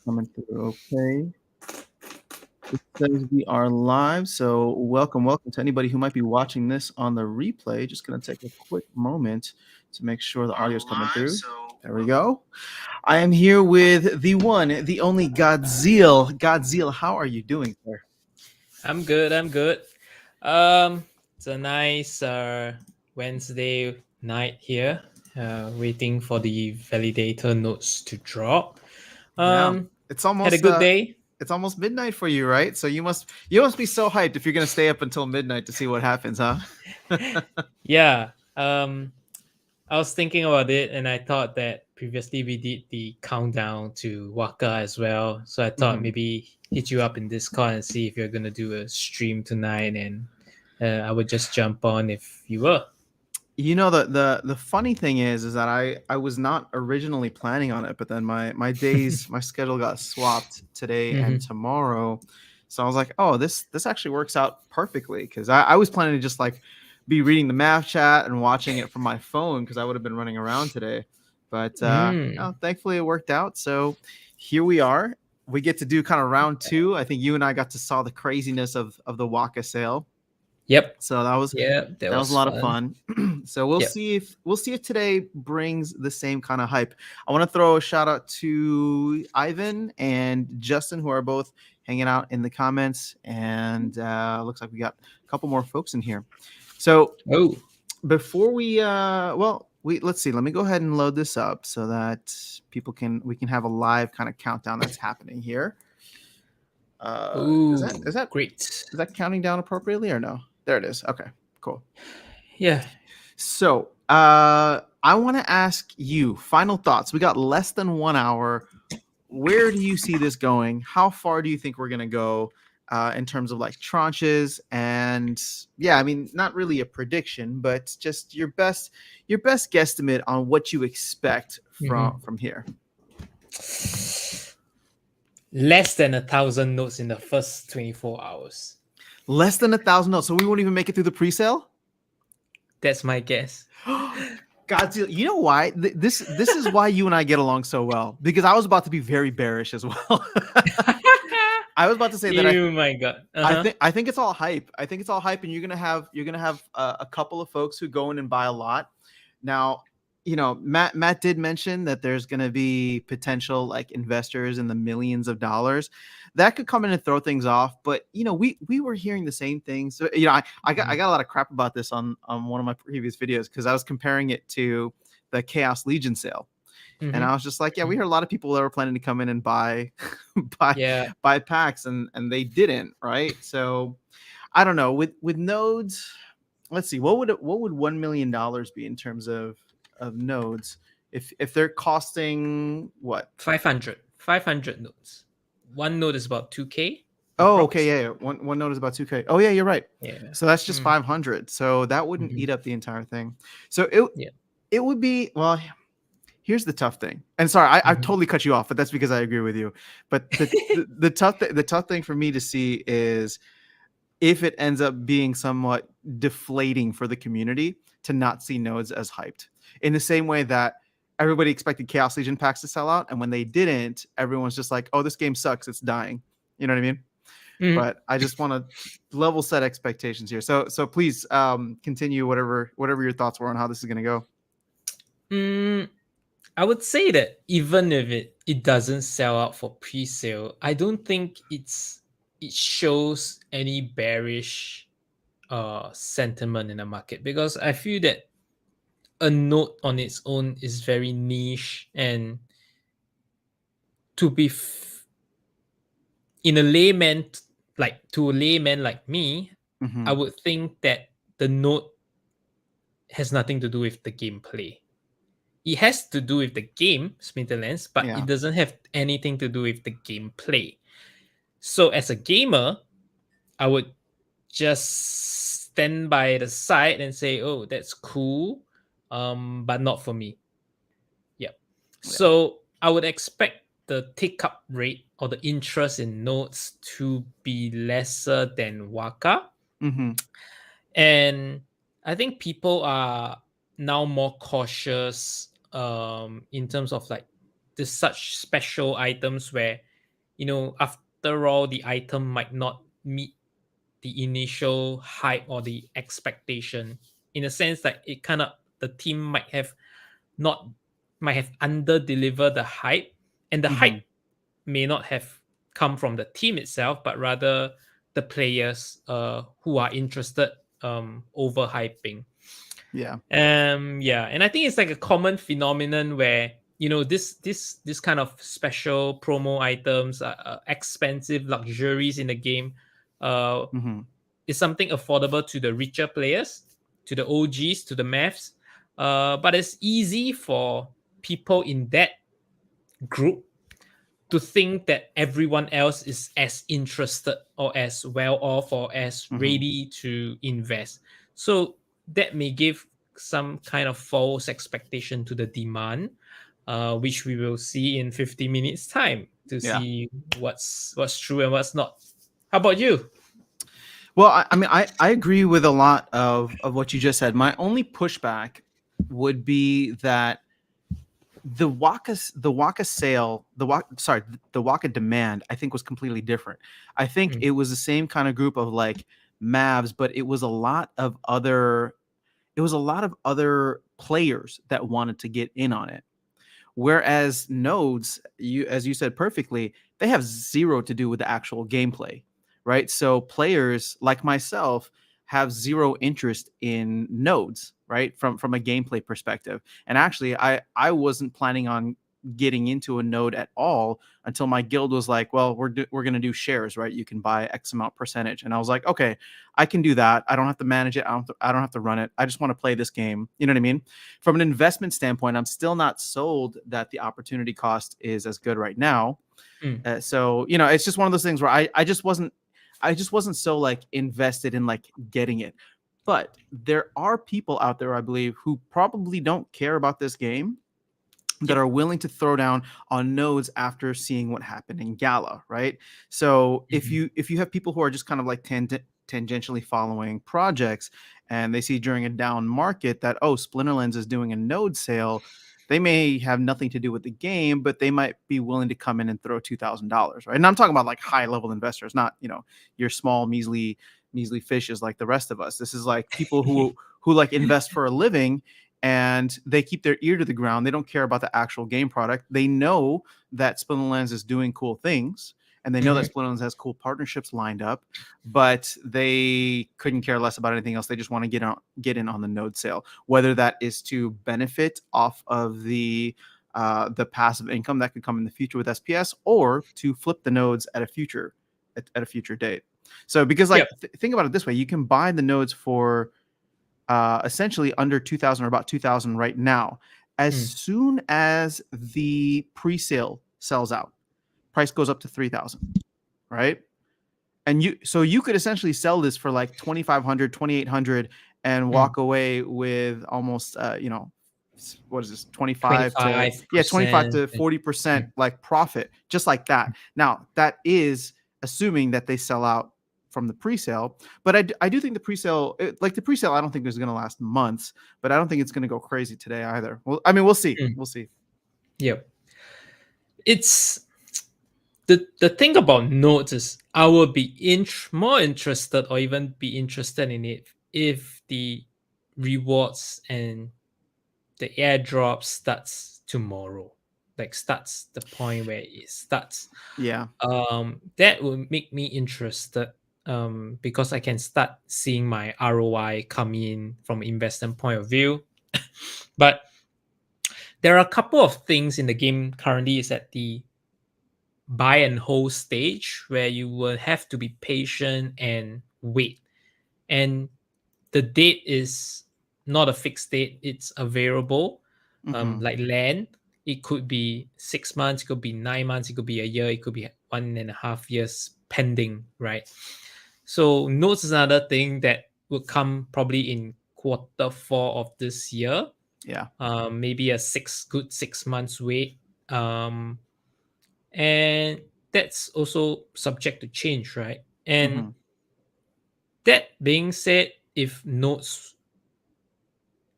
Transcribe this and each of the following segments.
coming through. Okay. It says we are live. So welcome to anybody who might be watching this on the replay. Just gonna take a quick moment to make sure the audio is coming through. There we go. I am here with the one, the only Godziel. Godziel, how are you doing, sir? I'm good. It's a nice Wednesday night here, waiting for the validator notes to drop. Yeah. Um, It's had a almost good day. it's almost midnight for you, right? So you must be so hyped if you're gonna stay up until midnight to see what happens, huh? Yeah. I was thinking about it, and I thought that previously we did the countdown to Waka as well. So I thought Mhm. maybe hit you up in Discord and see if you're gonna do a stream tonight, and I would just jump on if you were. You know the funny thing is that I was not originally planning on it, but then my schedule got swapped today and Mhm. tomorrow, so I was like, oh, this actually works out perfectly because I was planning to just like be reading the math chat and watching it from my phone because I would have been running around today, but Mm. thankfully it worked out. So here we are. We get to do kind of round two. I think you and I got to saw the craziness of the Waka sale, Yep. so that was Yep. That that was a was lot of fun. fun. So we'll see if today brings the same kind of hype. I want to throw a shout out to Ivan and Justin, who are both hanging out in the comments, and looks like we got a couple more folks in here. So Oh. before we let's see. Let me go ahead and load this up so that we can have a live kind of countdown that's happening here. Is that Ooh. is that Great. is that counting down appropriately or no? There it is. Okay, cool. Yeah. So, I want to ask you final thoughts. We got less than 1 hour. Where do you see this going? How far do you think we're gonna go in terms of like tranches? And yeah, I mean, not really a prediction, but just your best guesstimate on what you expect Mhm. from here. Less than 1,000 notes in the first 24 hours. Less than 1,000 notes, so we won't even make it through the pre-sale. That's my guess. Godzilla, you know why? This is why you and I get along so well, because I was about to be very bearish as well. I was about to say that You my god. Uh-huh. I think it's all hype. I think it's all hype, and you're gonna have a couple of folks who go in and buy a lot. Now, Matt did mention that there's gonna be potential like investors in the millions of dollars that could come in and throw things off. But we were hearing the same things. So I Mhm. got a lot of crap about this on one of my previous videos because I was comparing it to the Chaos Legion sale. And I Mhm. was just like, yeah, we Mhm. heard a lot of people that were planning to come in and buy buy Yeah. buy packs and they didn't, right? So I don't know. With nodes, let's see, what would $1 million be in terms of nodes if they're costing what? 500. 500 notes. One note is about 2K Oh, okay, approx. yeah. One node is about 2K. Oh yeah, you're right. Yeah. So that's just Mm. 500. So that wouldn't Mhm. eat up the entire thing. So it would be, well, here's the tough thing. And sorry, I Mhm. totally cut you off, but that's because I agree with you. But the tough thing for me to see is if it ends up being somewhat deflating for the community to not see nodes as hyped. In the same way that everybody expected Chaos Legion packs to sell out, and when they didn't, everyone's just like, "Oh, this game sucks. It's dying." You know what I mean? Mhm. But I just want to level set expectations here. So please continue whatever your thoughts were on how this is going to go. Mm, I would say that even if it doesn't sell out for pre-sale, I don't think it shows any bearish sentiment in the market, because I feel that a note on its own is very niche, and to be in a layman, like to a layman like me, I Mm-hmm. would think that the note has nothing to do with the gameplay. It has to do with the game, Splinterlands, but it Yeah. doesn't have anything to do with the gameplay. So as a gamer, I would just stand by the side and say, "Oh, that's cool," but not for me. Yep. Yeah. So I would expect the take up rate or the interest in nodes to be lesser than Waka. Mm-hmm. And I think people are now more cautious in terms of like this such special items where after all, the item might not meet the initial hype or the expectation, in a sense that it kind of the team not might have under delivered the hype, and the hype Hmm. may not have come from the team itself, but rather the players who are interested overhyping. Yeah. Yeah, and I think it's like a common phenomenon where this kind of special promo items, expensive luxuries in the game, uh, Hmm. is something affordable to the richer players, to the OGs, to the maths. But it's easy for people in that group to think that everyone else is as interested or as well off or as Hmm. ready to invest. So that may give some kind of false expectation to the demand, which we will see in 50 minutes time to Yeah. see what's true and what's not. How about you? Well, I mean, I agree with a lot of what you just said. My only pushback would be that the Waka sale, the Waka demand, I think was completely different. I think Mm, it was the same kind of group of like Mavs, but it was a lot of other players that wanted to get in on it. Whereas nodes, as you said perfectly, they have zero to do with the actual gameplay, right? So players like myself have zero interest in nodes, right? From a gameplay perspective. And actually, I wasn't planning on getting into a node at all until my guild was like, well, we're gonna do shares, right? You can buy X amount percentage, and I was like, okay, I can do that. I don't have to manage it. I don't have to run it. I just want to play this game. You know what I mean? From an investment standpoint, I'm still not sold that the opportunity cost is as good right now. mm, So it's just one of those things where I just wasn't so like invested in like getting it. But there are people out there, I believe, who probably don't care about this game that yep. are willing to throw down on nodes after seeing what happened in Gala, right? So if Mhm, you have people who are just kind of like tangentially following projects and they see during a down market that Splinterlands is doing a node sale, they may have nothing to do with the game, but they might be willing to come in and throw $2,000, right? And I'm talking about like high level investors, not your small measly fishes like the rest of us. This is like people who like invest for a living and they keep their ear to the ground. They don't care about the actual game product. They know that Splinterlands is doing cool things, and they know that mhm, Splinterlands has cool partnerships lined up, but they couldn't care less about anything else. They just want to get in on the node sale, whether that is to benefit off of the passive income that could come in the future with SPS, or to flip the nodes at a future date. So because yep. like think about it this way, you can buy the nodes for essentially under 2000 or about 2000 right now. As Mm, soon as the pre-sale sells out, price goes up to 3000, right? And you could essentially sell this for like 2500, 2800, and mm. walk away with almost what is this, 25 to, yeah, 25 25%. to 40% Mm, like profit, just like that. Now that is assuming that they sell out from the pre-sale, but I do think the pre-sale, I don't think is going to last months, but I don't think it's going to go crazy today either. Well, I mean, mm, we'll see. yep. It's the thing about nodes is I will be more interested or even be interested in it if the rewards and the airdrop starts tomorrow. Like starts the point where it starts. Yeah. That will make me interested. Because I can start seeing my ROI come in from investment point of view. But there are a couple of things in the game currently is at the buy and hold stage where you will have to be patient and wait. And the date is not a fixed date, it's a variable. Hmm. Like land, it could be 6 months, it could be 9 months, it could be a year, it could be 1.5 years pending, right? So notes is another thing that will come probably in quarter 4 of this year. Yeah. Maybe a 6 months wait. And that's also subject to change, right? And Hmm. that being said, if nodes,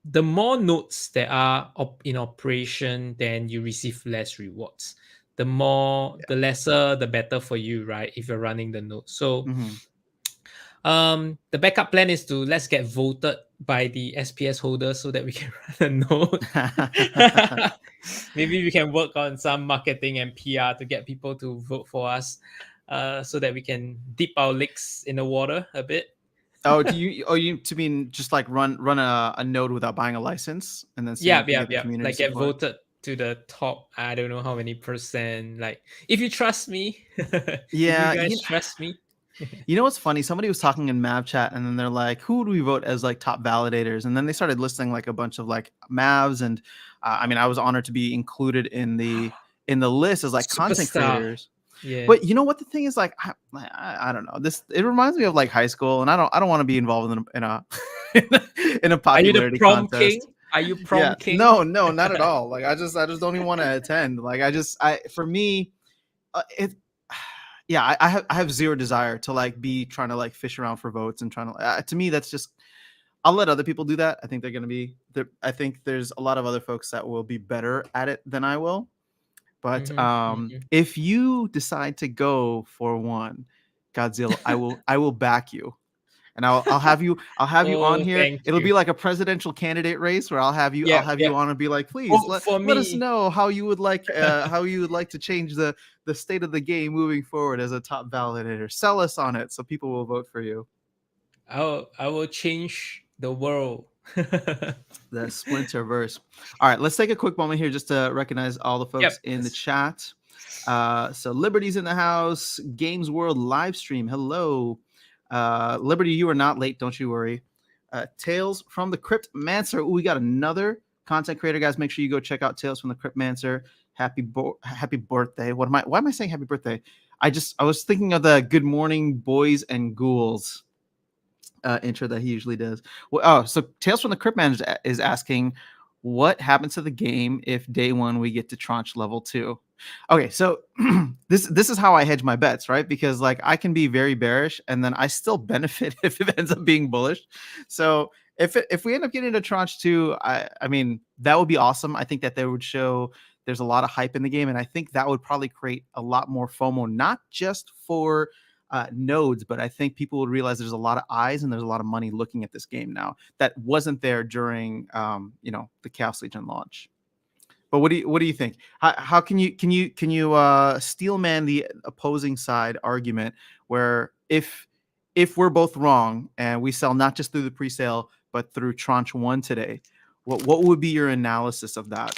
the more nodes that are in operation, then you receive less rewards. the lesser, the better for you, right? If you're running the node. So Mhm. the backup plan is to let's get voted by the SPS holders so that we can run a node. Maybe we can work on some marketing and PR to get people to vote for us, so that we can dip our legs in the water a bit. Oh, you to mean just like run a node without buying a license and then seeing Yeah, if you yeah, get the yeah. community Like get support? voted to the top. I don't know how many percent. Like if you trust me, if you Yeah, guys trust me. you know what's funny? Somebody was talking in Mav chat, and then they're like, "Who do we vote as like top validators?" And then they started listing like a bunch of like Mavs, and I mean, I was honored to be included in the list as like content Superstar. creators. Yeah. But you know what the thing is like, I don't know. This it reminds me of like high school, and I don't want to be involved in a in a Are you the popularity prom king? contest. Are you Yeah, prom king? no, not at all. Like I just don't even want to attend. Like I for me, it yeah, I have zero desire to like be trying to like fish around for votes and trying to to me that's just I'll let other people do that. I think they're going to be I think there's a lot of other folks that will be better at it than I will. But Mm-hmm, mm-hmm. if you decide to go for one, Godzilla, I will back you. And I'll have you on Oh, here. thank It'll you. be like a presidential candidate race where Yeah, I'll have yeah. you on and be like, please Vote for let us me. know how you would like to change the state of the game moving forward as a top validator. Sell us on it so people will vote for you. I will change the world. The Splinter verse. All right, let's take a quick moment here just to recognize all the folks Yep. in the chat. So Liberty's in the house. Games World live stream. Hello, Liberty. You are not late. Don't you worry. Tales from the Crypt Mancer. Ooh, we got another content creator, guys. Make sure you go check out Tales from the Crypt Mancer. Happy birthday. Why am I saying happy birthday? I was thinking of the Good Morning Boys and Ghouls intro that he usually does. Well, oh, so Tales from the Crypt Manager is asking, what happens to the game if day one we get to tranche level 2? Okay, so this is how I hedge my bets, right? Because like I can be very bearish and then I still benefit if it ends up being bullish. So if we end up getting to tranche 2, I mean that would be awesome. I think that they would show there's a lot of hype in the game, and I think that would probably create a lot more FOMO, not just for nodes, but I think people would realize there's a lot of eyes and there's a lot of money looking at this game now that wasn't there during the Chaos Legion launch. But what do you think? How can you steelman the opposing side argument where if we're both wrong and we sell not just through the pre-sale but through tranche 1 today, what would be your analysis of that?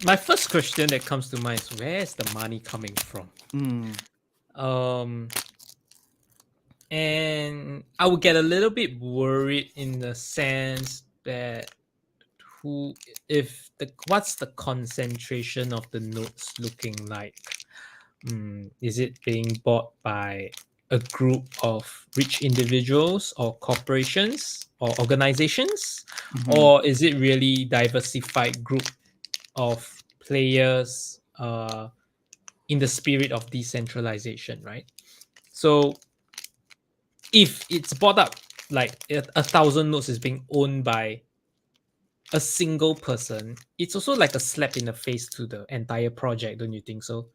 My first question that comes to mind is where is the money coming from? Um, and I would get a little bit worried in the sense that what's the concentration of the nodes looking like? Is it being bought by a group of rich individuals or corporations or organizations, or is it really diversified group of players in the spirit of decentralization, right? So if it's bought up like 1,000 nodes is being owned by a single person, it's also like a slap in the face to the entire project, don't you think so?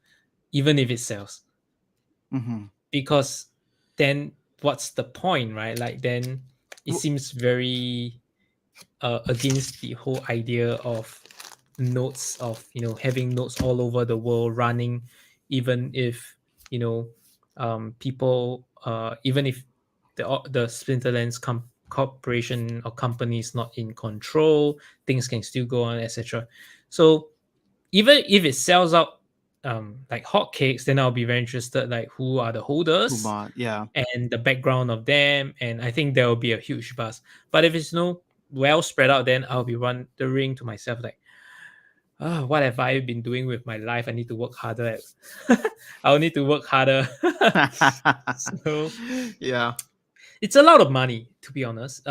Even if it sells. Mm-hmm. Because then what's the point, right? Like then it seems very against the whole idea of nodes of having nodes all over the world running, even if people even if the Splinterlands corporation or company is not in control, things can still go on, etc. So even if it sells out like hotcakes, then I'll be very interested, like who are the holders Ubon, yeah. and the background of them, and I think there will be a huge buzz. But if it's no well spread out, then I'll be wondering to myself like, oh, what have I been doing with my life? I need to work harder. I'll need to work harder. So Yeah. it's a lot of money, to be honest.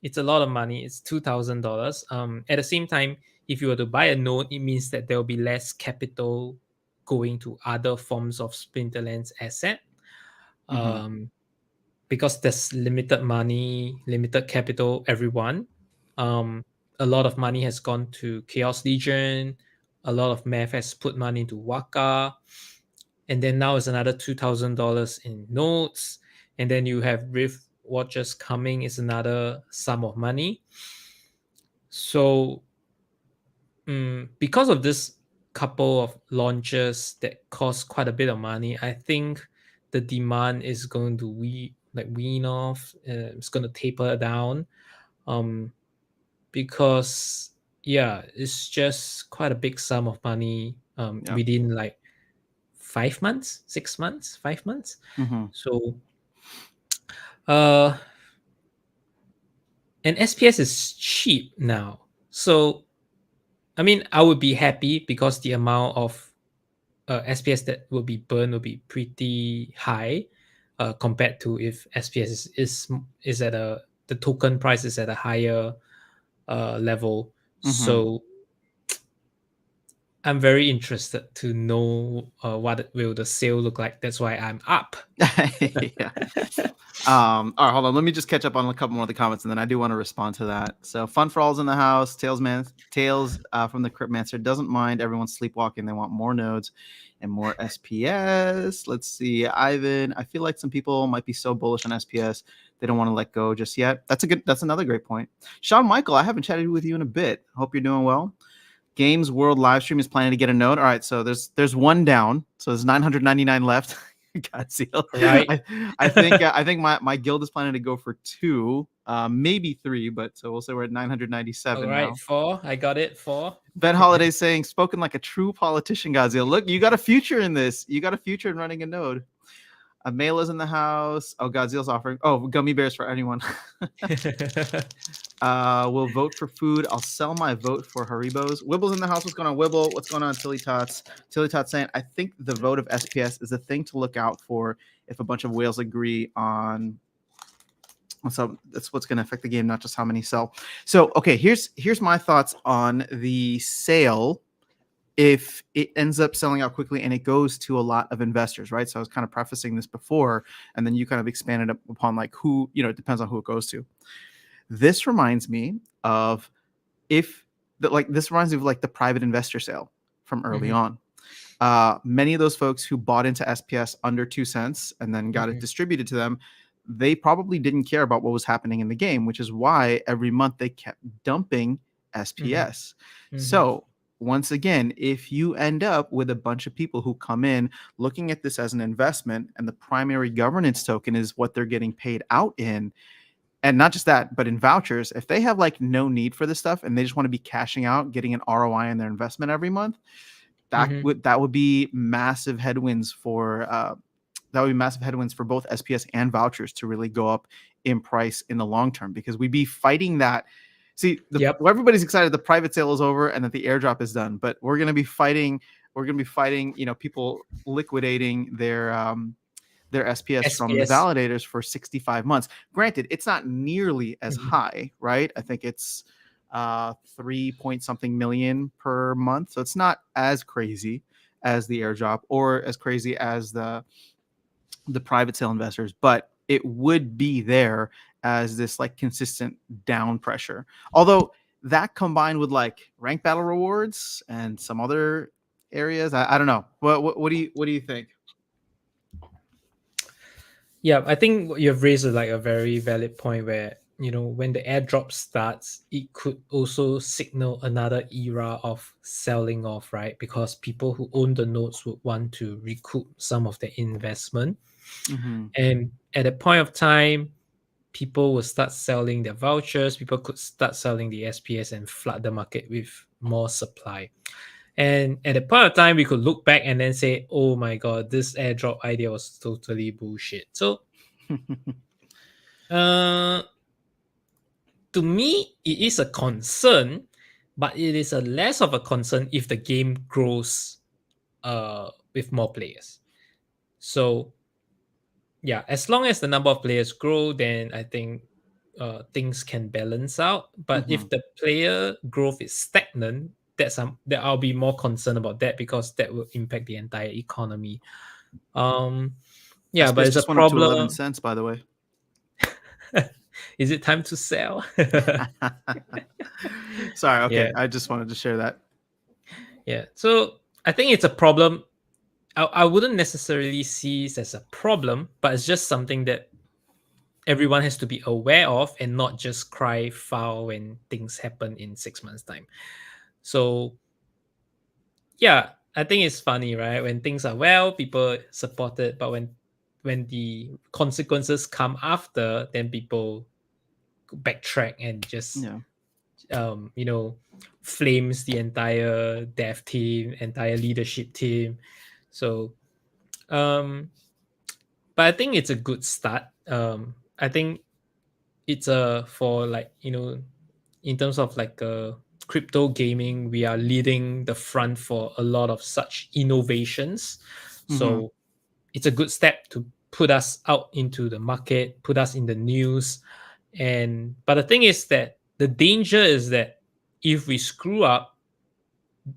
It's a lot of money. It's $2,000. At the same time, if you were to buy a node, it means that there will be less capital going to other forms of Splinterlands asset. Because there's limited money, limited capital, everyone. A lot of money has gone to Chaos Legion, a lot of math has put money into Waka, and then now it's another $2,000 in notes, and then you have Rift watches coming is another sum of money. So because of this couple of launches that cost quite a bit of money, I think the demand is going to wean off. It's going to taper down, um, because yeah, it's just quite a big sum of money Yeah. within like 5 months, 6 months, 5 months. Hmm. So uh, and SPS is cheap now. So I mean, I would be happy because the amount of SPS that will be burned will be pretty high, compared to if SPS is at a the token price is at a higher level. Hmm. So I'm very interested to know what will the sale look like. That's why I'm up. Yeah. All right, hold on. Let me just catch up on a couple more of the comments, and then I do want to respond to that. So, Fun for All's in the house. Tales from the Cryptmancer doesn't mind everyone sleepwalking. They want more nodes and more SPS. Let's see, Ivan. I feel like some people might be so bullish on SPS they don't want to let go just yet. That's another great point. Sean Michael, I haven't chatted with you in a bit. Hope you're doing well. Games World Livestream is planning to get a node. All right, so there's one down, so there's 999 left. Godziel. Right. I think my guild is planning to go for two, maybe three, but so we'll say we're at All 997 right, now. four. I got it. Four. Ben Holiday saying, "Spoken like a true politician, Godziel. Look, you got a future in this. You got a future in running a node." Amela's in the house. Oh, Godziel's offering. Oh, gummy bears for anyone. We'll vote for food. I'll sell my vote for Haribo's. Wibble's in the house. What's going on, Wibble? What's going on, Tilly Tots? Tilly Tots saying, I think the vote of SPS is a thing to look out for if a bunch of whales agree on. So that's what's going to affect the game, not just how many sell. So, okay, here's my thoughts on the sale. If it ends up selling out quickly and it goes to a lot of investors, right? So I was kind of prefacing this before, and then you kind of expanded upon like who, it depends on who it goes to. This reminds me of this reminds me of like the private investor sale from early on. Many of those folks who bought into SPS under 2 cents and then got it distributed to them, they probably didn't care about what was happening in the game, which is why every month they kept dumping SPS. So once again, if you end up with a bunch of people who come in looking at this as an investment and the primary governance token is what they're getting paid out in, and not just that, but in vouchers, if they have like no need for this stuff and they just want to be cashing out, getting an ROI on their investment every month, that would be massive headwinds for both SPS and vouchers to really go up in price in the long term, because we'd be fighting that. See, everybody's excited the private sale is over and that the airdrop is done, but we're going to be fighting, people liquidating their SPS from the validators for 65 months. Granted, it's not nearly as high, right? I think it's 3 point something million per month. So it's not as crazy as the airdrop or as crazy as the private sale investors, but it would be there as this like consistent down pressure. Although that combined with like rank battle rewards and some other areas, I don't know. What do you think? Yeah, I think you've raised a very valid point where, when the airdrop starts, it could also signal another era of selling off, right? Because people who own the nodes would want to recoup some of their investment. And at a point of time, people will start selling their vouchers, people could start selling the SPS and flood the market with more supply. And at a point of time, we could look back and then say, oh my God, this airdrop idea was totally bullshit. So to me, it is a concern, but it is a less of a concern if the game grows with more players. So yeah, as long as the number of players grow, then I think things can balance out. But if the player growth is stagnant, that I'll be more concerned about that, because that will impact the entire economy. Yeah, but SPS it's a just went up to 11 problem. cents, by the way. Is it time to sell? Sorry. Okay. Yeah. I just wanted to share that. Yeah. So I think it's a problem. I wouldn't necessarily see it as a problem, but it's just something that everyone has to be aware of and not just cry foul when things happen in 6 months' time. So yeah, I think it's funny, right? When things are well, people support it, but when the consequences come after, then people backtrack and just Yeah. you know, flames the entire dev team, entire leadership team. So um but I think it's a good start. I think it's a for like, you know, in terms of like crypto gaming, we are leading the front for a lot of such innovations. Hmm. So it's a good step to put us out into the market, put us in the news. And but the thing is that the danger is that if we screw up,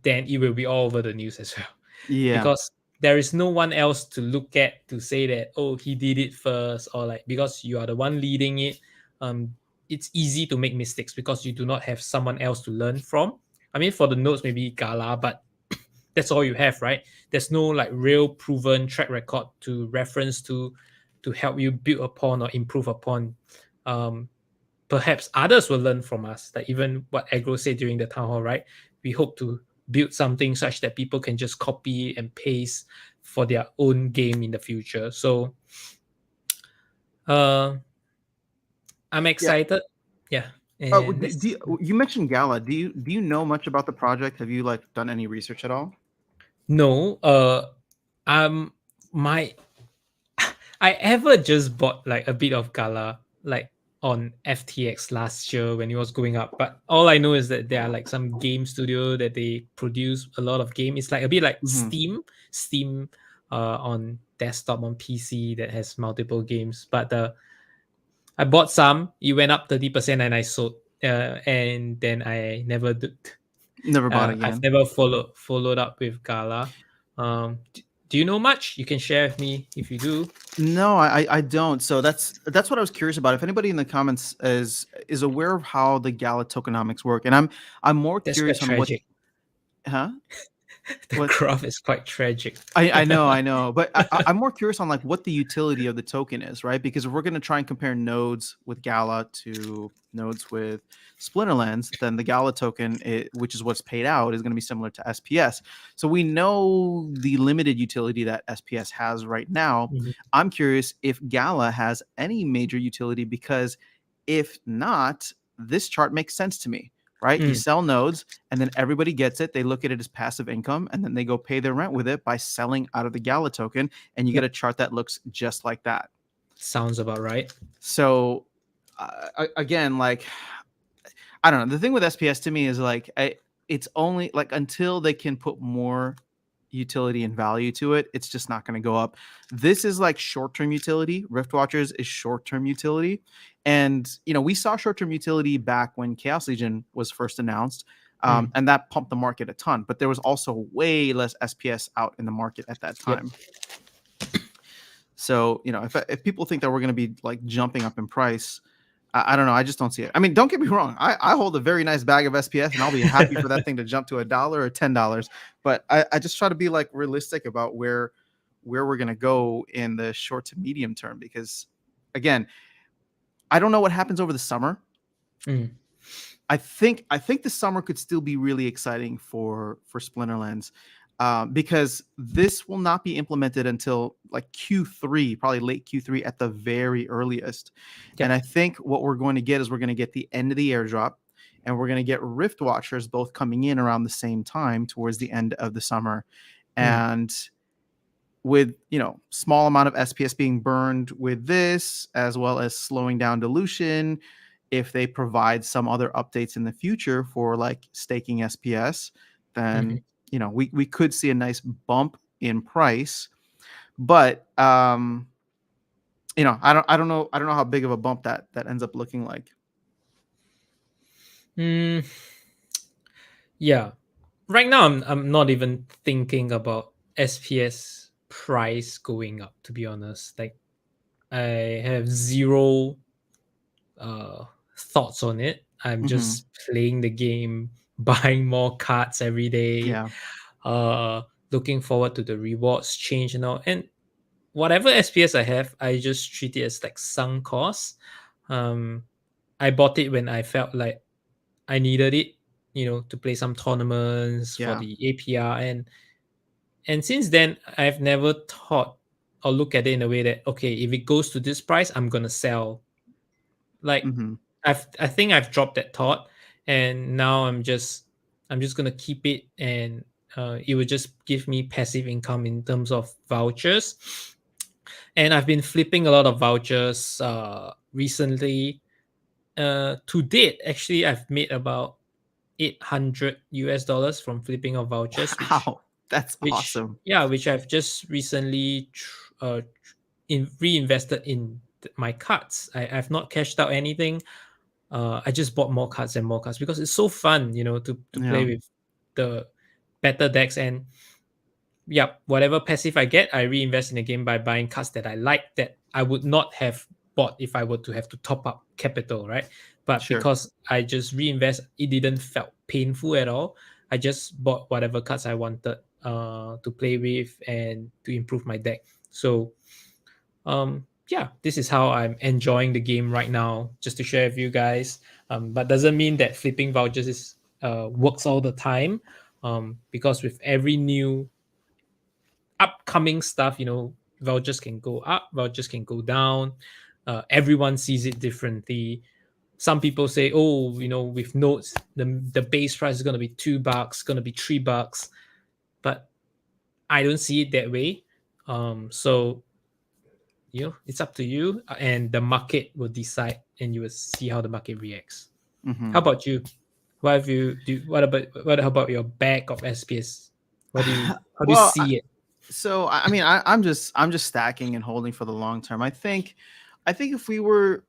then it will be all over the news as well. Yeah. Because there is no one else to look at to say that, oh, he did it first, or like because you are the one leading it. um it's easy to make mistakes because you do not have someone else to learn from. I mean, for the notes, maybe Gala, but that's all you have, right? There's no like real proven track record to reference to help you build upon or improve upon. um Perhaps others will learn from us. Like even what Agro said during the town hall, right? We hope to build something such that people can just copy and paste for their own game in the future. So uh I'm Yeah. excited. Yeah. Oh, And let's you mentioned Gala. Do you know much about the project? Have you like done any research at all? no um my I ever just bought like a bit of Gala like on FTX last year when it was going up. But all I know is that there are like some game studio that they produce a lot of game. It's like a bit like Hmm. Steam on desktop on PC that has multiple games. But I bought some. It went up 30% and I sold. And then I never did. Never bought I've again. never followed up with Gala. Do you know much? You can share with me if you do. No, I don't. So that's what I was curious about. If anybody in the comments is aware of how the Gala tokenomics work, and I'm more That's quite curious on what, tragic. huh? The What? graph is quite tragic. I know, but I'm more curious on like what the utility of the token is, right? Because if we're going to try and compare nodes with Gala to nodes with Splinterlands, then the Gala token, which is what's paid out, is going to be similar to SPS. So we know the limited utility that SPS has right now. Mhm, I'm curious if Gala has any major utility, because if not, this chart makes sense to me, right? You mm, sell nodes and then everybody gets it. They look at it as passive income, and then they go pay their rent with it by selling out of the Gala token, and you get a yep, chart that looks just like that. sounds about right. So, again, like, I don't know. The thing with SPS to me is like, it's only like until they can put more utility and value to it, it's just not going to go up. This is like short-term utility. Rift Watchers is short-term utility, and we saw short-term utility back when Chaos Legion was first announced, Mm, and that pumped the market a ton. But there was also way less SPS out in the market at that yep. time. So if people think that we're going to be like jumping up in price, I don't know. I just don't see it. I mean, don't get me wrong. I hold a very nice bag of SPS, and I'll be happy for that thing to jump to $1 or $10. But I just try to be like realistic about where we're gonna go in the short to medium term, because again, I don't know what happens over the summer. Mm, I think the summer could still be really exciting for Splinterlands, because this will not be implemented until like Q3, probably late Q3 at the very earliest. And I yep. think what we're going to get is we're going to get the end of the airdrop, and we're going to get Rift Watchers both coming in around the same time towards the end of the summer. Mm, And with small amount of SPS being burned with this, as well as slowing down dilution, if they provide some other updates in the future for like staking SPS, then mhm. we could see a nice bump in price. But I don't know how big of a bump that ends up looking like. Mm, yeah. Right now, I'm not even thinking about SPS price going up. To be honest, like I have zero uh thoughts on it. I'm Hmm. just playing the game, buying more cards every day. Yeah. uh looking forward to the rewards change and all. And whatever SPS I have, I just treat it as like sunk cost. um I bought it when I felt like I needed it, to play some tournaments for Yeah. the APR. And since then, I've never thought or look at it in a way that, okay, if it goes to this price, I'm gonna sell. Like, Hmm. I think I've dropped that thought, and now I'm just gonna keep it, and it will just give me passive income in terms of vouchers. And I've been flipping a lot of vouchers recently. To date, actually, I've made about 800 US dollars from flipping of vouchers, which Wow, that's which awesome. yeah, which I've just recently reinvested in my cards. I've not cashed out anything. I just bought more cards and more cards because it's so fun, to play Yeah, with the better decks. And yeah, whatever passive I get, I reinvest in the game by buying cards that I like, that I would not have bought if I were to have to top up capital, right? But sure. because I just reinvest, it didn't felt painful at all. I just bought whatever cards I wanted to play with and to improve my deck. So yeah, this is how I'm enjoying the game right now, just to share with you guys. But doesn't mean that flipping vouchers is works all the time. Because with every new upcoming stuff, vouchers can go up, vouchers can go down. Everyone sees it differently. Some people say, oh, with notes, the base price is going to be $2, going to be $3, but I don't see it that way. So it's up to you, and the market will decide, and you will see how the market reacts. Hmm. How about you? What have you do? How about your bag of SPS? How do you Well, see it? so I mean, I'm just stacking and holding for the long term. I think if we were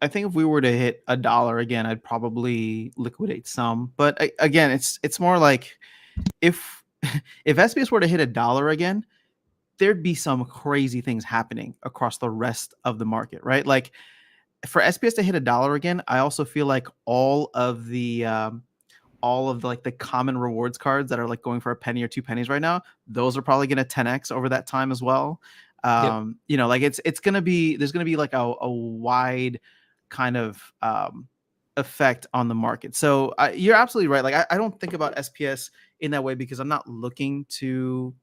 to hit $1 again, I'd probably liquidate some. But again, it's more like if if SPS were to hit $1 again, there'd be some crazy things happening across the rest of the market, right? Like for SPS to hit $1 again, I also feel like all of the like the common rewards cards that are like going for a penny or 2 pennies right now, those are probably going to 10x over that time as well. Yep. Like it's going to be there's going to be like a wide kind of effect on the market. So you're absolutely right. Like I don't think about SPS in that way because I'm not looking to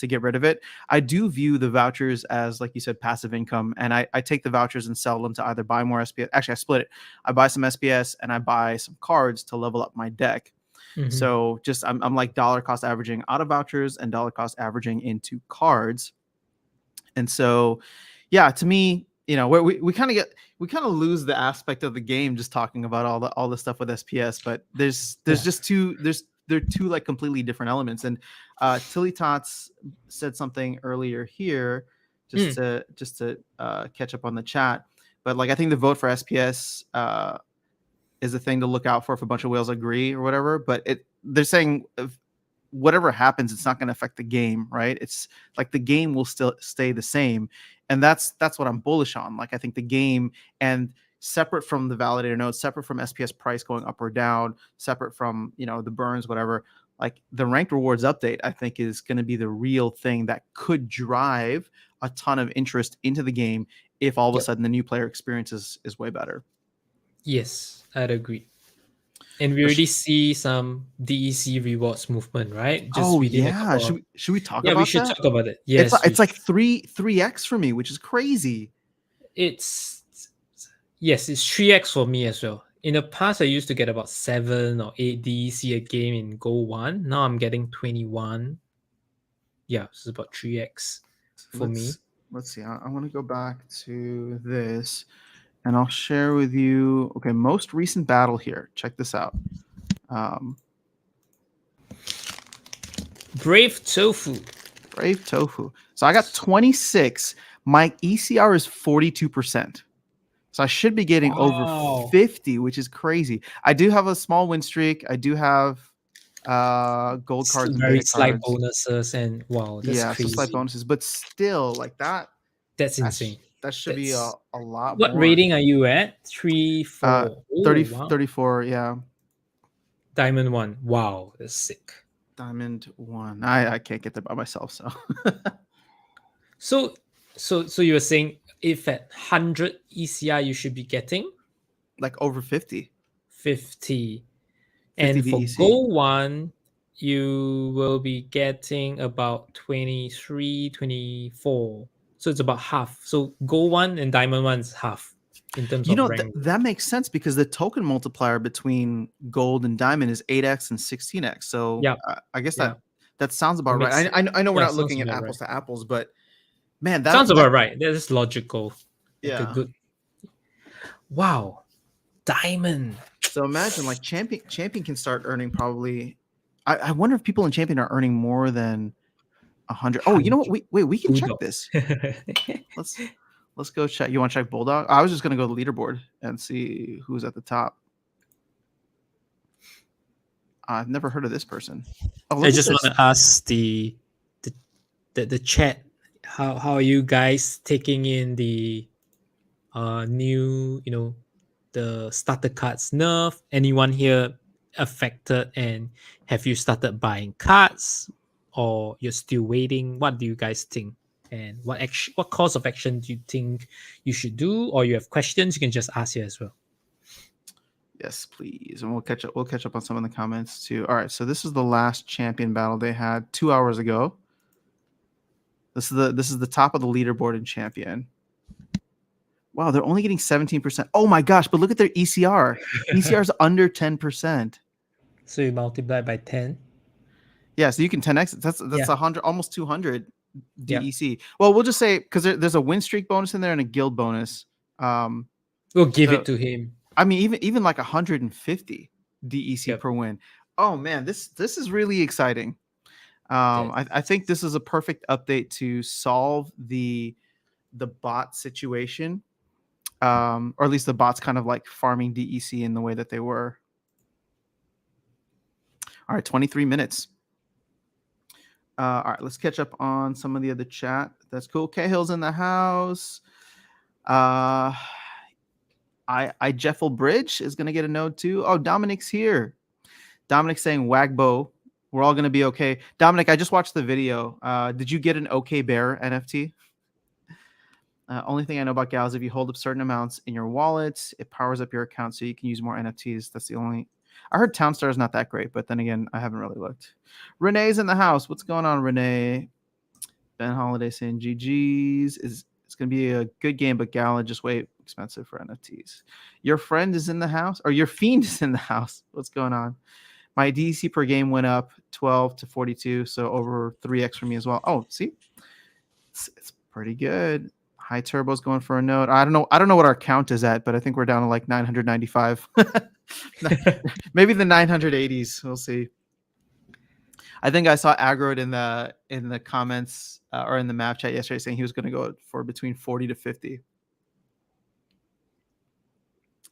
get rid of it. I do view the vouchers as, like you said, passive income, and I take the vouchers and sell them to either buy more SPS. Actually, I split it. I buy some SPS and I buy some cards to level up my deck. Hmm. So just I'm like dollar cost averaging out of vouchers and dollar cost averaging into cards. And so, yeah, to me, we kind of lose the aspect of the game just talking about all the stuff with SPS. But there's Yeah. just two they're two like completely different elements. And Tilly Tots said something earlier here, just Mm. to catch up on the chat. But like I think the vote for SPS is a thing to look out for if a bunch of whales agree or whatever. But they're saying whatever happens, it's not going to affect the game, right? It's like the game will still stay the same, and that's what I'm bullish on. Like I think the game, and separate from the validator nodes, separate from SPS price going up or down, separate from the burns, whatever. Like the ranked rewards update, I think is going to be the real thing that could drive a ton of interest into the game if all of a Yep. sudden the new player experience is way better. Yes, I'd agree. And we For sh- already see some DEC rewards movement, right? Just oh within a yeah, couple should of. we talk Yeah, we about should that? talk about it. It's like Yes, we it's like should. three x for me, which is crazy. It's Yes, it's 3x for me as well. In the past, I used to get about 7 or 8 DEC a game in Go 1. Now I'm getting 21. Yeah, it's about 3x So for me. let's see. I want to go back to this, and I'll share with you. Okay, most recent battle here. Check this out. Um, Brave Tofu. Brave Tofu. So I got 26. My ECR is 42%. So I should be getting over Wow. 50, which is crazy. I do have a small win streak. I do have gold cards and Very beta slight cards. bonuses, and wow, that's Yeah, so slight crazy. bonuses, but still, like That's that insane. that should be That's a lot What more. rating are you at? Three, Uh, 4. Oh, 30, wow. 34. Yeah. Diamond 1. Wow, that's sick. Diamond 1. I can't get there by myself, so So so you were saying if at 100 ECR you should be getting like over 50. 50. 50 And for DEC. gold 1 you will be getting about 23, 24. So it's about half. So gold 1 and diamond 1 is half in terms You of know, rank. that makes sense because the token multiplier between gold and diamond is 8x and 16x. So Yeah, I guess yeah. that sounds It about makes right. I know we're yeah, not sounds looking at about right. apples to apples, but man, Sounds that about right. That is logical. Like a yeah. good wow. Diamond. So imagine like champion can start earning probably. I wonder if people in champion are earning more than 100. Oh, you know what? 100 We can check bulldogs. this. Let's let's go check. You want to check Bulldog? I was just gonna go to the leaderboard and see who's at the top. I've never heard of this person. Oh, I look at just want this. to ask the the chat, how are you guys taking in the new, the starter cards nerf? Anyone here affected, and have you started buying cards, or you're still waiting? What do you guys think? And what course of action do you think you should do, or you have questions, you can just ask here as well. Yes, please. And we'll catch up. We'll catch up on some of the comments too. All right. So this is the last champion battle they had 2 hours ago. This is the top of the leaderboard in champion. Wow, they're only getting 17%. Oh my gosh, but look at their ECR. ECR is under 10%. So you multiply by 10. Yeah, so you can 10x. That's Yeah. 100, almost 200 Yeah. DEC. Well, we'll just say because there's a win streak bonus in there and a guild bonus. We'll give So it to him. I mean, even like 150 DEC Yep. per win. Oh man, this is really exciting. That I think this is a perfect update to solve the bot situation, or at least the bots kind of like farming DEC in the way that they were. All right, 23 minutes. All right, let's catch up on some of the other chat. That's cool. Cahill's in the house. I Jeffel Bridge is gonna get a node too. Oh, Dominic's here. Dominic's saying Wagbo. We're all gonna be okay. Dominic, I just watched the video. Did you get an OK Bear NFT? Only thing I know about Gal is if you hold up certain amounts in your wallet, it powers up your account so you can use more NFTs. That's the only. I heard Townstar is not that great, but then again, I haven't really looked. Renee's in the house. What's going on, Renee? Ben Holiday saying GG's is it's gonna be a good game, but Gala just way expensive for NFTs. Your friend is in the house, or your fiend is in the house. What's going on? My DC per game went up 12 to 42, so over 3x for me as well. Oh, see, it's pretty good. High turbo's going for a node. I don't know what our count is at, but I think we're down to like 995. Maybe the 980s. We'll see. I think I saw aggroed in the comments or in the map chat yesterday saying he was going to go for between 40 to 50.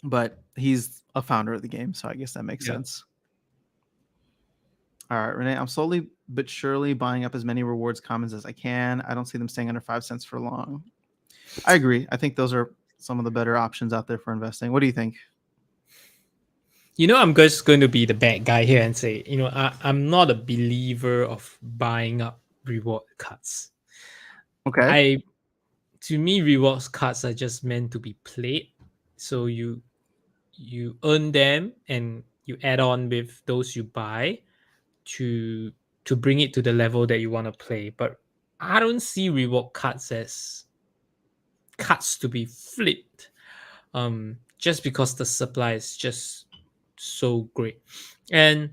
But he's a founder of the game, so I guess that makes sense. All right, Renee, I'm slowly but surely buying up as many rewards commons as I can. I don't see them staying under 5 cents for long. I agree. I think those are some of the better options out there for investing. What do you think? I'm just going to be the bad guy here and say, I'm not a believer of buying up reward cards. Okay. To me, rewards cards are just meant to be played. So you earn them and you add on with those you buy to bring it to the level that you want to play. But I don't see reward cards as cards to be flipped. Just because the supply is just so great. And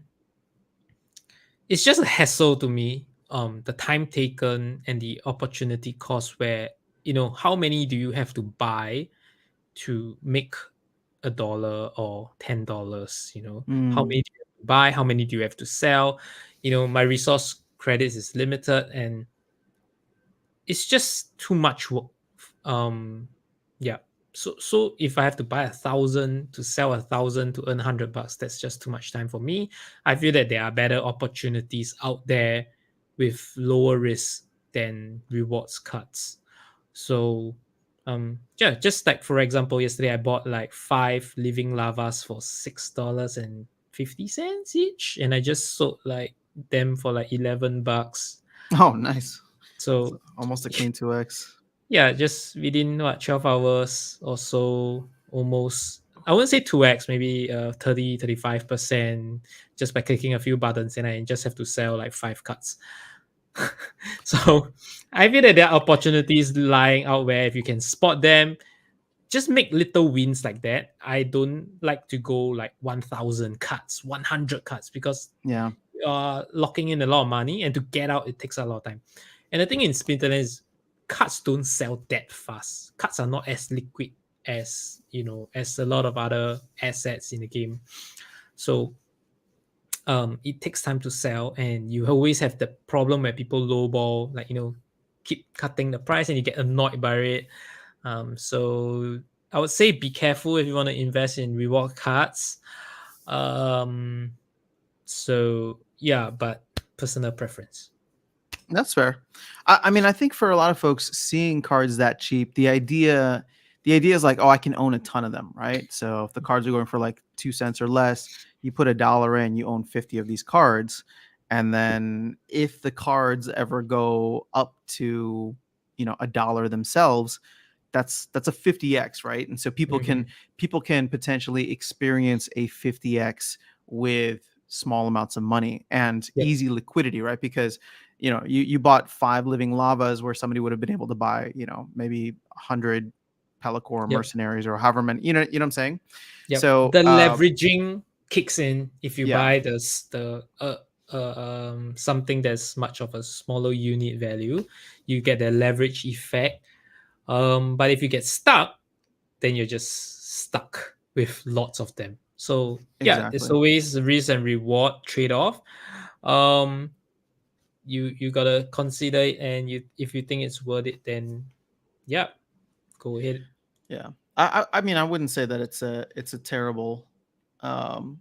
it's just a hassle to me. The time taken and the opportunity cost where, how many do you have to buy to make $1 or $10? How many do you have to buy? How many do you have to sell? My resource credits is limited and it's just too much work. Yeah. So if I have to buy 1,000 to sell 1,000 to earn $100, that's just too much time for me. I feel that there are better opportunities out there with lower risk than rewards cards. So just like for example, yesterday I bought like 5 living lavas for $6 and 50 cents each, and I just sold like them for like $11. Oh, nice. It's So almost a clean 2x. yeah, just within what 12 hours or so, almost. I wouldn't say 2x, maybe 30-35% just by clicking a few buttons, and I just have to sell like 5 cards. So I feel that there are opportunities lying out where if you can spot them, just make little wins like that. I don't like to go like 1,000 cards, 100 cards, because Yeah, you're locking in a lot of money, and to get out, it takes a lot of time. And the thing in Splinterland is cards don't sell that fast. Cards are not as liquid as as a lot of other assets in the game. So it takes time to sell, and you always have the problem where people lowball, like keep cutting the price, and you get annoyed by it. So I would say be careful if you want to invest in reward cards. Um, so yeah, but personal preference. that's fair. I mean, I think for a lot of folks, seeing cards that cheap, the idea is like, oh, I can own a ton of them, right? So if the cards are going for like 2 cents or less, you put $1 in, you own 50 of these cards, and then if the cards ever go up to $1 themselves, that's a 50x, right? And so Mhm. people can potentially experience a 50x with small amounts of money and Yep. easy liquidity, right? Because you bought 5 living lavas where somebody would have been able to buy maybe 100 Pelacor Yep. mercenaries or however many, what I'm saying. Yep. So The leveraging kicks in if you yeah, buy something that's much of a smaller unit value. You get the leverage effect. But if you get stuck, then you're just stuck with lots of them. So yeah, there's exactly. always a risk and reward trade-off. Um, you gotta consider it, and if you think it's worth it, then yeah, go ahead. Yeah. I mean, I wouldn't say that it's a terrible um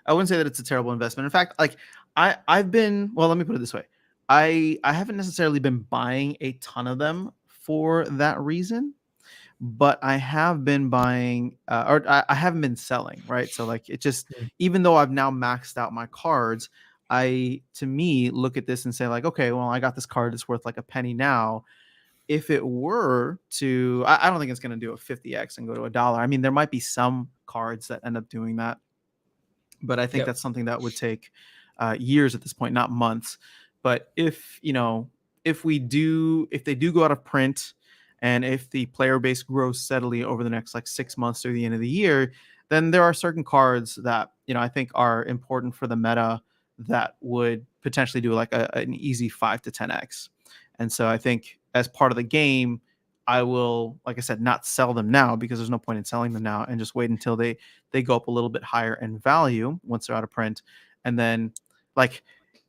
I wouldn't say that it's a terrible investment. In fact, like I've been, well, let me put it this way. I haven't necessarily been buying a ton of them for that reason, but I have been buying or I haven't been selling, right? So like it just, Mm. even though I've now maxed out my cards, I to me look at this and say like, okay, well, I got this card that's worth like a penny now. If it were to, I don't think it's going to do a 50x and go to $1. I mean, there might be some cards that end up doing that, but I think Yep. that's something that would take years at this point, not months. But if they do go out of print, and if the player base grows steadily over the next like 6 months through the end of the year, then there are certain cards that I think are important for the meta that would potentially do like an easy 5 to 10x. And so I think as part of the game, I will, like I said, not sell them now because there's no point in selling them now, and just wait until they go up a little bit higher in value once they're out of print. And then like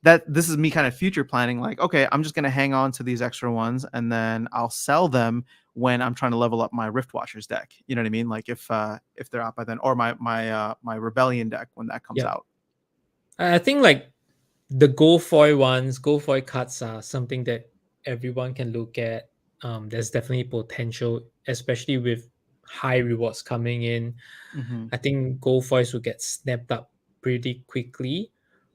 that, this is me kind of future planning, like, okay, I'm just going to hang on to these extra ones, and then I'll sell them when I'm trying to level up my Rift Watchers deck. You know what I mean? Like if they're out by then, or my Rebellion deck when that comes Yep. out. I think like the Go foil cards are something that everyone can look at. There's definitely potential, especially with high rewards coming in. Mm-hmm. I think gold foils will get snapped up pretty quickly,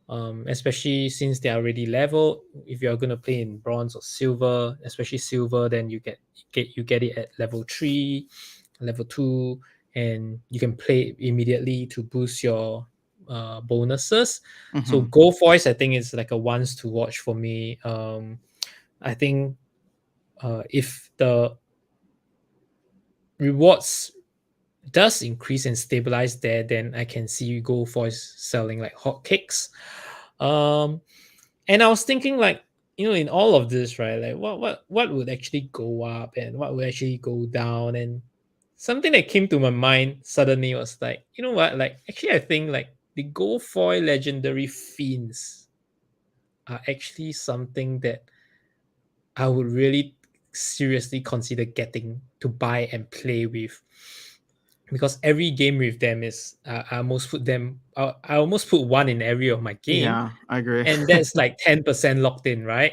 especially since they are already leveled. If you're going to play in bronze or silver, especially silver, then you get it at level 3, level 2, and you can play immediately to boost your bonuses. So Mm-hmm. gold foils, I think, is like a once to watch for me. I think if the rewards does increase and stabilize there, then I can see gold foils selling like hotcakes. Um, and I was thinking like, in all of this, right? Like what would actually go up and what would actually go down? And something that came to my mind suddenly was like, you know what? Like actually I think like the gold foil legendary fiends are actually something that I would really seriously consider getting to buy and play with, because every game with them is I almost put one in every of my game, Yeah, I agree. and that's like 10% locked in, right?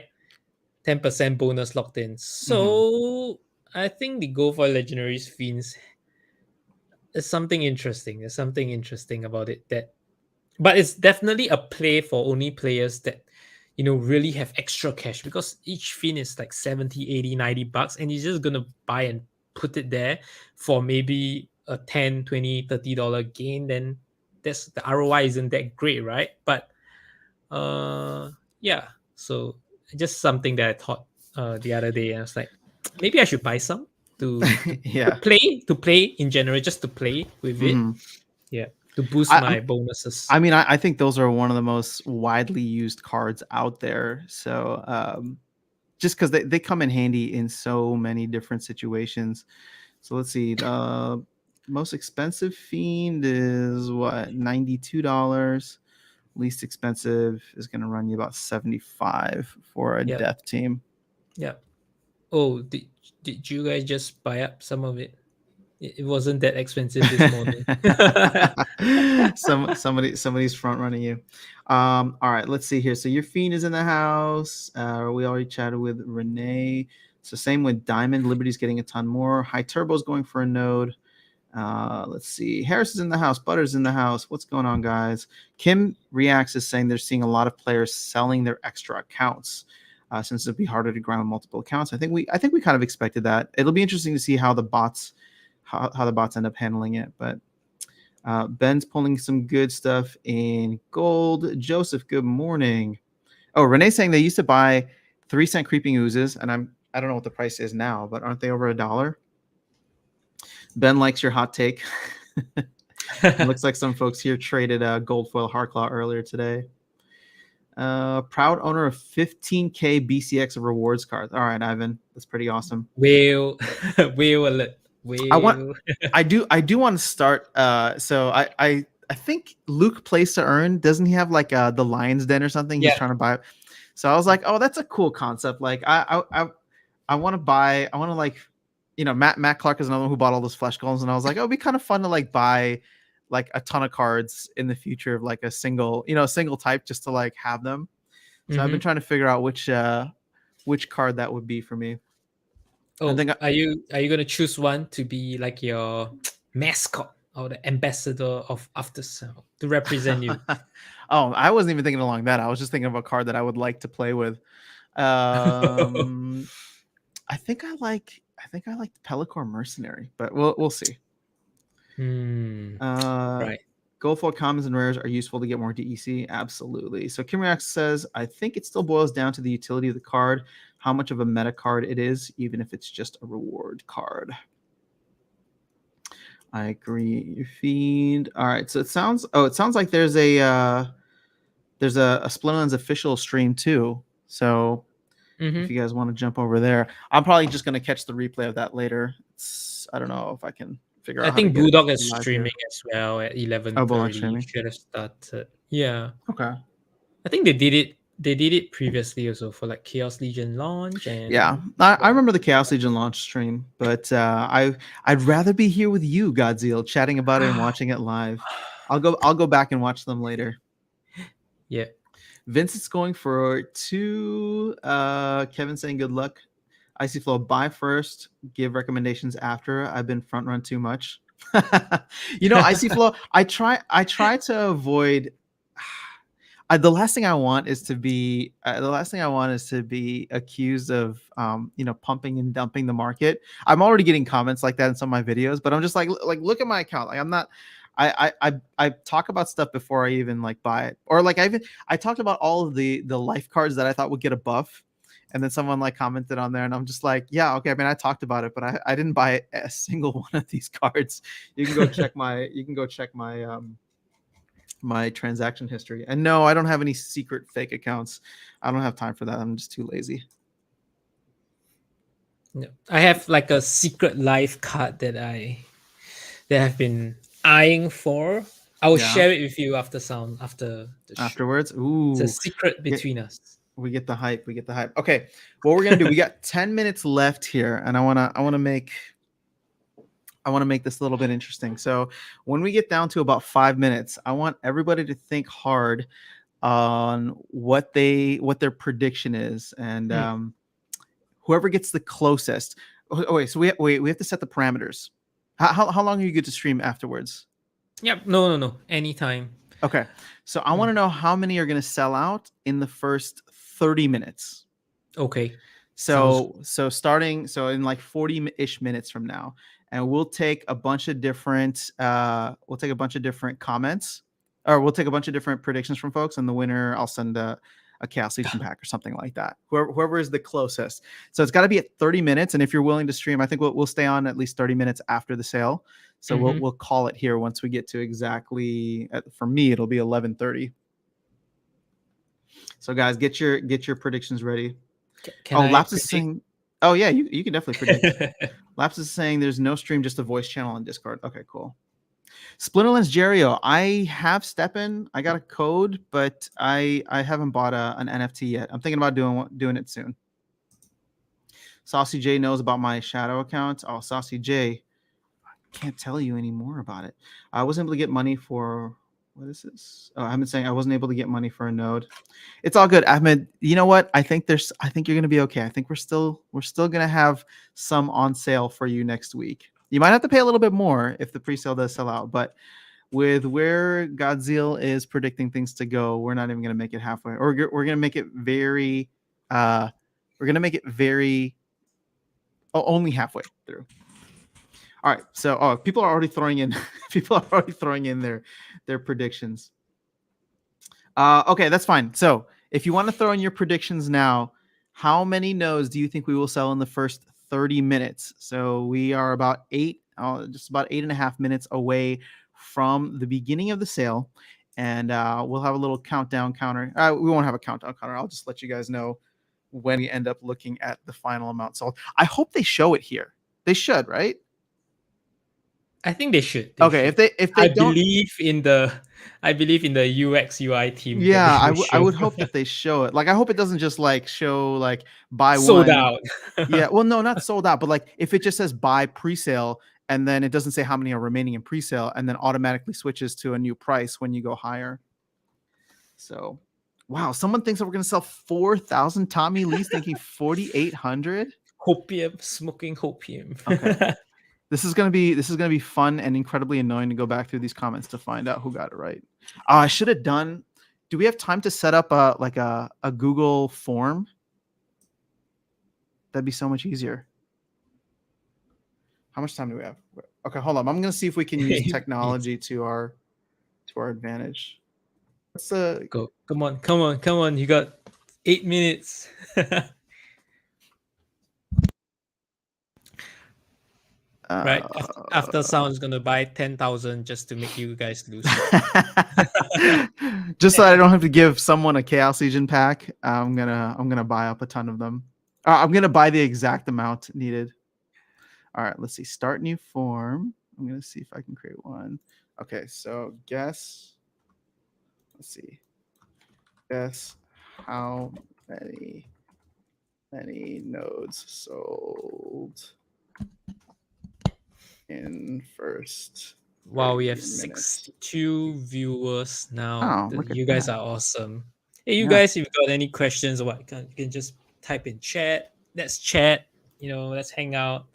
10% bonus locked in. Mm-hmm. So I think the go for legendaries fiends is something interesting. There's something interesting about it that But it's definitely a play for only players that really have extra cash, because each fin is like 70, 80, $90, and you're just gonna buy and put it there for maybe a 10, 20, $30 gain. Then that's the ROI isn't that great, right? But yeah, so just something that I thought the other day, and I was like, maybe I should buy some to Yeah. play in general, just to play with it. Mhm. Yeah, to boost I, my I'm bonuses. I mean, I think those are one of the most widely used cards out there. So just because they come in handy in so many different situations. So let's see. The most expensive fiend is what, $92. Least expensive is going to run you about 75 for a Yeah, death team. yeah. Oh, did you guys just buy up some of it? It wasn't that expensive this morning. Somebody's front running you. All right, let's see here. So your fiend is in the house. We already chatted with Renee. So same with Diamond. Liberty's getting a ton more. High Turbo's going for a node. Let's see. Harris is in the house. Butter's in the house. What's going on, guys? Kim Reacts is saying they're seeing a lot of players selling their extra accounts. Since it'd be harder to grind multiple accounts. I think we kind of expected that. It'll be interesting to see how the bots end up handling it. But Ben's pulling some good stuff in gold. Joseph, good morning. Oh, Renee's saying they used to buy 3-cent creeping oozes, and I don't know what the price is now, but aren't they over $1? Ben likes your hot take. It looks like some folks here traded a gold foil Harklaw earlier today. Proud owner of 15K BCX of rewards cards. All right, Ivan, that's pretty awesome. Whale, whale alert, I want whale. I do want to start. So I think Luke plays to earn. Doesn't he have like the Lion's Den or something? He's Yeah. trying to buy. So I was like, oh, that's a cool concept. Like I want to buy. I want to like, Matt Clark is another one who bought all those flesh golems, and I was like, oh, it'd be kind of fun to like buy like a ton of cards in the future of like a single type just to like have them. So I've been trying to figure out which card that would be for me. I Oh, think are you gonna choose one to be like your mascot or the ambassador of After Sound to represent you? oh, I wasn't even thinking along that. I was just thinking of a card that I would like to play with. Um, I think I like the Pellicor Mercenary, but we'll see. Right. Gold foil commons and rares are useful to get more DEC. Absolutely. So Kimreax says, I think it still boils down to the utility of the card, how much of a meta card it is, even if it's just a reward card. I agree. Fiend. All right. So it sounds like there's a Splinterlands official stream too. So if you guys want to jump over there, I'm probably just gonna catch the replay of that later. I don't know if I can figure I out how to think get it Bulldog is live here. streaming as well at Oh, Bullock 11:30. streaming. Should have started. Yeah, Okay. I think they did it. They did it previously also for like Chaos Legion launch Yeah, and I remember the Chaos Legion launch stream, but I'd rather be here with you, Godziel, chatting about it and watching it live. I'll go back and watch them later. yeah. Vince is going for 2. Kevin saying good luck. Icy Flow, buy first, give recommendations after. I've been front run too much. Icy Flow, I try to avoid. The last thing I want is to be accused of pumping and dumping the market. I'm already getting comments like that in some of my videos, but I'm just like look at my account. Like I'm not. I talk about stuff before I even like buy it, or like I talked about all of the life cards that I thought would get a buff, and then someone like commented on there, and I'm just like, yeah, okay. I mean, I talked about it, but I didn't buy a single one of these cards. You can go check my my transaction history. And no, I don't have any secret fake accounts. I don't have time for that. I'm just too lazy. No, I have like a secret life card that have been eyeing for. I will Yeah. share it with you after the show. Afterwards. It's a Ooh. secret between us. We get the hype. Okay. What we're gonna do, we got 10 minutes left here, and I wanna make this a little bit interesting. So when we get down to about 5 minutes, I want everybody to think hard on what their prediction is, and whoever gets the closest. Wait, so we have to set the parameters. How long are you good to stream afterwards? Yep. No. Anytime. Okay. So I want to know how many are going to sell out in the first 30 minutes. Okay. Sounds So starting in like 40-ish minutes from now, and we'll take a bunch of different comments, or we'll take a bunch of different predictions from folks, and the winner I'll send a Chaos Legion pack or something like that. Whoever is the closest. So it's got to be at 30 minutes, and if you're willing to stream, I think we'll stay on at least 30 minutes after the sale. So we'll call it here once we get to exactly, for me it'll be 11:30. So guys, get your predictions ready. Can I Laps is predict? saying, oh yeah, you can definitely predict. Laps is saying there's no stream, just a voice channel on Discord. Okay, cool. Splinterlands Jerio, I have Steppen. I got a code, but I haven't bought an NFT yet. I'm thinking about doing it soon. Saucy J knows about my shadow account. Oh, Saucy J, I can't tell you any more about it. I wasn't able to get money for, what is this? Oh, I've been saying I wasn't able to get money for a node. It's all good, Ahmed. You know what? I think you're gonna be okay. I think we're still gonna have some on sale for you next week. You might have to pay a little bit more if the pre-sale does sell out, but with where Godziel is predicting things to go, we're not even gonna make it halfway, or we're gonna make it very, only halfway through. All right, so people are already throwing in their predictions. Okay, that's fine. So if you want to throw in your predictions now, how many nodes do you think we will sell in the first 30 minutes? So we are about just about 8.5 minutes away from the beginning of the sale, and we'll have a little countdown counter. We won't have a countdown counter. I'll just let you guys know when we end up looking at the final amount sold. I hope they show it here. They should, right? I think they should. Okay, should. if they don't, I believe in the UX UI team. yeah, I would hope that they show it. Like, I hope it doesn't just like show like buy sold one. out. Yeah, well, no, not sold out, but like if it just says buy pre-sale and then it doesn't say how many are remaining in pre-sale and then automatically switches to a new price when you go higher. So, wow, someone thinks that we're gonna sell 4,000 Tommy Lee's, thinking 4,800. Hopium, smoking hopium. Okay. This is gonna be fun and incredibly annoying to go back through these comments to find out who got it right. I should have done. Do we have time to set up a Google form? That'd be so much easier. How much time do we have? Okay, hold on. I'm gonna see if we can use technology to our advantage. What's the Go? Come on! You got 8 minutes. Right after someone's gonna buy 10,000 just to make you guys lose. Just so I don't have to give someone a Chaos Legion pack, I'm gonna buy up a ton of them. I'm gonna buy the exact amount needed. All right, let's see. Start new form. I'm gonna see if I can create one. Okay, so guess. Let's see. Guess how many nodes sold in first. Wow, we have minutes. 62 viewers now. Oh, look at you guys that. are awesome. Hey, you guys, if you got any questions or what, you can just type in chat. Let's chat. Let's hang out.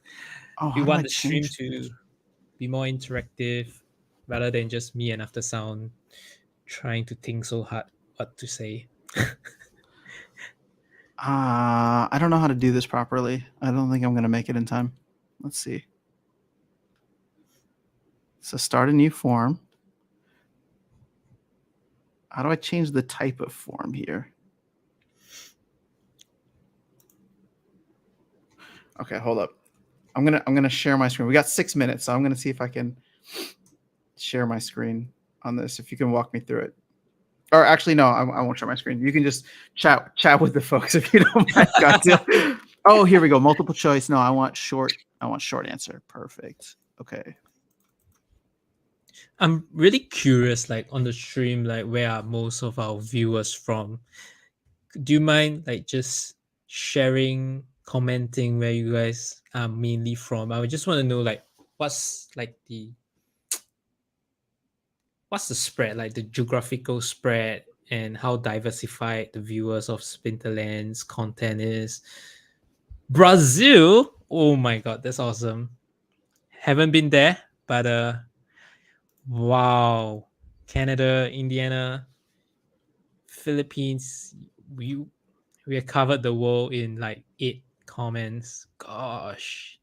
We want the stream to be more interactive rather than just me and After Sound trying to think so hard what to say. I don't know how to do this properly. I don't think I'm going to make it in time. Let's see. So start a new form. How do I change the type of form here? Okay, hold up. I'm gonna share my screen. We got 6 minutes, so I'm gonna see if I can share my screen on this. If you can walk me through it. Or actually, no, I won't share my screen. You can just chat with the folks if you don't mind. Oh, here we go. Multiple choice. No, I want short answer. Perfect. Okay. I'm really curious, like on the stream, like where are most of our viewers from? Do you mind like just sharing, commenting where you guys are mainly from? I would just want to know like what's the spread, like the geographical spread, and how diversified the viewers of Splinterlands content is. Brazil, oh my god, that's awesome. Haven't been there, but wow. Canada, Indiana, Philippines. We we have covered the world in like 8 comments. Gosh.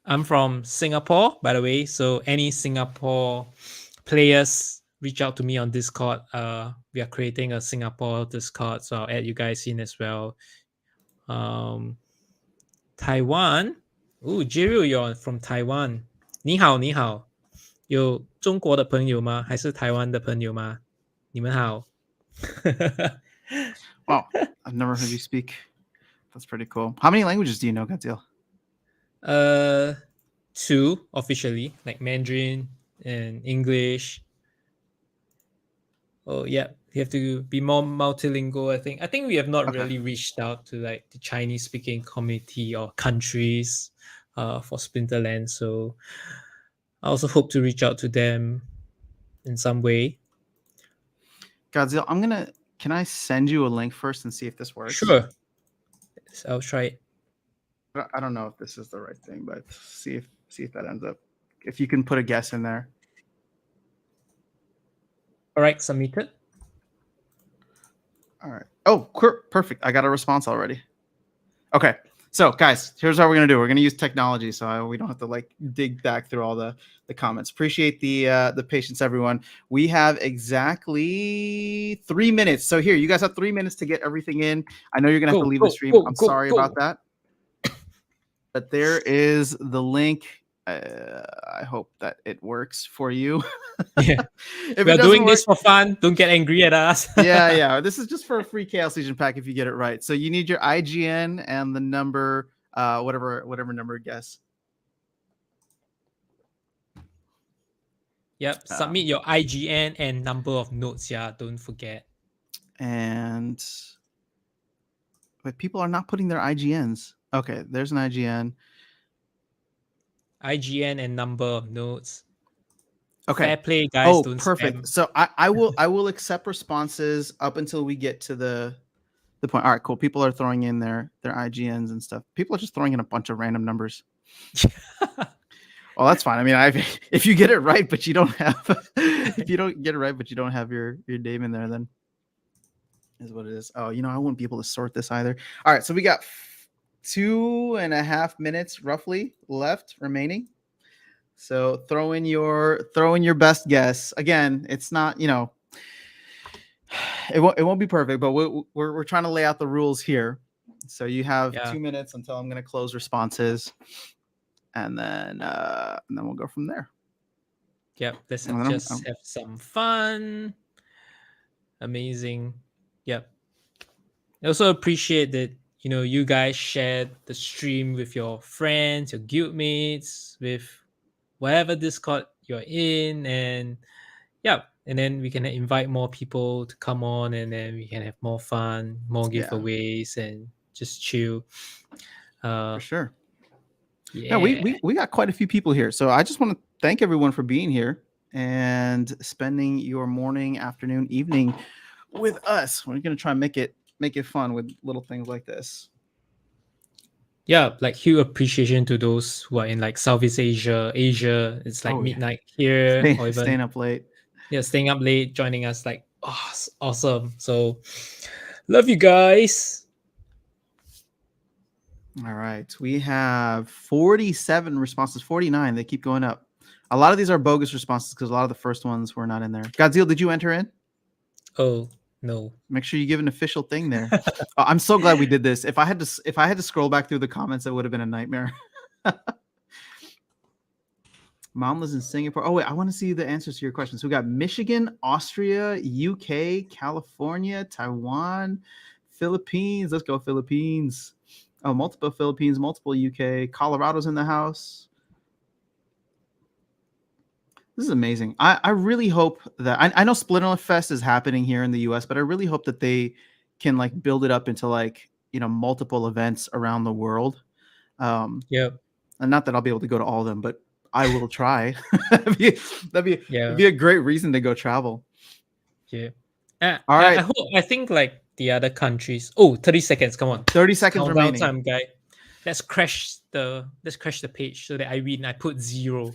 I'm from Singapore, by the way. So any Singapore players reach out to me on Discord. We are creating a Singapore Discord, so I'll add you guys in as well. Taiwan. Oh, Jiru, you're from Taiwan. 你好，你好。有中国的朋友吗？还是台湾的朋友吗？你们好。Wow, I've never heard you speak. That's pretty cool. How many languages do you know, Godziel? 2 officially, like Mandarin and English. Oh yeah, you have to be more multilingual. I think we have not Okay. really reached out to like the Chinese speaking community or countries for Splinterland. So I also hope to reach out to them in some way. Godziel, can I send you a link first and see if this works? Sure. So I'll try it. I don't know if this is the right thing, but see if that ends up. If you can put a guess in there. All right, submitted. All right. Oh, perfect. I got a response already. Okay. So, guys, here's how we're gonna do. We're gonna use technology, so we don't have to like dig back through all the comments. Appreciate the patience, everyone. We have exactly 3 minutes. So here, you guys have 3 minutes to get everything in. I know you're gonna have to leave the stream. I'm sorry about that. But there is the link. I hope that it works for you. Yeah. If We're doing this work, for fun. Don't get angry at us. yeah. This is just for a free Chaos Legion pack if you get it right. So you need your IGN and the number, whatever number guess. Yep. Submit your IGN and number of notes. Yeah. Don't forget. And but people are not putting their IGNs. Okay, there's an IGN. IGN and number of notes. Okay. Fair play, guys. Oh, don't perfect. Spam. So I will accept responses up until we get to the point. All right, cool. People are throwing in their IGNs and stuff. People are just throwing in a bunch of random numbers. Well, that's fine. I mean, if you get it right, but you don't have if you don't get it right, but you don't have your name in there, then is what it is. Oh, I wouldn't be able to sort this either. All right, so we got 2.5 minutes roughly left remaining. So throw in your best guess. Again, it's not, it won't be perfect, but we're trying to lay out the rules here. So you have 2 minutes until I'm going to close responses, and then we'll go from there. Yep, let's have some fun. Amazing. Yep. I also appreciate that you guys shared the stream with your friends, your guildmates, with whatever Discord you're in, and then we can invite more people to come on, and then we can have more fun, more giveaways, and just chill. For sure. Yeah, we got quite a few people here, so I just want to thank everyone for being here and spending your morning, afternoon, evening with us. We're gonna try and make it fun with little things like this. Yeah, like huge appreciation to those who are in like Southeast Asia. It's like midnight here, or even staying up late. Yeah, staying up late, joining us. Like, awesome. So, love you guys. All right, we have 47 responses. 49. They keep going up. A lot of these are bogus responses because a lot of the first ones were not in there. Godziel, did you enter in? Oh no! Make sure you give an official thing there. I'm so glad we did this. If I had to scroll back through the comments, it would have been a nightmare. Mom lives in Singapore. Oh wait, I want to see the answers to your questions. So we got Michigan, Austria, UK, California, Taiwan, Philippines. Let's go Philippines. Oh, multiple Philippines, multiple UK. Colorado's in the house. This is amazing. I really hope that I know Splinter Fest is happening here in the US, but I really hope that they can like build it up into like multiple events around the world. And not that I'll be able to go to all of them, but I will try. that'd be a great reason to go travel. Yeah. All right. I think like the other countries. Oh, 30 seconds. Come on. 30 seconds remaining. Time, guy. Let's crash the page so that I put 0.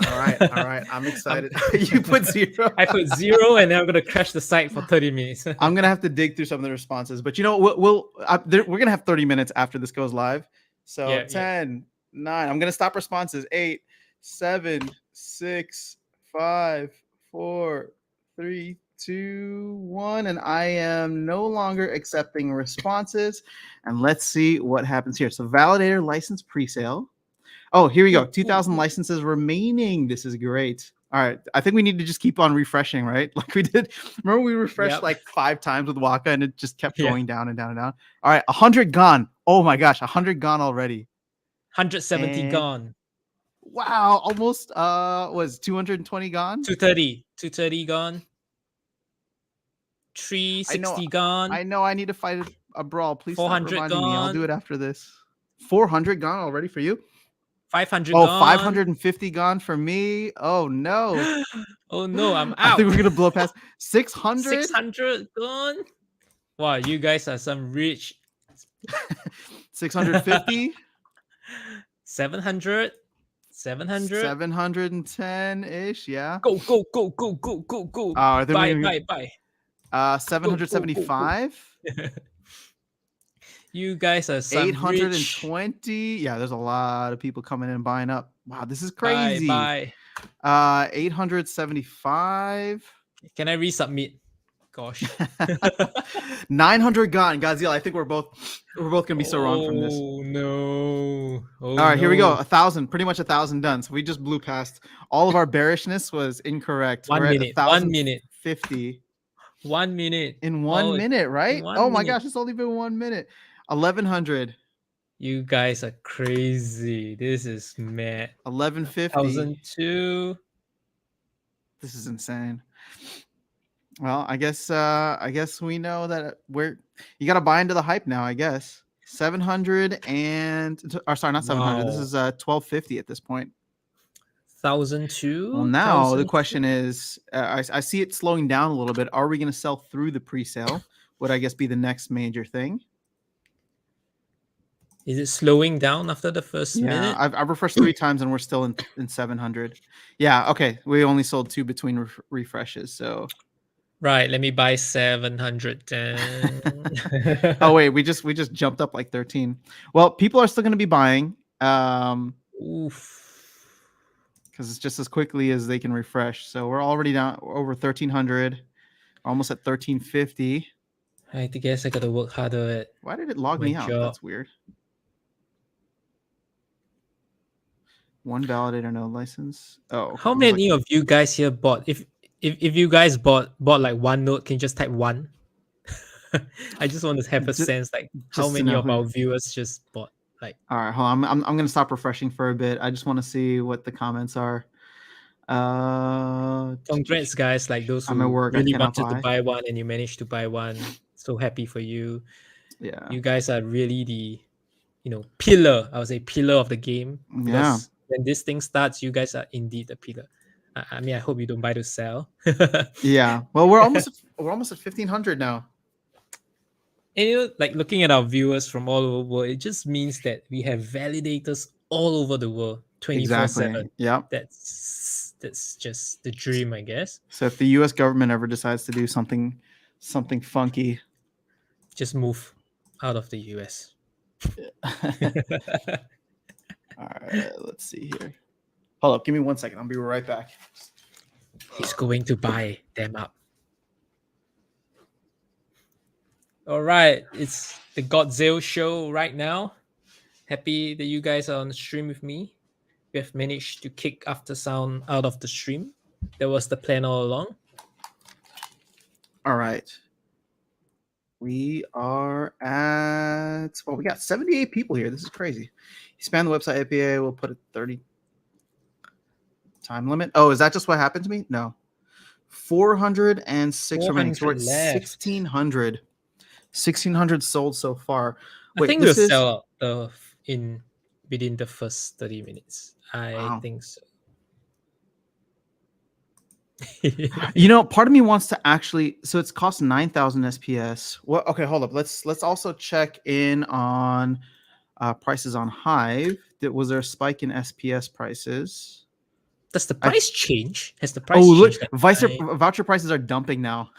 All right. I'm excited. You put 0. I put 0, and then I'm gonna crash the site for 30 minutes. I'm gonna have to dig through some of the responses, but we're gonna have 30 minutes after this goes live. So Yeah, yeah. 10, 9. I'm gonna stop responses. 8, 7, 6, 5, 4, 3, 2, 1, and I am no longer accepting responses. And let's see what happens here. So validator license presale. Oh, here we go. 2,000 licenses remaining. This is great. All right. I think we need to just keep on refreshing, right? Like we did. Remember we refreshed Yep. like 5 times with Waka and it just kept Yeah. going down and down and down. All right. 100 gone. Oh my gosh. 100 gone already. 170 And gone. wow. Almost was 220 gone? 230 gone. I 360 gone. I know I need to fight a brawl. Please stop 400 reminding me. I'll do gone. it after this. 400 gone already for you? 500 Oh, gone. 550 gone for me. Oh no. Oh no, I'm out. I think we're gonna blow past 600. 600 gone. Wow, you guys are some rich. 650. 700. 710-ish. Yeah. Go, go, go, go, go, go, go. I think we're Buy, gonna buy. 775. You guys are some rich. 820. Yeah, there's a lot of people coming in and buying up. Wow, this is crazy. Buy. 875. Can I resubmit? Gosh. 900 gone. Godziel, I think we're both gonna be so wrong from this. Oh no. All right, here we go. 1,000, pretty much 1,000 done. So we just blew past. All of our bearishness was incorrect. 1 minute. 1 minute. 50. 1 minute. In 1 minute, right? one Oh my minute. gosh, it's only been 1 minute. 1,100. You guys are crazy. This is mad. 1,150. 1,002. This is insane. Well, I guess we know that you got to buy into the hype now, I guess. 700 or sorry, not 700. This is 1,250 at this point. 1,002. Well, now the question is, I see it slowing down a little bit. Are we going to sell through the pre-sale? Would I guess be the next major thing? Is it slowing down after the first minute? I've refreshed 3 times and we're still in 700. Yeah, okay. We only sold 2 between refreshes, so. Right, let me buy 700 then. Oh wait, we just jumped up like 13. Well, people are still going to be buying. Oof. Because it's just as quickly as they can refresh. So we're already down over 1,300, almost at 1,350. I guess I got to work harder at. Why did it log me out? That's weird. 1 validator, no license. Oh. How many of you guys here bought? If you guys bought like 1 node, can you just type 1? I just want to have a sense like how many of our viewers just bought. Like, all right, hold on. I'm gonna stop refreshing for a bit. I just want to see what the comments are. Congrats, guys! Like those who really wanted to buy one and you managed to buy one. So happy for you. Yeah, you guys are really the, pillar. I would say pillar of the game. Yeah. When this thing starts, you guys are indeed the pillar. I mean, I hope you don't buy to sell. Yeah. Well, we're almost at 1,500 now. And like looking at our viewers from all over the world, it just means that we have validators all over the world, 24/7. Exactly. Yeah. That's just the dream, I guess. So if the U.S. government ever decides to do something funky, just move out of the U.S. All right, let's see here. Hold up, give me 1 second. I'll be right back. He's going to buy them up. All right, it's the Godziel show right now. Happy that you guys are on the stream with me. We have managed to kick After Sound out of the stream. That was the plan all along. All right. We are at, well, we got 78 people here. This is crazy. Expand the website APA. We'll put a 30 time limit. Oh, is that just what happened to me? No. 406 remaining. So we're at 1,600. 1,600 sold so far. Wait, I think we'll sell out within the first 30 minutes. I think so. Part of me wants to actually, so it's cost 9,000 SPS. Well, okay, hold up. Let's also check in on prices on Hive. Was there a spike in SPS prices? Does the I price change? Has the Oh, price look, changed? That voucher prices are dumping now.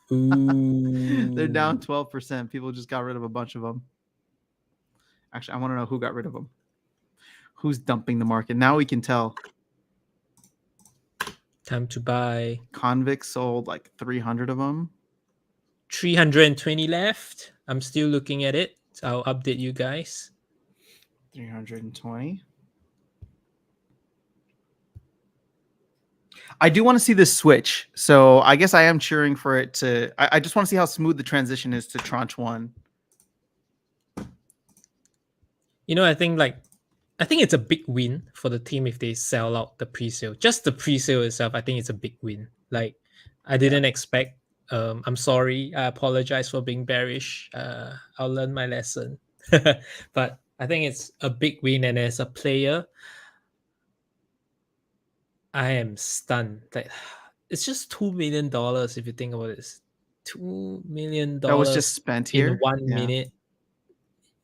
They're Ooh. down 12%. People just got rid of a bunch of them. Actually, I want to know who got rid of them. Who's dumping the market? Now we can tell. Time to buy. Convict sold like 300 of them. 320 left. I'm still looking at it. So I'll update you guys. 320. I do want to see this switch. So I guess I am cheering for it to. I just want to see how smooth the transition is to tranche one. I think it's a big win for the team if they sell out the pre-sale. Just the pre-sale itself, I think it's a big win. Like, I didn't expect. I'm sorry. I apologize for being bearish. I'll learn my lesson. But I think it's a big win, and as a player, I am stunned. Like, it's just $2 million if you think about it. $2 million That was just spent in here. 1 minute.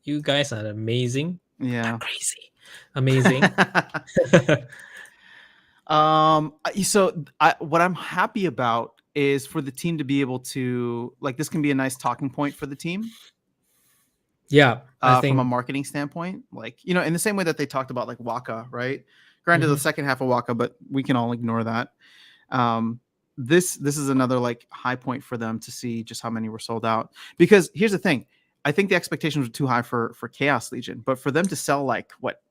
You guys are amazing. Yeah. Crazy. Amazing. So what I'm happy about is for the team to be able to, like, this can be a nice talking point for the team. Yeah, I think from a marketing standpoint, like, in the same way that they talked about like Waka, right? Granted, the second half of Waka, but we can all ignore that. This is another like high point for them to see just how many were sold out. Because here's the thing, I think the expectations were too high for Chaos Legion, but for them to sell like what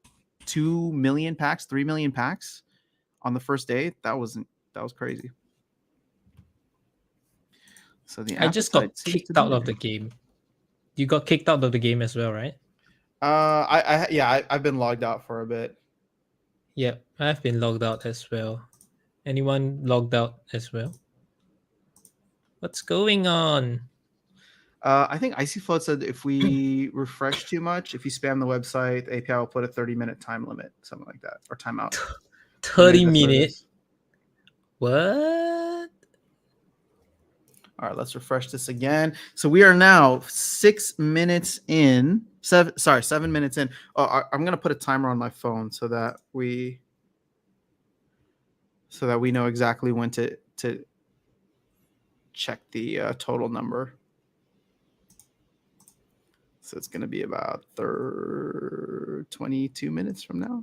2 million packs, 3 million packs on the first day, that was crazy. So I just got kicked out of the game. You got kicked out of the game as well, right? I've been logged out for a bit. Yep, I've been logged out as well. Anyone logged out as well? What's going on? I think Icy Float said if we refresh too much, if you spam the website, the API will put a 30-minute time limit, something like that, or timeout. 30 minutes? What? All right, let's refresh this again. So we are now 6 minutes in. 7 minutes in. I'm gonna put a timer on my phone so that we know exactly when to check the total number. So it's going to be about 22 minutes from now.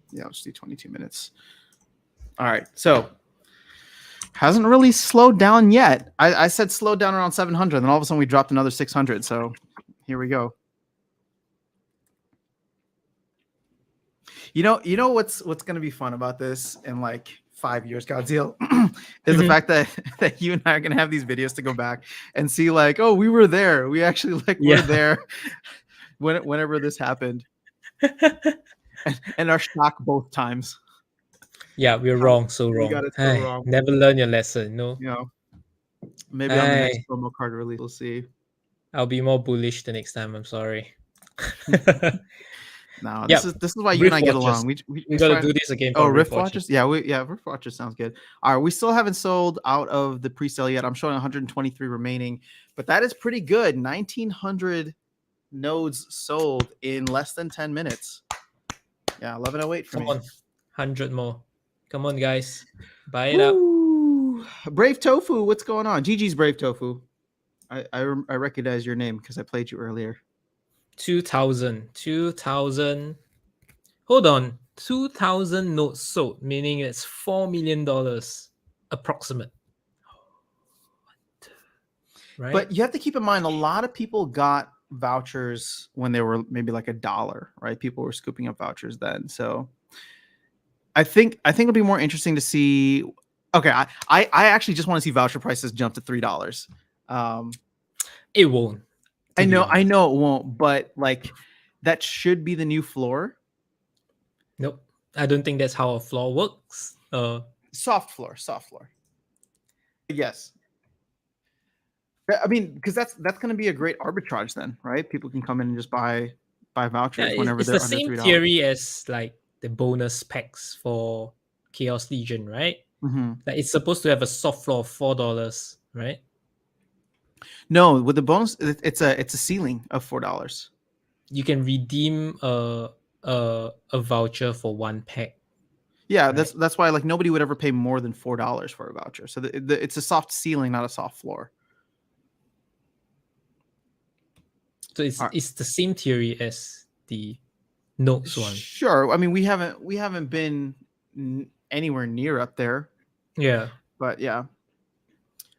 Yeah, I'll just do 22 minutes. All right. So hasn't really slowed down yet. I said slowed down around 700, and all of a sudden we dropped another 600. So here we go. You know what's going to be fun about this in like 5 years, Godziel, is the fact that you and I are going to have these videos to go back and see like, oh, we were there. We actually were there whenever this happened. and are shocked both times. Yeah, we're wrong. So wrong. We got it so wrong. Never learn your lesson. No. Maybe on the next promo card release, we'll see. I'll be more bullish the next time. I'm sorry. No, this is why you and I get along. We gotta do this again. Oh, Rift Watchers. Yeah, Rift Watchers sounds good. All right, we still haven't sold out of the pre-sale yet. I'm showing 123 remaining, but that is pretty good. 1,900 nodes sold in less than 10 minutes. Yeah, 11:08 for me. Come on, 100 more. Come on, guys, buy it up. Brave Tofu, what's going on? GG's Brave Tofu. I recognize your name because I played you earlier. 2,000. Hold on, 2,000 notes sold, meaning it's $4 million approximate. Right. But you have to keep in mind, a lot of people got vouchers when they were maybe like $1, right? People were scooping up vouchers then. So I think it'll be more interesting to see. Okay, I actually just want to see voucher prices jump to $3. It won't. I know it won't, but like that should be the new floor. Nope, I don't think that's how a floor works. Soft floor. Yes. I mean, because that's going to be a great arbitrage then, right? People can come in and just buy vouchers whenever it's they're the under same $3. theory as like the bonus packs for Chaos Legion, right? Like it's supposed to have a soft floor of $4, right? No, with the bonus, it's a ceiling of $4. You can redeem a voucher for one pack. Yeah, right? that's why like nobody would ever pay more than $4 for a voucher. So it's a soft ceiling, not a soft floor. So it's All right. it's the same theory as the notes one. Sure. I mean, we haven't been anywhere near up there, Yeah. but yeah.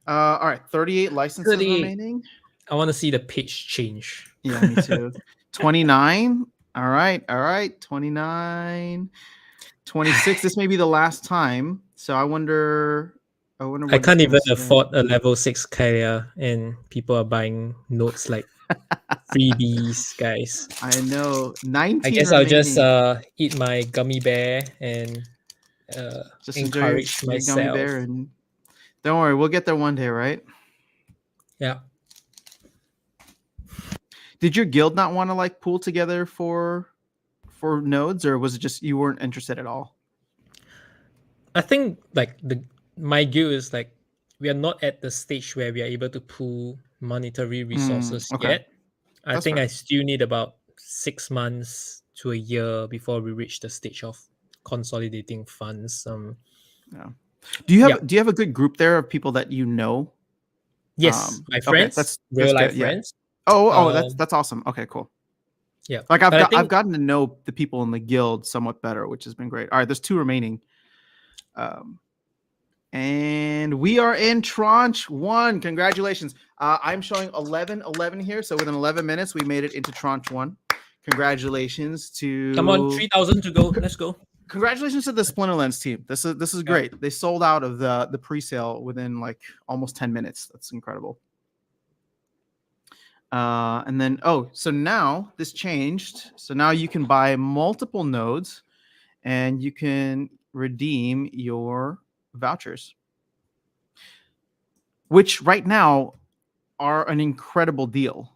All right, 38 licenses 38. remaining. I want to see the page change. Yeah, me too. 29. All right. 29. 26. This may be the last time. So I wonder I what it's can't gonna even say. afford a level 6 carrier, and people are buying notes like freebies, guys. I know. I 19 guess I'll just remaining. eat my gummy bear and Just enjoy encourage your gummy myself. bear and don't worry, we'll get there one day, right? Yeah. Did your guild not want to like pool together for nodes, or was it just you weren't interested at all? I think like the my guild is like we are not at the stage where we are able to pool monetary resources Okay, yet. I that's think fair. I still need about 6 months to a year before we reach the stage of consolidating funds. Yeah. Do you Yeah. have do you have a good group there of people that you know? Yes, my Okay, friends, that's real good. life Yeah. friends. Oh, that's Um, that's awesome. Okay, cool. yeah, Like but I I've think gotten to know the people in the guild somewhat better, which has been great. All right, there's two remaining. Um, and we are in tranche one. Congratulations. I'm showing 11 here. So within 11 minutes, we made it into tranche one. Congratulations come on, to 3,000 to go. Let's go. congratulations to the Splinterlands team. This is Yeah. great. They sold out of the pre-sale within like almost 10 minutes. That's incredible. And then so now this changed. So now you can buy multiple nodes and you can redeem your vouchers, which right now are an incredible deal.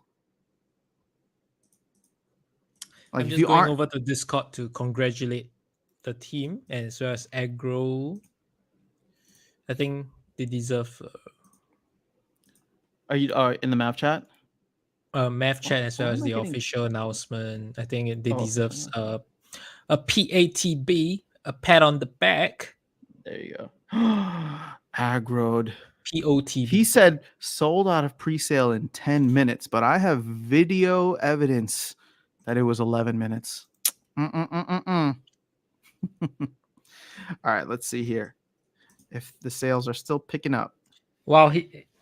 Like I'm if just you going aren't, over to Discord to congratulate the team as well as Agro. I think they deserve are you in the map chat? math chat as well Why as am I the getting? official announcement. I think they Oh, okay. deserves a PATB, a pat on the back. There you go. Aggroed. He POTB. said sold out of pre-sale in 10 minutes, but I have video evidence that it was 11 minutes. All right, let's see here if the sales are still picking up. Wow,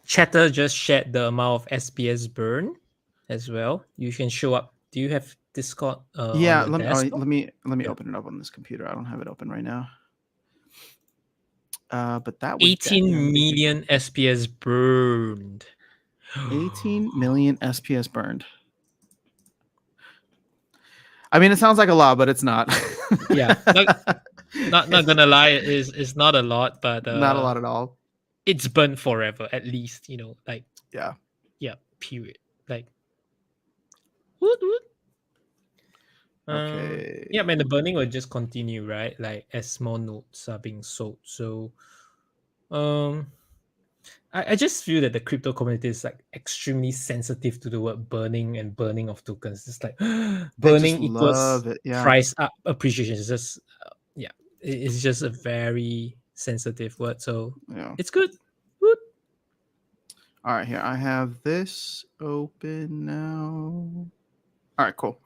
Chatter just shared the amount of SPS burn as well. You can show up. Do you have Discord on Yeah, the desktop? let me Yeah. open it up on this computer. I don't have it open right now. But that would 18 definitely be million SPS burned. 18 million SPS burned. I mean, it sounds like a lot, but it's not. Yeah. Not gonna lie, it's not a lot, but Not a lot at all. it's burned forever, at least, like Yeah. yeah, period. Like woot woot. Okay. Yeah, man, the burning will just continue, right? Like as more notes are being sold. So um I just feel that the crypto community is like extremely sensitive to the word burning and burning of tokens. It's like They just burning equals love it. Yeah. price up appreciation. It's just yeah, it's just a very sensitive word. So Yeah. it's good. Good. All right, here. I have this open now. All right, cool.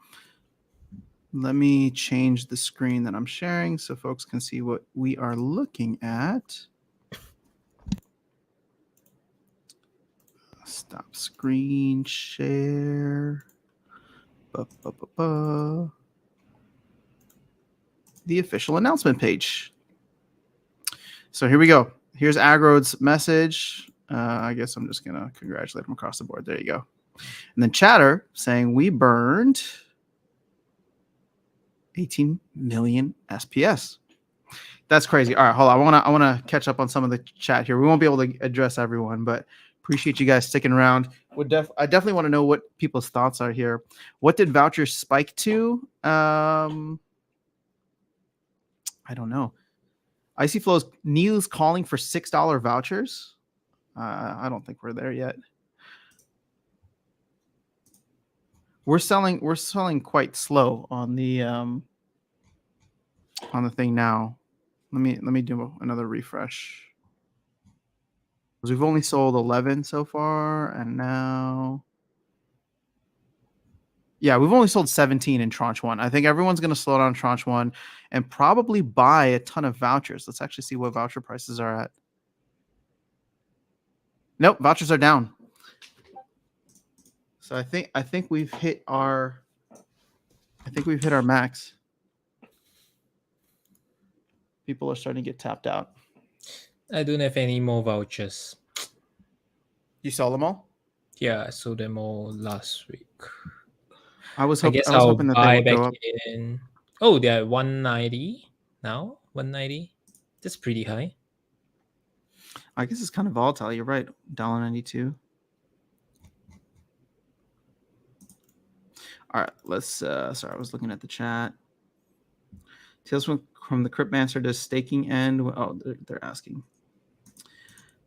Let me change the screen that I'm sharing so folks can see what we are looking at. Stop screen share. Ba-ba-ba-ba. The official announcement page. So here we go. Here's Agrode's message. I guess I'm just gonna congratulate him across the board. There you go. And then Chatter saying we burned 18 million SPS. That's crazy. All right, hold on. I wanna catch up on some of the chat here. We won't be able to address everyone, but appreciate you guys sticking around. I definitely want to know what people's thoughts are here. What did vouchers spike to? I don't know. Icy Flows Neil's calling for $6 vouchers. I don't think we're there yet. We're selling quite slow on the thing now. Let me do another refresh. We've only sold 11 so far, and now, yeah, we've only sold 17 in tranche one. I think everyone's going to slow down tranche one and probably buy a ton of vouchers. Let's actually see what voucher prices are at. Nope, vouchers are down. So I think we've hit our max. People are starting to get tapped out. I don't have any more vouchers. You saw them all? Yeah, I sold them all last week. I was I guess hoping I'll that they buy would back go up. in. Oh, they're 190 now. 190. That's pretty high. I guess it's kind of volatile. You're right. $1.92. All right, let's. Sorry, I was looking at the chat. Tales from the Cryptmancer to staking end. Oh, they're asking.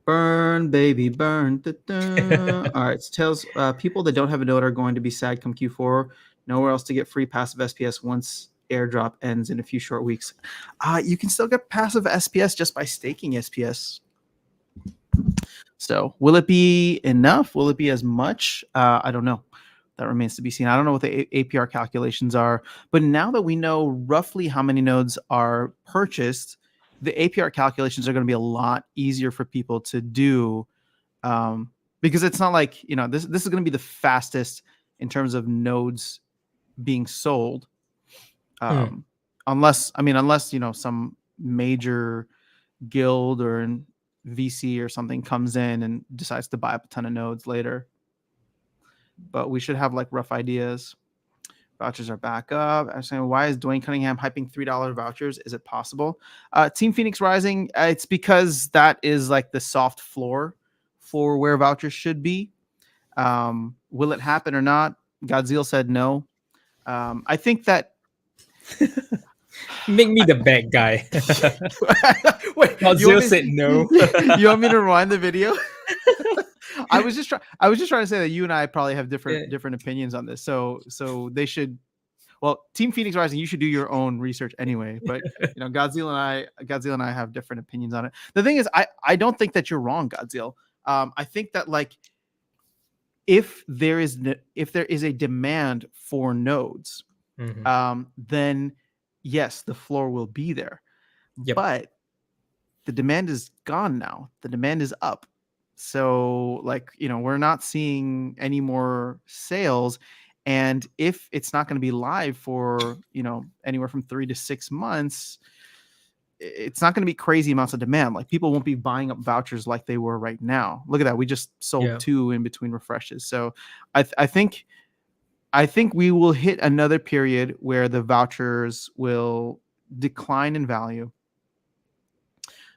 Burn, baby, burn. All right, so Tales. People that don't have a node are going to be sad come Q4. Nowhere else to get free passive SPS once airdrop ends in a few short weeks. You can still get passive SPS just by staking SPS. So will it be enough? Will it be as much? I don't know. That remains to be seen. I don't know what the APR calculations are, but now that we know roughly how many nodes are purchased, the APR calculations are going to be a lot easier for people to do, because it's not like, this is going to be the fastest in terms of nodes being sold, unless some major guild or VC or something comes in and decides to buy up a ton of nodes later. But we should have like rough ideas. Vouchers are back up. I'm saying, why is Dwayne Cunningham hyping $3 vouchers? Is it possible? Team Phoenix Rising, it's because that is like the soft floor for where vouchers should be. Will it happen or not? Godziel said no. I think that Make me the bad guy. Wait, Godzilla said no. You want me to rewind the video? I was just trying to say that you and I probably have different opinions on this. So they should. Well, Team Phoenix Rising, you should do your own research anyway. But Godzilla and I have different opinions on it. The thing is, I don't think that you're wrong, Godzilla. I think that like if there is a demand for nodes, then yes, the floor will be there. Yep. But the demand is gone now. The demand is up. So like, we're not seeing any more sales. And if it's not going to be live for, anywhere from 3 to 6 months, it's not going to be crazy amounts of demand. Like people won't be buying up vouchers like they were right now. Look at that. We just sold 2 in between refreshes. So I think we will hit another period where the vouchers will decline in value.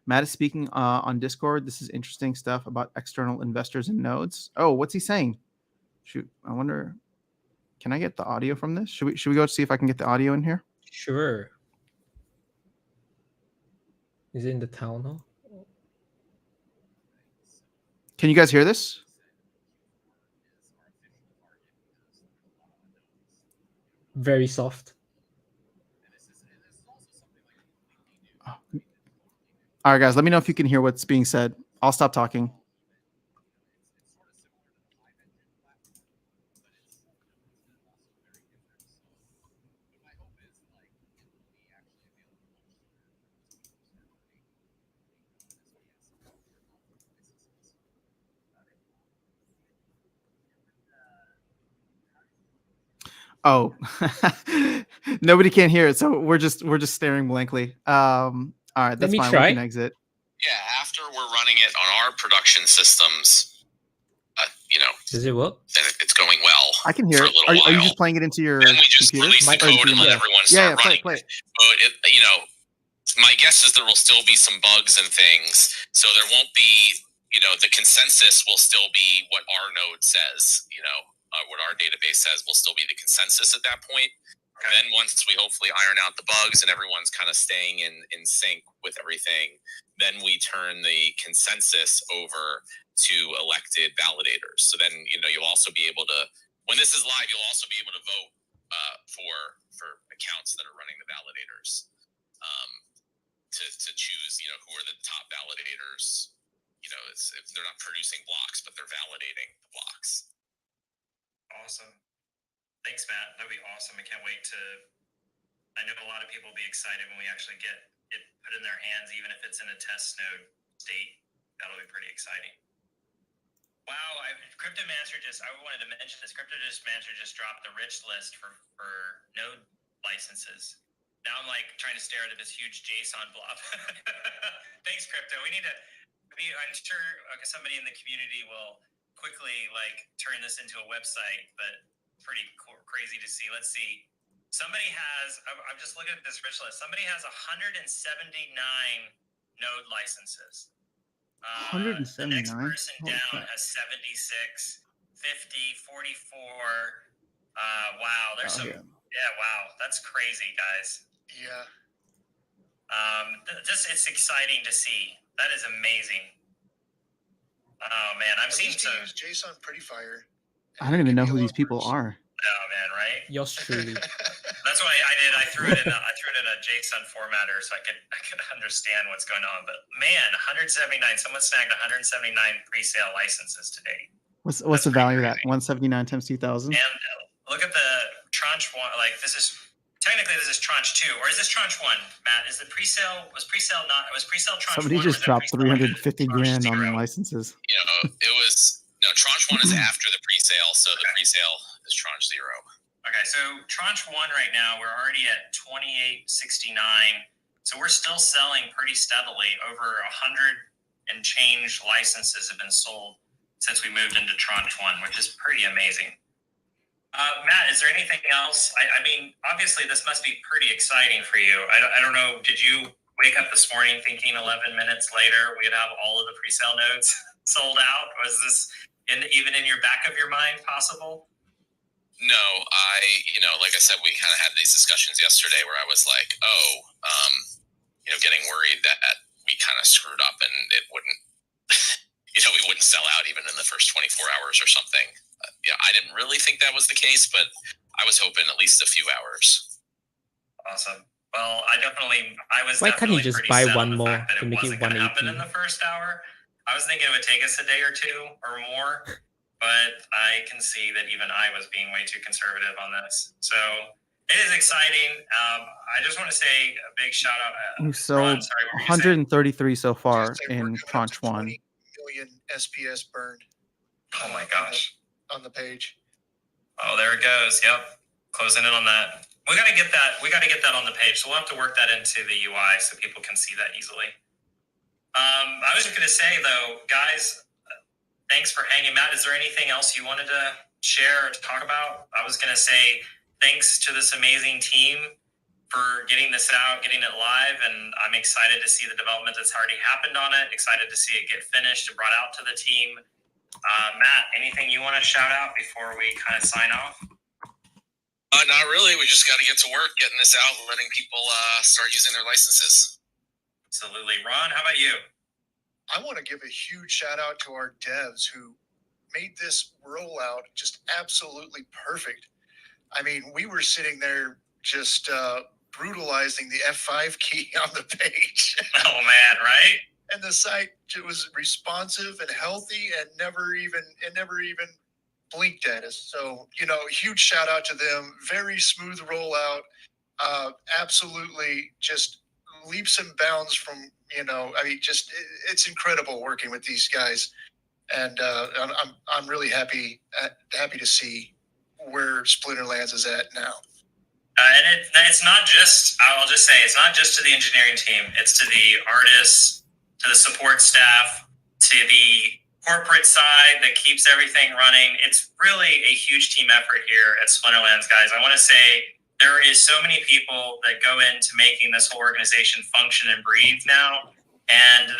Matt is speaking on Discord. This is interesting stuff about external investors and nodes. Oh, what's he saying? Shoot, I wonder. Can I get the audio from this? Should we go see if I can get the audio in here? Sure. Is it in the town hall? Can you guys hear this? Very soft. Oh. All right, guys, let me know if you can hear what's being said. I'll stop talking. Oh, nobody can hear it, so we're just staring blankly. All right, that's fine. Try. We can exit. Yeah, after we're running it on our production systems, does it work? Then it's going well. I can hear for it. a little while. Are you just playing it into your Then we just computer? release the code and let everyone start running. Play it. But my guess is there will still be some bugs and things, so there won't be, the consensus will still be what our node says. What our database says will still be the consensus at that point. And then once we hopefully iron out the bugs and everyone's kind of staying in sync with everything, then we turn the consensus over to elected validators. So then, you'll also be able to, when this is live, you'll also be able to vote for accounts that are running the validators to there's, if they're not producing blocks, but they're validating the blocks. Awesome. Thanks, Matt. That'd be awesome. I can't wait to. I know a lot of people will be excited when we actually get it put in their hands, even if it's in a test node state. That'll be pretty exciting. Wow, Cryptomancer I wanted to mention this. Cryptomancer just dropped the rich list for node licenses. Now I'm like trying to stare at this huge JSON blob. Thanks, Crypto. I'm sure somebody in the community will quickly turn this into a website, but pretty crazy to see. Let's see. Somebody has, I'm just looking at this rich list. Somebody has 179 node licenses. 179. The next person Holy down crap. has 76, 50, 44. Wow, there's some. Yeah. Yeah, wow, that's crazy, guys. Yeah. It's exciting to see. That is amazing. Oh man, I'm seeing These some. use JSON Pretty Fire. I don't even know who these people are. Oh man, right? Yours truly. That's what I did. I threw it in a JSON formatter so I could understand what's going on. But man, 179. Someone snagged 179 pre-sale licenses today. What's the value of that? 179 times 2,000. And look at the tranche one. This is tranche 2, or is this tranche 1? Matt, was pre-sale tranche 1? Somebody just dropped 350 grand on licenses. Tranche 1 is after the pre-sale, so the pre-sale is tranche 0. Okay, so tranche 1 right now, we're already at 2869. So we're still selling pretty steadily. Over 100 and change licenses have been sold since we moved into tranche 1, which is pretty amazing. Matt, is there anything else? I mean, obviously this must be pretty exciting for you. I don't know, did you wake up this morning thinking 11 minutes later we'd have all of the pre-sale nodes sold out? Was this even in your back of your mind possible? No, like I said, we kind of had these discussions yesterday where I was like, getting worried that we kind of screwed up and it wouldn't, we wouldn't sell out even in the first 24 hours or something. I didn't really think that was the case, but I was hoping at least a few hours. Awesome. Well, Why can't you just buy one more to make it 180? Happen in the first hour. I was thinking it would take us a day or two or more, but I can see that even I was being way too conservative on this. So it is exciting. I just want to say a big shout out. We've sold 133 so far in tranche 1. 20 million SPS burned. Oh my gosh. On the page. Oh, there it goes. Yep. Closing in on that. We got to get that on the page. So we'll have to work that into the UI so people can see that easily. I was just going to say though, guys, thanks for hanging. Matt, is there anything else you wanted to share or to talk about? I was going to say thanks to this amazing team for getting this out, getting it live, and I'm excited to see the development that's already happened on it. Excited to see it get finished and brought out to the team. Matt, anything you want to shout out before we kind of sign off? Not really. We just got to get to work, getting this out, and letting people start using their licenses. Absolutely. Ron, how about you? I want to give a huge shout out to our devs who made this rollout just absolutely perfect. I mean, we were sitting there just brutalizing the F5 key on the page. Oh man, right? And the site was responsive and healthy and never even blinked at us. So, huge shout out to them. Very smooth rollout. Absolutely just leaps and bounds from, it's incredible working with these guys. And I'm really happy to see where Splinterlands is at now. And it's not just, I'll just say, it's not just to the engineering team. It's to the artists, to the support staff, to the corporate side that keeps everything running. It's really a huge team effort here at Splinterlands, guys. I want to say there is so many people that go into making this whole organization function and breathe now, and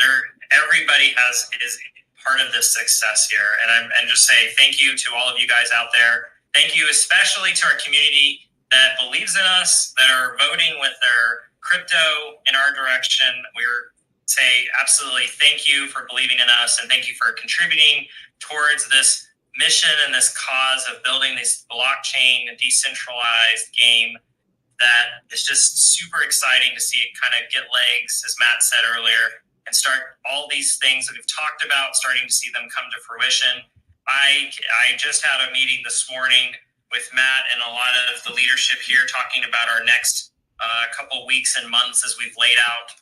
everybody is part of this success here. And just say thank you to all of you guys out there. Thank you especially to our community that believes in us, that are voting with their crypto in our direction. We're say absolutely thank you for believing in us, and thank you for contributing towards this mission and this cause of building this blockchain decentralized game that is just super exciting to see it kind of get legs, as Matt said earlier. and start all these things that we've talked about, starting to see them come to fruition. I just had a meeting this morning with Matt and a lot of the leadership here talking about our next couple weeks and months as we've laid out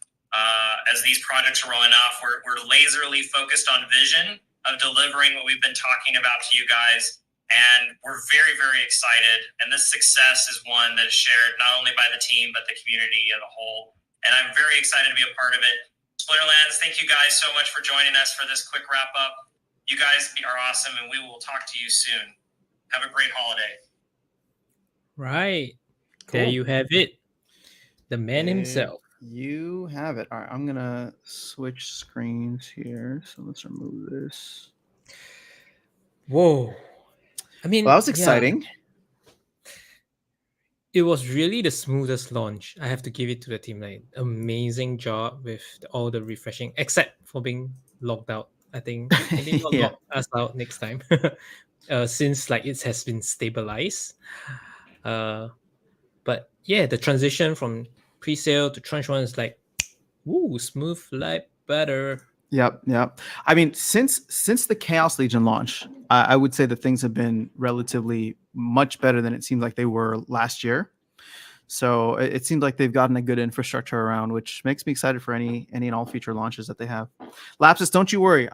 as these projects are rolling off. We're laserly focused on vision of delivering what we've been talking about to you guys. And we're very, very excited. And this success is one that is shared not only by the team, but the community as a whole. And I'm very excited to be a part of it. Splinterlands, thank you guys so much for joining us for this quick wrap up. You guys are awesome, and we will talk to you soon. Have a great holiday. Right. There Cool. you have it. The man There himself. You have it. All right, I'm gonna switch screens here. So let's remove this. Whoa. I mean, Well, that was yeah, exciting. it was really the smoothest launch. I have to give it to the team. Like, amazing job with all the refreshing, except for being logged out. I think maybe not Yeah. log us out next time. Since like it has been stabilized. But yeah, the transition from pre-sale to tranche one is like, woo, smooth like butter. Yep. I mean, since the Chaos Legion launch, I would say that things have been relatively much better than it seemed like they were last year. So it seems like they've gotten a good infrastructure around, which makes me excited for any and all future launches that they have. Lapsus, don't you worry.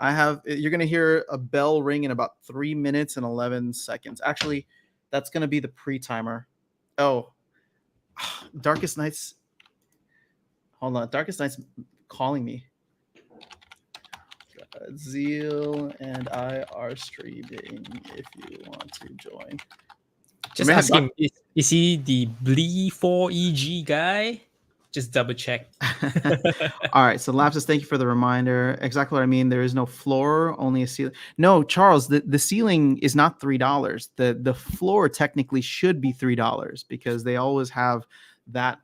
You're going to hear a bell ring in about 3 minutes and 11 seconds. Actually, that's going to be the pre-timer. Oh, Darkestnyte's. Hold on, Darkestnyte's calling me. Zeal and I are streaming if you want to join. Just ask him, is he the Blee4EG guy? Just double check. All right, so Lapsus, thank you for the reminder. Exactly what I mean. There is no floor, only a ceiling. No, Charles, the ceiling is not $3. The floor technically should be $3 because they always have that.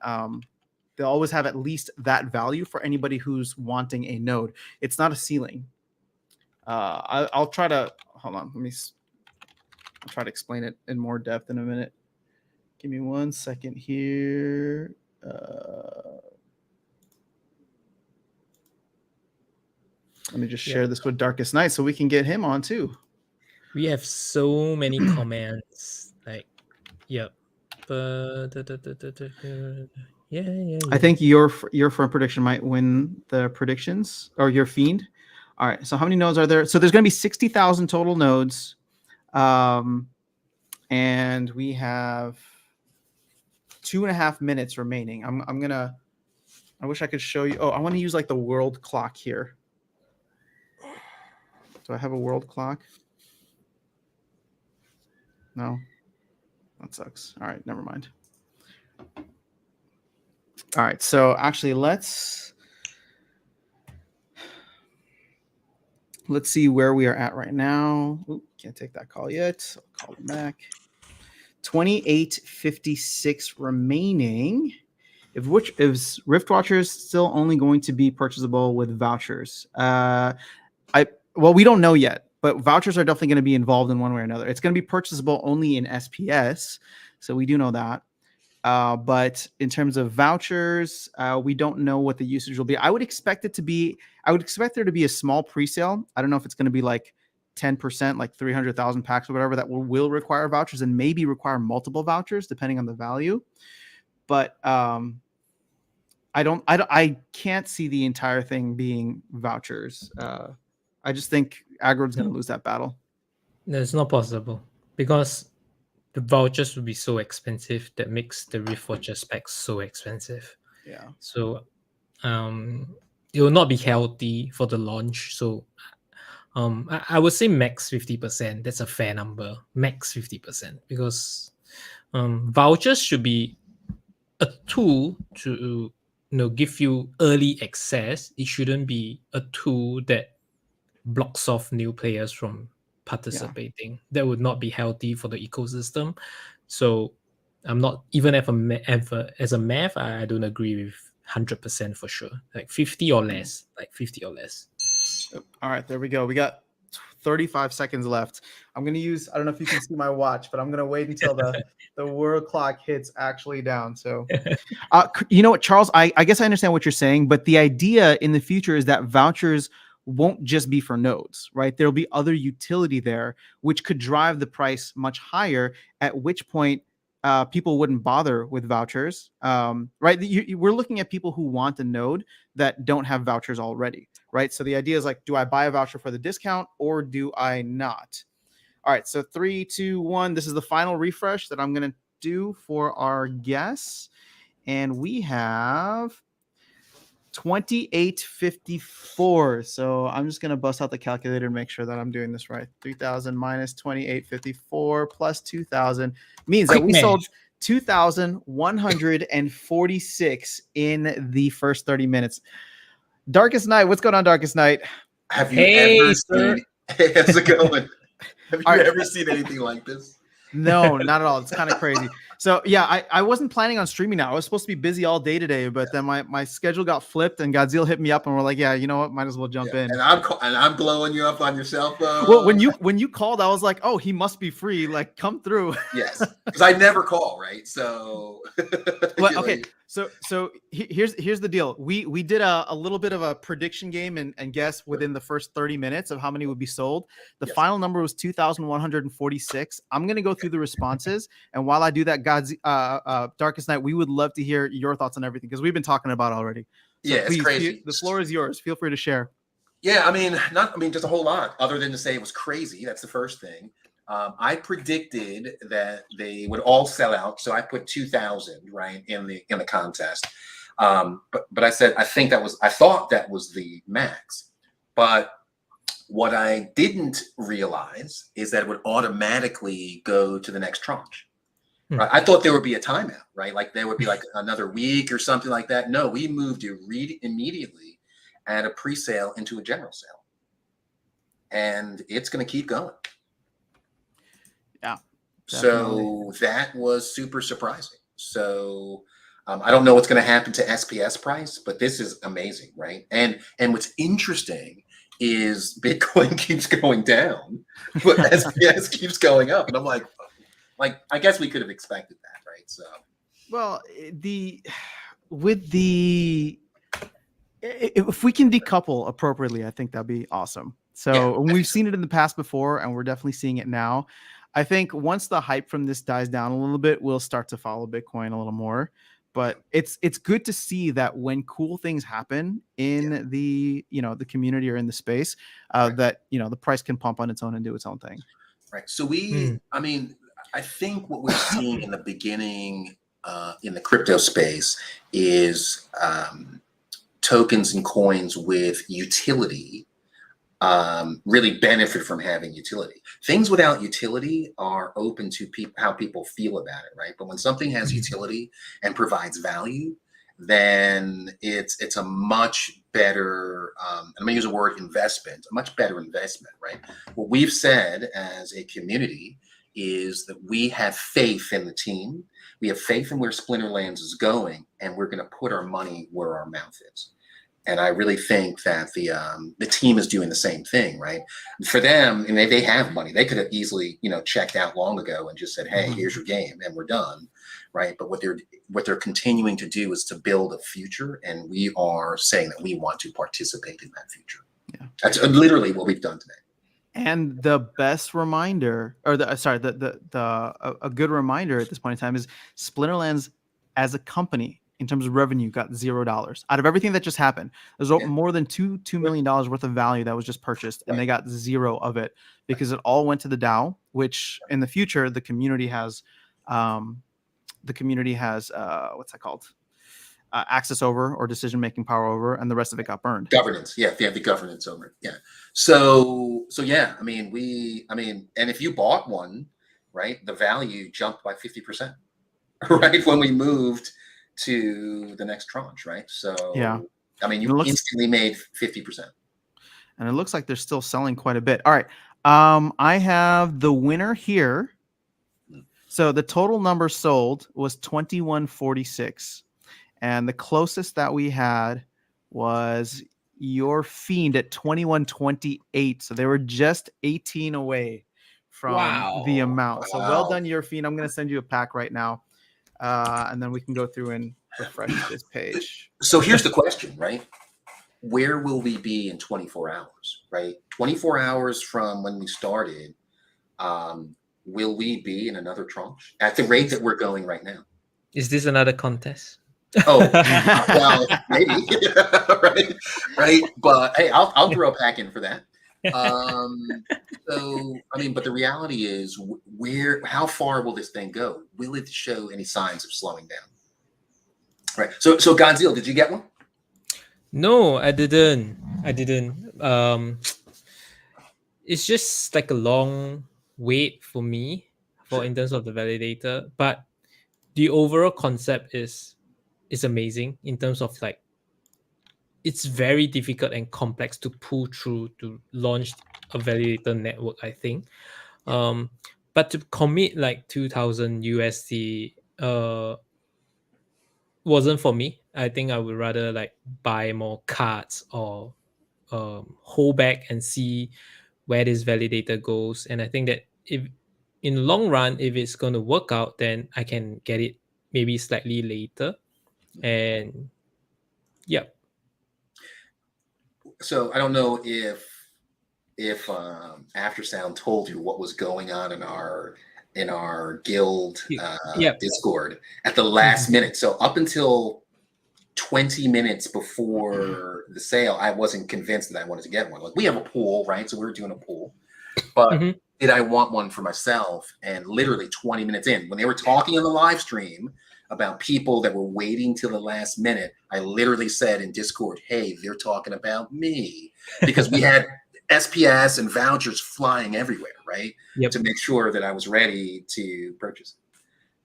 They always have at least that value for anybody who's wanting a node. It's not a ceiling. I'll try to hold on. I'll try to explain it in more depth in a minute. Give me 1 second here. Let me just share this with Darkestnyte so we can get him on too. We have so many comments. Like, yep. Yeah. I think your firm prediction might win the predictions, or your fiend. All right. So how many nodes are there? So there's going to be 60,000 total nodes. And we have 2.5 minutes remaining. I wish I could show you. Oh, I want to use like the world clock here. Do I have a world clock? No, that sucks. All right, never mind. All right, so actually let's see where we are at right now. Ooh, can't take that call yet. I'll call them back. 28.56 remaining. If Rift Watcher is still only going to be purchasable with vouchers. Well, we don't know yet, but vouchers are definitely going to be involved in one way or another. It's going to be purchasable only in SPS, so we do know that. But in terms of vouchers, we don't know what the usage will be. I would expect there to be a small pre-sale. I don't know if it's going to be like 10%, like 300,000 packs or whatever, that will require vouchers and maybe require multiple vouchers depending on the value. But I can't see the entire thing being vouchers. I just think Agrod's going to lose that battle. No, it's not possible because the vouchers would be so expensive that makes the Rift Watcher specs so expensive. Yeah. So it will not be healthy for the launch. So I would say max 50%. That's a fair number. Max 50%, because vouchers should be a tool to give you early access. It shouldn't be a tool that blocks off new players from participating. Yeah. That would not be healthy for the ecosystem. So I'm not, even as a math, I don't agree with 100% for sure. Like 50 or less. All right, there we go. We got 35 seconds left. I'm going to use, I don't know if you can see my watch, but I'm going to wait until the world clock hits actually down. So, you know what, Charles, I guess I understand what you're saying, but the idea in the future is that vouchers won't just be for nodes, right? There'll be other utility there, which could drive the price much higher, at which point people wouldn't bother with vouchers, right? We're looking at people who want a node that don't have vouchers already, right? So the idea is like, do I buy a voucher for the discount or do I not? All right, so 3, 2, 1. This is the final refresh that I'm going to do for our guests. And we have 2854. So I'm just going to bust out the calculator and make sure that I'm doing this right. 3,000 minus 2854 plus 2,000 means that we sold 2,146 in the first 30 minutes. Darkestnyte, what's going on, Darkestnyte? Have you ever sir. seen? Hey, how's it going? Have you ever seen anything like this? No, not at all. It's kind of crazy. So yeah, I wasn't planning on streaming now. I was supposed to be busy all day today, but then my schedule got flipped and Godziel hit me up and we're like, yeah, you know what? Might as well jump in. And I'm blowing you up on your cell phone. Well, when you called, I was like, oh, he must be free. Like, come through. Yes, because I never call, right? So well, okay. So here's the deal. We did a little bit of a prediction game and guess within the first 30 minutes of how many would be sold. The final number was 2,146. I'm gonna go through the responses, and while I do that, Darkestnyte, we would love to hear your thoughts on everything because we've been talking about it already. So yeah, it's crazy. The floor is yours. Feel free to share. Yeah, I mean, just a whole lot. Other than to say it was crazy. That's the first thing. I predicted that they would all sell out, so I put 2,000 right in the contest. But I said I thought that was the max. But what I didn't realize is that it would automatically go to the next tranche. Right? I thought there would be a timeout, right? Like there would be like another week or something like that. No, we moved it immediately at a pre-sale into a general sale, and it's going to keep going. Yeah. Definitely. So that was super surprising. So I don't know what's going to happen to SPS price, but this is amazing, right? And what's interesting is Bitcoin keeps going down, but SPS keeps going up, and I'm like I guess we could have expected that, right? So, well, if we can decouple appropriately, I think that'd be awesome. So we've seen it in the past before, and we're definitely seeing it now. I think once the hype from this dies down a little bit, we'll start to follow Bitcoin a little more. But it's good to see that when cool things happen in the community or in the space, that the price can pump on its own and do its own thing. Right. So I think what we're seeing in the beginning in the crypto space is tokens and coins with utility really benefit from having utility. Things without utility are open to how people feel about it, right? But when something has utility and provides value, then it's a much better, I'm going to use the word investment, a much better investment, right? What we've said as a community is that we have faith in the team. We have faith in where Splinterlands is going, and we're going to put our money where our mouth is. And I really think that the team is doing the same thing, right? For them, and they have money. They could have easily, checked out long ago and just said, "Hey, here's your game," and we're done, right? But what they're continuing to do is to build a future, and we are saying that we want to participate in that future. Yeah, that's literally what we've done today. And the best reminder, or a good reminder at this point in time is Splinterlands as a company, in terms of revenue, got $0 out of everything that just happened. There's more than $2 million worth of value that was just purchased, and they got zero of it because it all went to the DAO, which in the future the community has what's that called? Access over, or decision-making power over, and the rest of it got burned. Governance, yeah, they have the governance over it, yeah. So yeah, and if you bought one, right, the value jumped by 50%, right, when we moved to the next tranche, right? So yeah, you instantly made 50%, and it looks like they're still selling quite a bit. All right, I have the winner here. So the total number sold was 2146. And the closest that we had was your fiend at 2128. So they were just 18 away from the amount. So well Wow. done, your fiend. I'm going to send you a pack right now. And then we can go through and refresh this page. So here's the question, right? Where will we be in 24 hours, right? 24 hours from when we started, will we be in another tranche at the rate that we're going right now? Is this another contest? Oh, well, maybe, right. But hey, I'll throw a pack in for that. So I mean, but the reality is, how far will this thing go? Will it show any signs of slowing down? Right. So Godzilla, did you get one? No, I didn't. It's just like a long wait for me in terms of the validator, but the overall concept is amazing in terms of like it's very difficult and complex to pull through to launch a validator network, I think. But to commit like 2,000 USD wasn't for me. I think I would rather like buy more cards or hold back and see where this validator goes. And I think that if in the long run, if it's going to work out, then I can get it maybe slightly later. And yeah. So I don't know if Aftersound told you what was going on in our guild Discord at the last minute. So up until 20 minutes before the sale, I wasn't convinced that I wanted to get one. Like, we have a pool, right? So we were doing a pool, but did I want one for myself? And literally 20 minutes in, when they were talking on the live stream about people that were waiting till the last minute, I literally said in Discord, hey, they're talking about me, because we had SPS and vouchers flying everywhere, right? Yep. To make sure that I was ready to purchase it.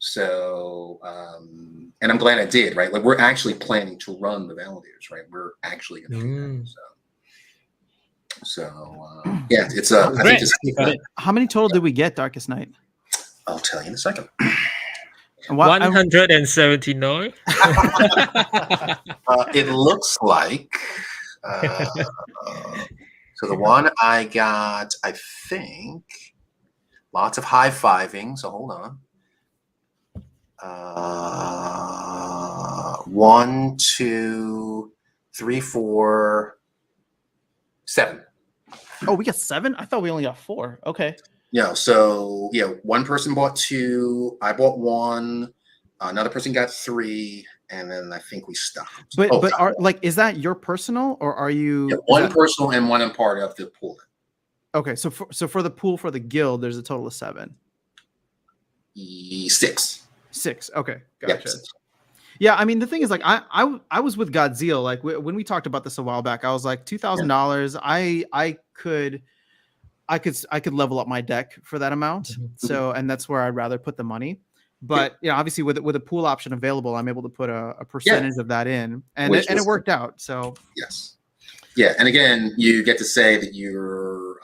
So, and I'm glad I did, right? Like, we're actually planning to run the validators, right? We're actually going to do that. So yeah, it's I think it's, how many total did we get, Darkestnyte? I'll tell you in a second. 179. It looks like so the one I got, I think, lots of high-fiving. So hold on. 1, 2, 3, 4, 7. Oh, we got 7? I thought we only got 4. Okay. Yeah. So yeah, one person bought 2. I bought 1. Another person got 3, and then I think we stopped. But are like, is that your personal, or are you? Yeah, one personal and one in part of the pool. Okay, so for the pool for the guild, there's a total of 7. 6. 6. Okay, gotcha. Yep, 6. Yeah, I mean, the thing is, like, I was with Godziel. Like, when we talked about this a while back, I was like, $2,000. I could level up my deck for that amount. So, and that's where I'd rather put the money. But you know, obviously with a pool option available, I'm able to put a percentage of that in, and it worked out. So yes, yeah, and again, you get to say that you're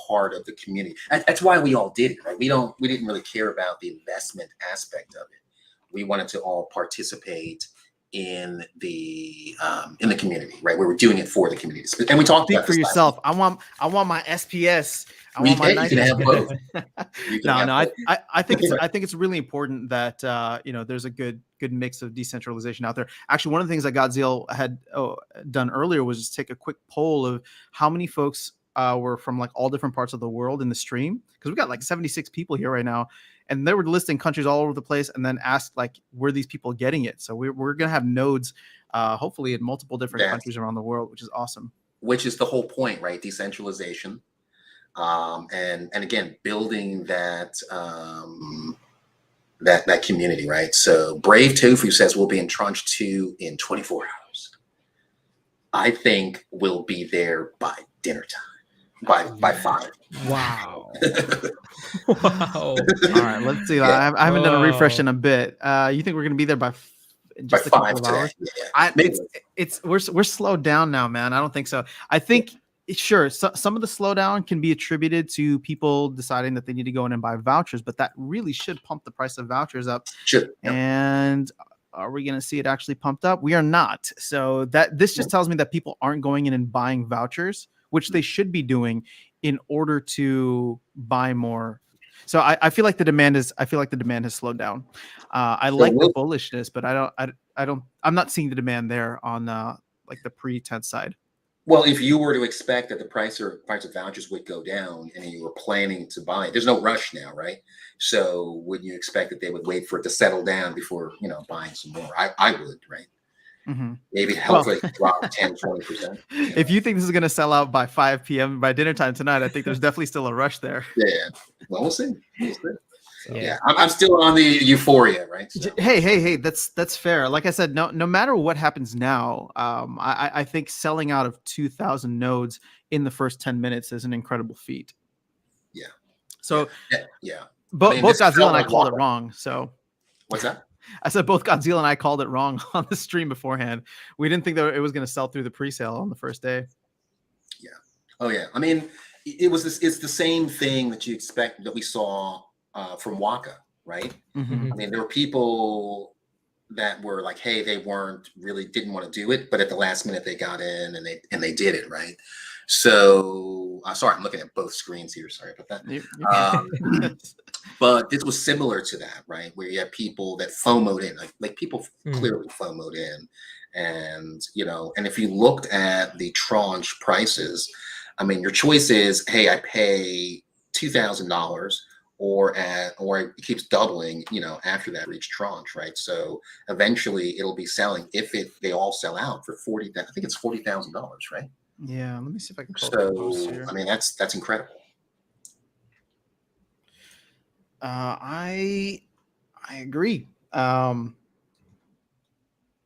part of the community. That's why we all did it, right? We didn't really care about the investment aspect of it. We wanted to all participate in the community, right? We were doing it for the community, and we talked about for yourself. I want my SPS. You can have both. I think it's really important that you know, there's a good mix of decentralization out there. Actually, one of the things that Godziel had done earlier was just take a quick poll of how many folks were from like all different parts of the world in the stream, because we've got like 76 people here right now, and they were listing countries all over the place, and then asked like, were these people getting it? So we're gonna have nodes hopefully in multiple different countries around the world, which is awesome. Which is the whole point, right? Decentralization. And again, building that that community, right? So Brave Tofu says we'll be in tranche 2 in 24 hours. I think we'll be there by dinner time, by 5. Wow. Wow. All right, let's see. Yeah. I haven't done a refresh in a bit. You think we're gonna be there by just a couple of hours? Yeah. We're slowed down now, man. I don't think so. I think. Sure, some of the slowdown can be attributed to people deciding that they need to go in and buy vouchers, but that really should pump the price of vouchers up. Sure. And are we going to see it actually pumped up? We are not. So this just tells me that people aren't going in and buying vouchers, which they should be doing in order to buy more. So I feel like the demand has slowed down. I like the bullishness, but I'm not seeing the demand there on like the pre-10 side. Well, if you were to expect that the price of vouchers would go down and you were planning to buy it, there's no rush now, right? So would you expect that they would wait for it to settle down before, buying some more? I would, right? Mm-hmm. Maybe hopefully drop 10, 20%. If you think this is going to sell out by 5 p.m. by dinner time tonight, I think there's definitely still a rush there. Yeah. Well, we'll see. So, Yeah. I'm still on the euphoria, right? So. Hey, that's fair. Like I said, no matter what happens now, I think selling out of 2,000 nodes in the first 10 minutes is an incredible feat. Yeah. So yeah. Both Godzilla and I called it wrong. So what's that? I said both Godzilla and I called it wrong on the stream beforehand. We didn't think that it was going to sell through the pre-sale on the first day. Yeah. Oh yeah. I mean, it's the same thing that you expect that we saw from Waka, right? Mm-hmm. I mean, there were people that were like, hey, they didn't want to do it, but at the last minute they got in and they did it, right? So sorry, I'm looking at both screens here. Sorry about that. But this was similar to that, right? Where you have people that FOMO'd in, like people clearly FOMO'd in, and and if you looked at the tranche prices, I mean, your choice is, hey, I pay $2,000. Or it keeps doubling, after that each tranche, right? So eventually it'll be selling if they all sell out for $40,000. I think it's $40,000, right? Yeah, let me see if I can. So I mean, that's incredible. I agree. I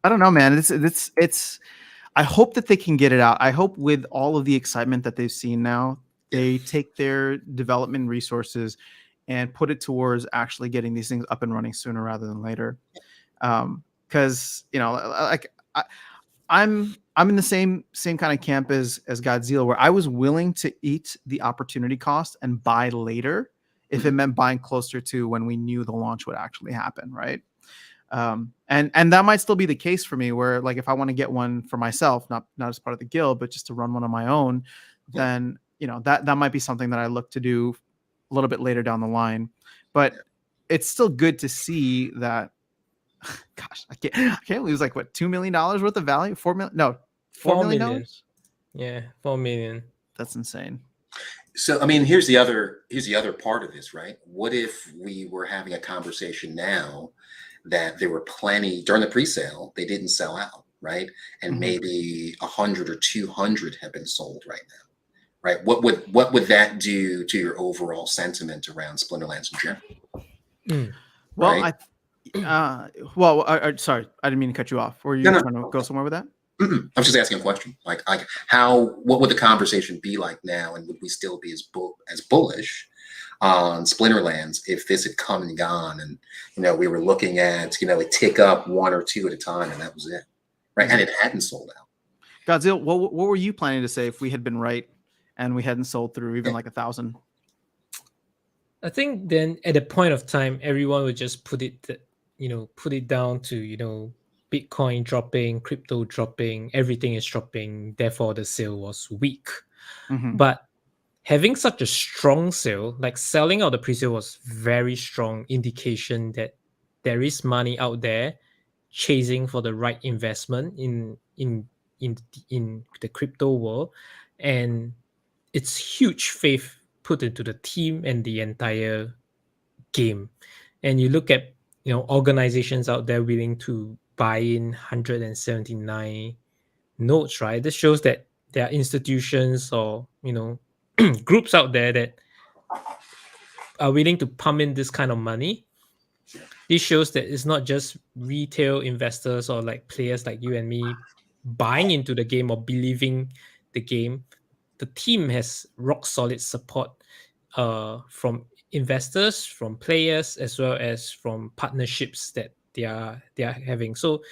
don't know, man. It's. I hope that they can get it out. I hope with all of the excitement that they've seen now, they take their development resources and put it towards actually getting these things up and running sooner rather than later. Because I'm in the same kind of camp as Godzilla, where I was willing to eat the opportunity cost and buy later if it meant buying closer to when we knew the launch would actually happen, right? And that might still be the case for me, where like if I want to get one for myself, not as part of the guild, but just to run one on my own, then that might be something that I look to do a little bit later down the line. But it's still good to see that. Gosh, I can't lose like what $2 million worth of value. $4 million? No, $4 million. Yeah, 4 million. That's insane. So I mean, here's the other part of this, right? What if we were having a conversation now that there were plenty during the pre-sale, they didn't sell out, right? And maybe 100 or 200 have been sold right now, right? What would that do to your overall sentiment around Splinterlands in general? Well, right? Sorry, I didn't mean to cut you off. Were you trying to go somewhere with that? I was just asking a question, like what would the conversation be like now, and would we still be as bullish on Splinterlands if this had come and gone, and we were looking at a tick up 1 or 2 at a time, and that was it, right? And it hadn't sold out. Godzilla, what were you planning to say if we had been right and we hadn't sold through even like 1,000? I think then at a point of time, everyone would just put it down to Bitcoin dropping, crypto dropping, everything is dropping. Therefore, the sale was weak. But having such a strong sale, like selling out the pre-sale, was very strong indication that there is money out there chasing for the right investment in the crypto world, and it's huge faith put into the team and the entire game. And you look at organizations out there willing to buy in 179 nodes, right? This shows that there are institutions or groups out there that are willing to pump in this kind of money. This shows that it's not just retail investors or like players like you and me buying into the game or believing the game. The team has rock solid support from investors, from players, as well as from partnerships that they are having. So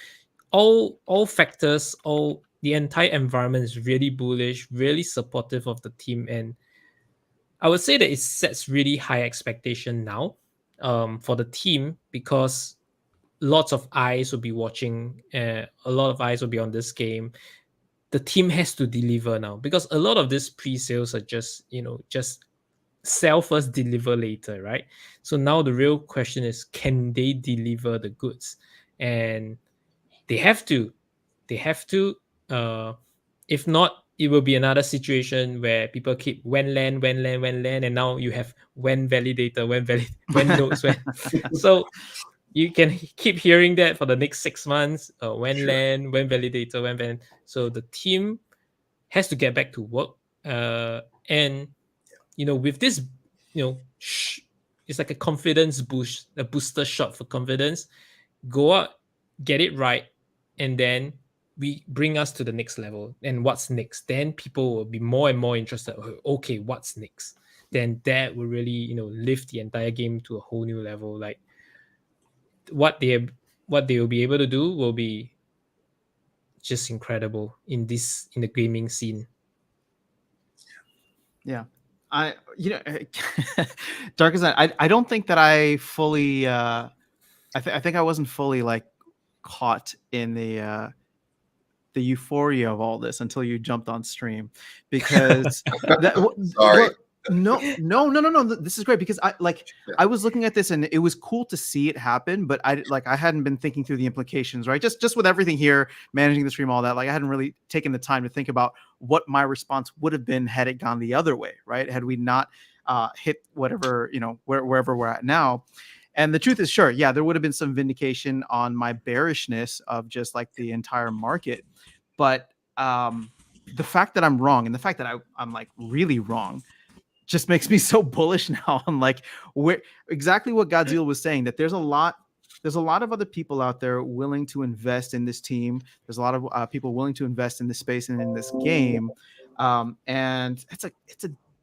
all factors, the entire environment is really bullish, really supportive of the team, and I would say that it sets really high expectation now for the team, because lots of eyes will be watching. A lot of eyes will be on this game. The team has to deliver now, because a lot of these pre-sales are just, just sell first, deliver later, right? So now the real question is, can they deliver the goods? And they have to. If not, it will be another situation where people keep when land, and now you have when validator, when nodes, when. So you can keep hearing that for the next 6 months. When Sure. land, when validator, when van. So the team has to get back to work. And with this, it's like a confidence boost, a booster shot for confidence. Go out, get it right, and then we bring us to the next level. And what's next? Then people will be more and more interested. Okay, what's next? Then that will really, lift the entire game to a whole new level. Like what they will be able to do will be just incredible in the gaming scene. Yeah. Darkestnyte, I don't think that I fully I think I wasn't fully like caught in the euphoria of all this until you jumped on stream, because Sorry. no, this is great, because I was looking at this and it was cool to see it happen, but I hadn't been thinking through the implications, right? Just with everything here, managing the stream, all that, like I hadn't really taken the time to think about what my response would have been had it gone the other way, right? Had we not hit whatever, wherever we're at now. And the truth is, sure, yeah, there would have been some vindication on my bearishness of just like the entire market. But the fact that I'm wrong, and the fact that I'm like really wrong, just makes me so bullish now on like where exactly what Godziel was saying, that there's a lot of other people out there willing to invest in this team. There's a lot of people willing to invest in this space and in this game. And it's a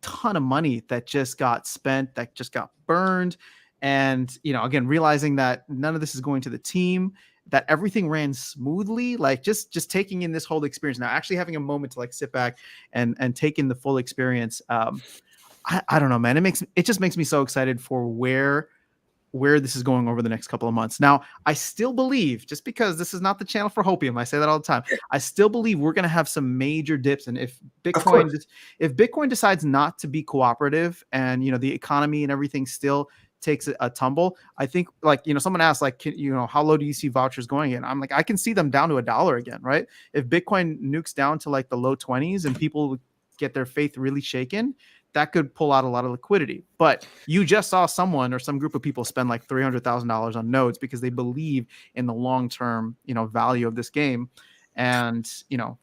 ton of money that just got spent, that just got burned. And, again, realizing that none of this is going to the team, that everything ran smoothly, like just taking in this whole experience now, actually having a moment to like sit back and take in the full experience. I don't know, man. It just makes me so excited for where this is going over the next couple of months. Now, I still believe, just because this is not the channel for hopium, I say that all the time, I still believe we're going to have some major dips. And if Bitcoin decides not to be cooperative, and the economy and everything still takes a tumble, I think, like, someone asked, like, how low do you see vouchers going in? I'm like, I can see them down to $1 again, right? If Bitcoin nukes down to like the low 20s and people get their faith really shaken, that could pull out a lot of liquidity. But you just saw someone or some group of people spend like $300,000 on nodes because they believe in the long-term, value of this game. And,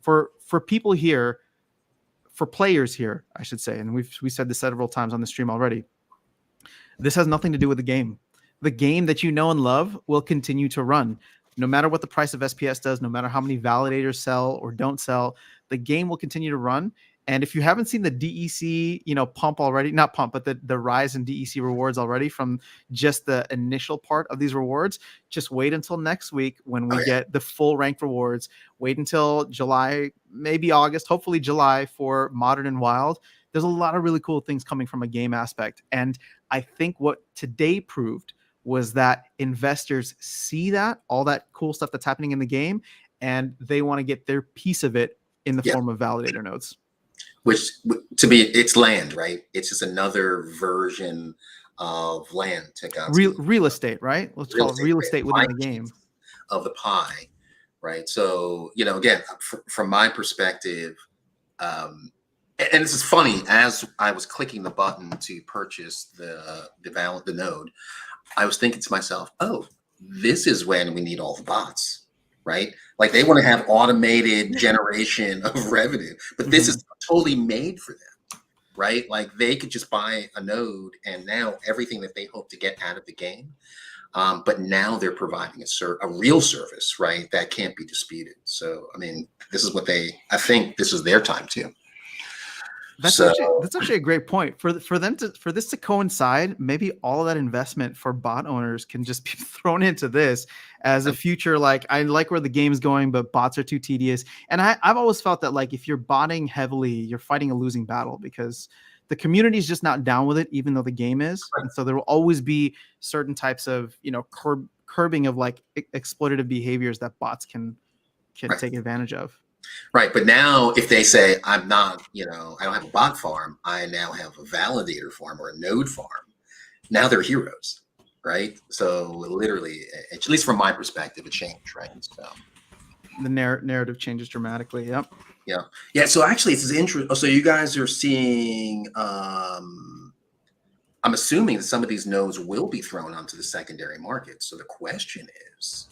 for people here, for players here, I should say, and we said this several times on the stream already, this has nothing to do with the game. The game that you know and love will continue to run. No matter what the price of SPS does, no matter how many validators sell or don't sell, the game will continue to run. And if you haven't seen the DEC, pump already, not pump, but the rise in DEC rewards already from just the initial part of these rewards, just wait until next week when we get the full ranked rewards. Wait until July, maybe August, hopefully July, for Modern and Wild. There's a lot of really cool things coming from a game aspect. And I think what today proved was that investors see that, all that cool stuff that's happening in the game, and they want to get their piece of it in the form of validator nodes. Which, to me, it's land, right? It's just another version of land. Real estate, right? Let's call it real estate within the game. Of the pie, right? So, again, from my perspective, and this is funny, as I was clicking the button to purchase the node, I was thinking to myself, oh, this is when we need all the bots. Right? Like they want to have automated generation of revenue, but this is totally made for them, right? Like they could just buy a node and now everything that they hope to get out of the game. But now they're providing a real service, right? That can't be disputed. So, I mean, I think this is their time too. That's actually a great point for this to coincide. Maybe all of that investment for bot owners can just be thrown into this as a future. Like, I like where the game's going, but bots are too tedious. And I've always felt that, like, if you're botting heavily, you're fighting a losing battle, because the community is just not down with it, even though the game is. And so there will always be certain types of, curbing of like exploitative behaviors that bots can Right. take advantage of. Right. But now if they say, I'm not, I don't have a bot farm, I now have a validator farm or a node farm, now they're heroes. Right. So literally, at least from my perspective, it changed. Right. So The narrative changes dramatically. Yep. yeah. Yeah. So actually, it's interesting. So you guys are seeing, I'm assuming that some of these nodes will be thrown onto the secondary market. So the question is,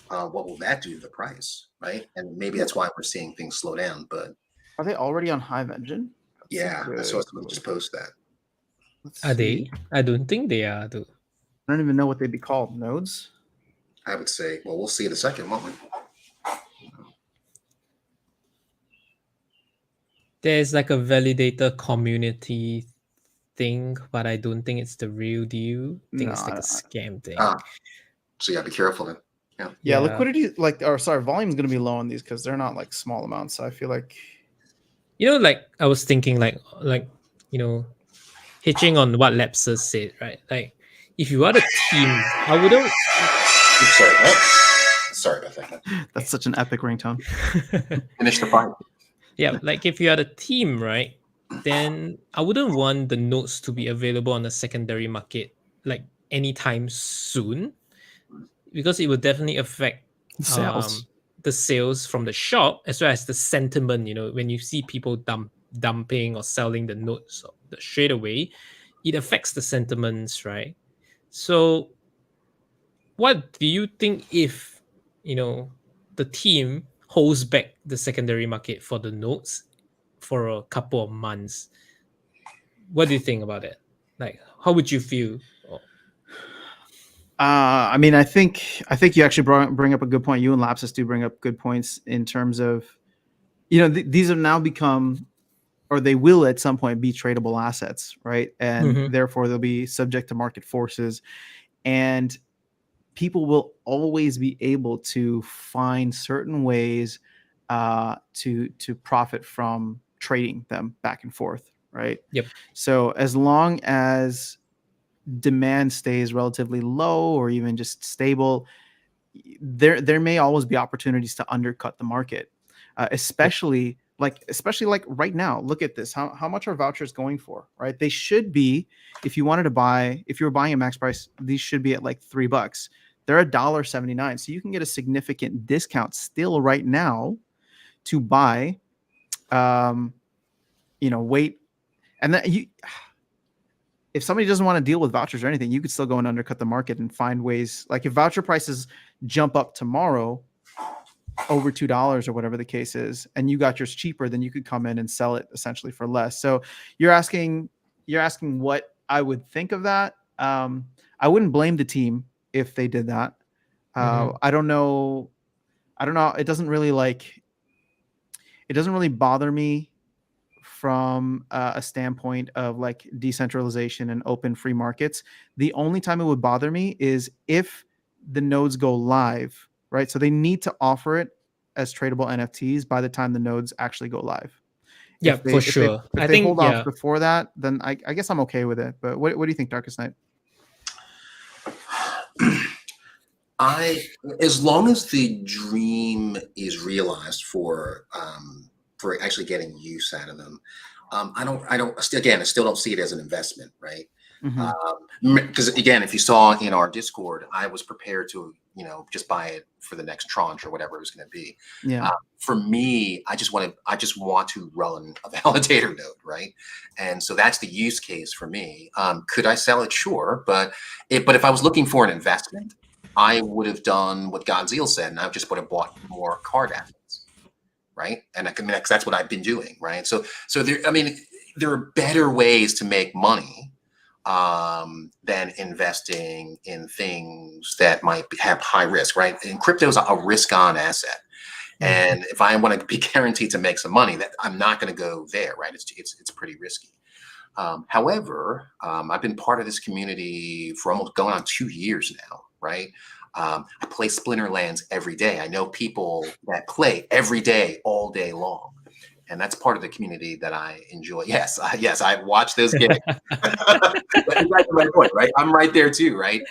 what will that do to the price, right? And maybe that's why we're seeing things slow down. But Are they already on Hive Engine? yeah, I saw someone just post that. Are they? I don't think they are, though. I don't even know what they'd be called. Nodes? I would say, well, we'll see in a second, won't we? There's like a validator community thing, but I don't think it's the real deal. I think it's like No, a scam thing. So yeah, be careful then. Yeah, liquidity, volume is going to be low on these because they're not like small amounts. So I feel like, like I was thinking, like hitching on what Lepsus said, right? Like, if you are the team, I wouldn't. Oops, sorry. Oh, sorry about that. that's such an epic ringtone. Finish the fight. Yeah, like if you are the team, right? Then I wouldn't want the notes to be available on the secondary market like anytime soon, because it will definitely affect Sales. the sales from the shop as well as the sentiment. When you see people dumping or selling the notes straight away, it affects the sentiments, right? So what do you think if the team holds back the secondary market for the notes for a couple of months? What do you think about it? Like, how would you feel? I mean, I think you actually bring up a good point. You and Lapsus do bring up good points in terms of, these have now become, or they will at some point be tradable assets, right? And therefore they'll be subject to market forces, and people will always be able to find certain ways to profit from trading them back and forth, right? Yep. So as long as demand stays relatively low or even just stable, there may always be opportunities to undercut the market, especially like right now. Look at this. How much are vouchers going for, right? They should be, if you were buying a max price, these should be at like $3. They're $1.79, so you can get a significant discount still right now to buy. Wait, and then if somebody doesn't want to deal with vouchers or anything, you could still go and undercut the market and find ways. Like if voucher prices jump up tomorrow over $2 or whatever the case is, and you got yours cheaper, then you could come in and sell it essentially for less. So you're asking what I would think of that. I wouldn't blame the team if they did that. I don't know. It doesn't really bother me from a standpoint of like decentralization and open free markets. The only time it would bother me is if the nodes go live, right? So they need to offer it as tradable NFTs by the time the nodes actually go live. Yeah, for sure. If they hold off before that, then I guess I'm okay with it. But what do you think, Darkestnyte? As long as the dream is realized for actually getting use out of them, I still don't see it as an investment, right? Because again, if you saw in our Discord, I was prepared to just buy it for the next tranche or whatever it was going to be. Yeah. For me, I just want to run a validator node, right? And so that's the use case for me. Could I sell it? Sure, but if I was looking for an investment, I would have done what Godziel said, and I just would have bought more card assets, right? And that's what I've been doing, right? So there are better ways to make money than investing in things that might have high risk, right? And crypto is a risk-on asset, and if I want to be guaranteed to make some money, that I'm not going to go there, right? It's pretty risky. However, I've been part of this community for almost going on 2 years now, right? I play Splinterlands every day. I know people that play every day, all day long. And that's part of the community that I enjoy. Yes, I watch those games. That's exactly my point, right? I'm right there too, right?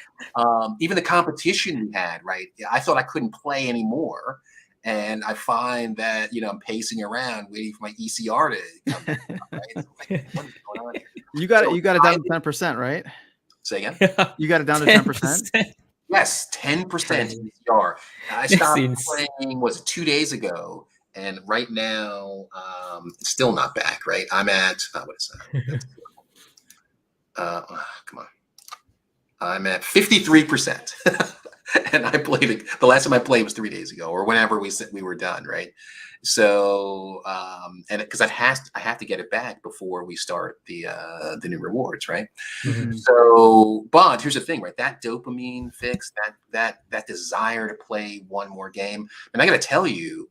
Even the competition we had, right? I thought I couldn't play anymore, and I find that I'm pacing around waiting for my ECR to come down, right? So like, what is going on here? You got So it down to 10%, right? Say again? You got it down to 10%? Yes, 10% Crazy. ECR. I That's stopped insane. playing, was it 2 days ago? And right now, it's still not back, right? I'm at, what is that? Come on. I'm at 53%. And I played it, the last time I played was 3 days ago, or whenever we said we were done, right? So, and because I have to get it back before we start the new rewards, right? Mhm. So, but here's the thing, right? That dopamine fix, that desire to play one more game, and I got to tell you,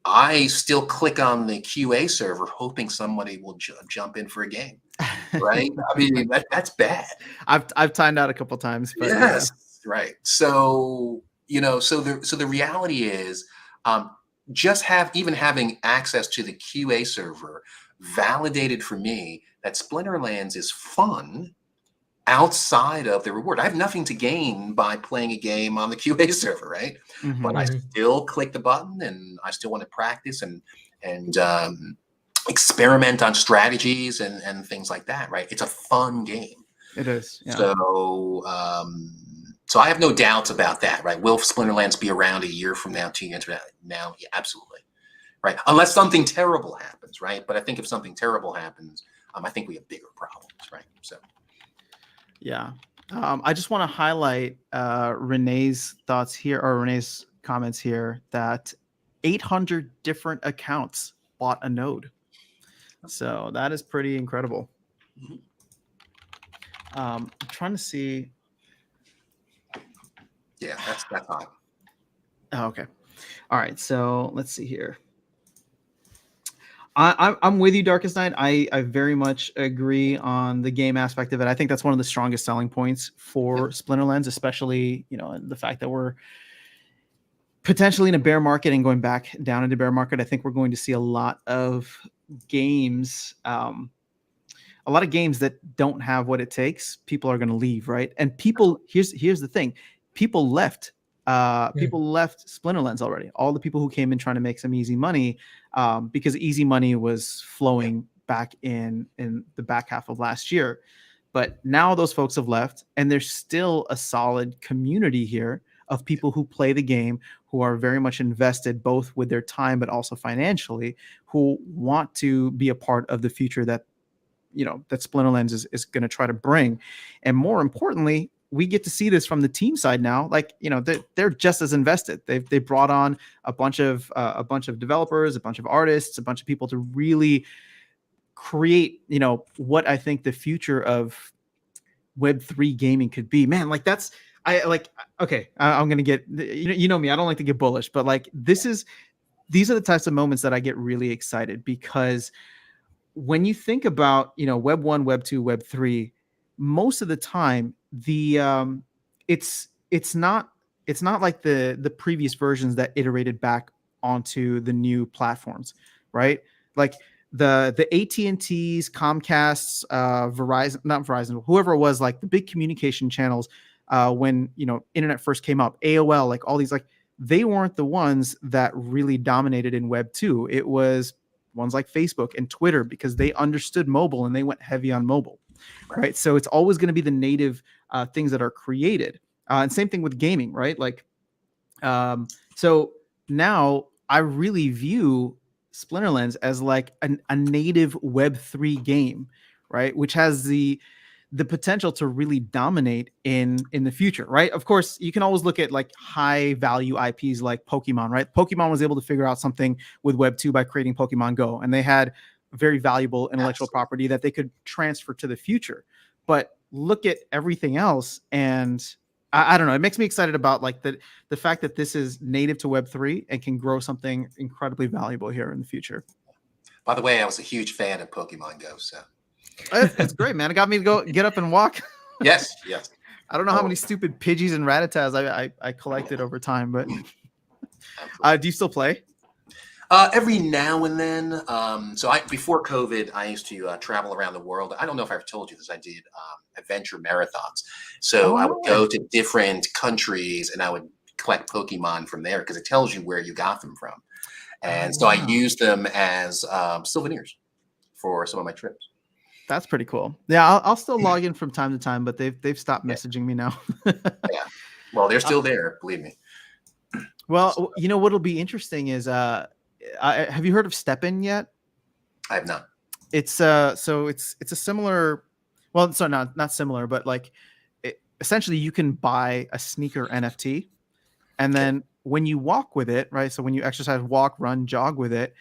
I still click on the QA server hoping somebody will jump in for a game, right? I mean, that's bad. I've timed out a couple times, but Yes, right. So so the reality is, just having access to the QA server validated for me that Splinterlands is fun outside of the reward. I have nothing to gain by playing a game on the QA server, right? Mhm. But I Mhm. still click the button, and I still want to practice and experiment on strategies and things like that, right? It's a fun game. It is. Yeah. So I have no doubts about that, right? Will Splinterlands be around a year from now, 2 years from now? Yeah, absolutely, right? Unless something terrible happens, right? But I think if something terrible happens, I think we have bigger problems, right? So. Yeah. I just want to highlight Renee's thoughts here, or Renee's comments here, that 800 different accounts bought a node. So that is pretty incredible. I'm trying to see. Yeah, that's hot. Oh, okay. All right. So let's see here. I'm with you, Darkestnyte. I very much agree on the game aspect of it. I think that's one of the strongest selling points for Splinterlands, especially the fact that we're potentially in a bear market and going back down into bear market. I think we're going to see a lot of games, that don't have what it takes. People are going to leave, right? And people, here's the thing: people left. People left Splinterlands already. All the people who came in trying to make some easy money, because easy money was flowing back in the back half of last year. But now those folks have left, and there's still a solid community here of people who play the game, who are very much invested, both with their time but also financially, who want to be a part of the future that that Splinterlands is going to try to bring. And more importantly, we get to see this from the team side now. Like, they're just as invested. They brought on a bunch of developers, a bunch of artists, a bunch of people to really create, what I think the future of Web3 gaming could be. Man, like I'm going to get, you know me, I don't like to get bullish, but like these are the types of moments that I get really excited, because when you think about, Web 1, Web 2, Web 3, most of the time it's not like the previous versions that iterated back onto the new platforms, right? Like the AT&Ts, Comcasts, Verizon, not Verizon, whoever it was, like the big communication channels, when internet first came up, AOL, like all these, like they weren't the ones that really dominated in Web 2. It was ones like Facebook and Twitter, because they understood mobile and they went heavy on mobile, right? So it's always going to be the native things that are created, and same thing with gaming, right? Like, so now I really view Splinterlands as like a native Web3 game, right? Which has the potential to really dominate in the future, right? Of course, you can always look at like high value IPs like Pokemon, right? Pokemon was able to figure out something with Web 2 by creating Pokemon Go, and they had very valuable intellectual property that they could transfer to the future. But look at everything else, and I don't know, it makes me excited about like the fact that this is native to Web 3 and can grow something incredibly valuable here in the future. By the way, I was a huge fan of Pokemon Go, so it's great, man. It got me to go get up and walk. yes. I don't know how many stupid Pidgeys and Rattatas I collected over time, but do you still play? Every now and then. So before COVID, I used to travel around the world. I don't know if I've told you this. I did adventure marathons. So Oh, I no would way. go to different countries and I would collect Pokemon from there because it tells you where you got them from. And so I wow. use them as souvenirs for some of my trips. That's pretty cool. Yeah, I'll still log in from time to time, but they've stopped Yeah. messaging me now. Yeah. Well, they're Uh, still there, believe me. well, you know what'll be interesting is have you heard of Steppen yet? I have not. It's so it's a similar, well, so not similar, but like essentially you can buy a sneaker NFT, and then when you walk with it, right? So when you exercise, walk, run, jog with it,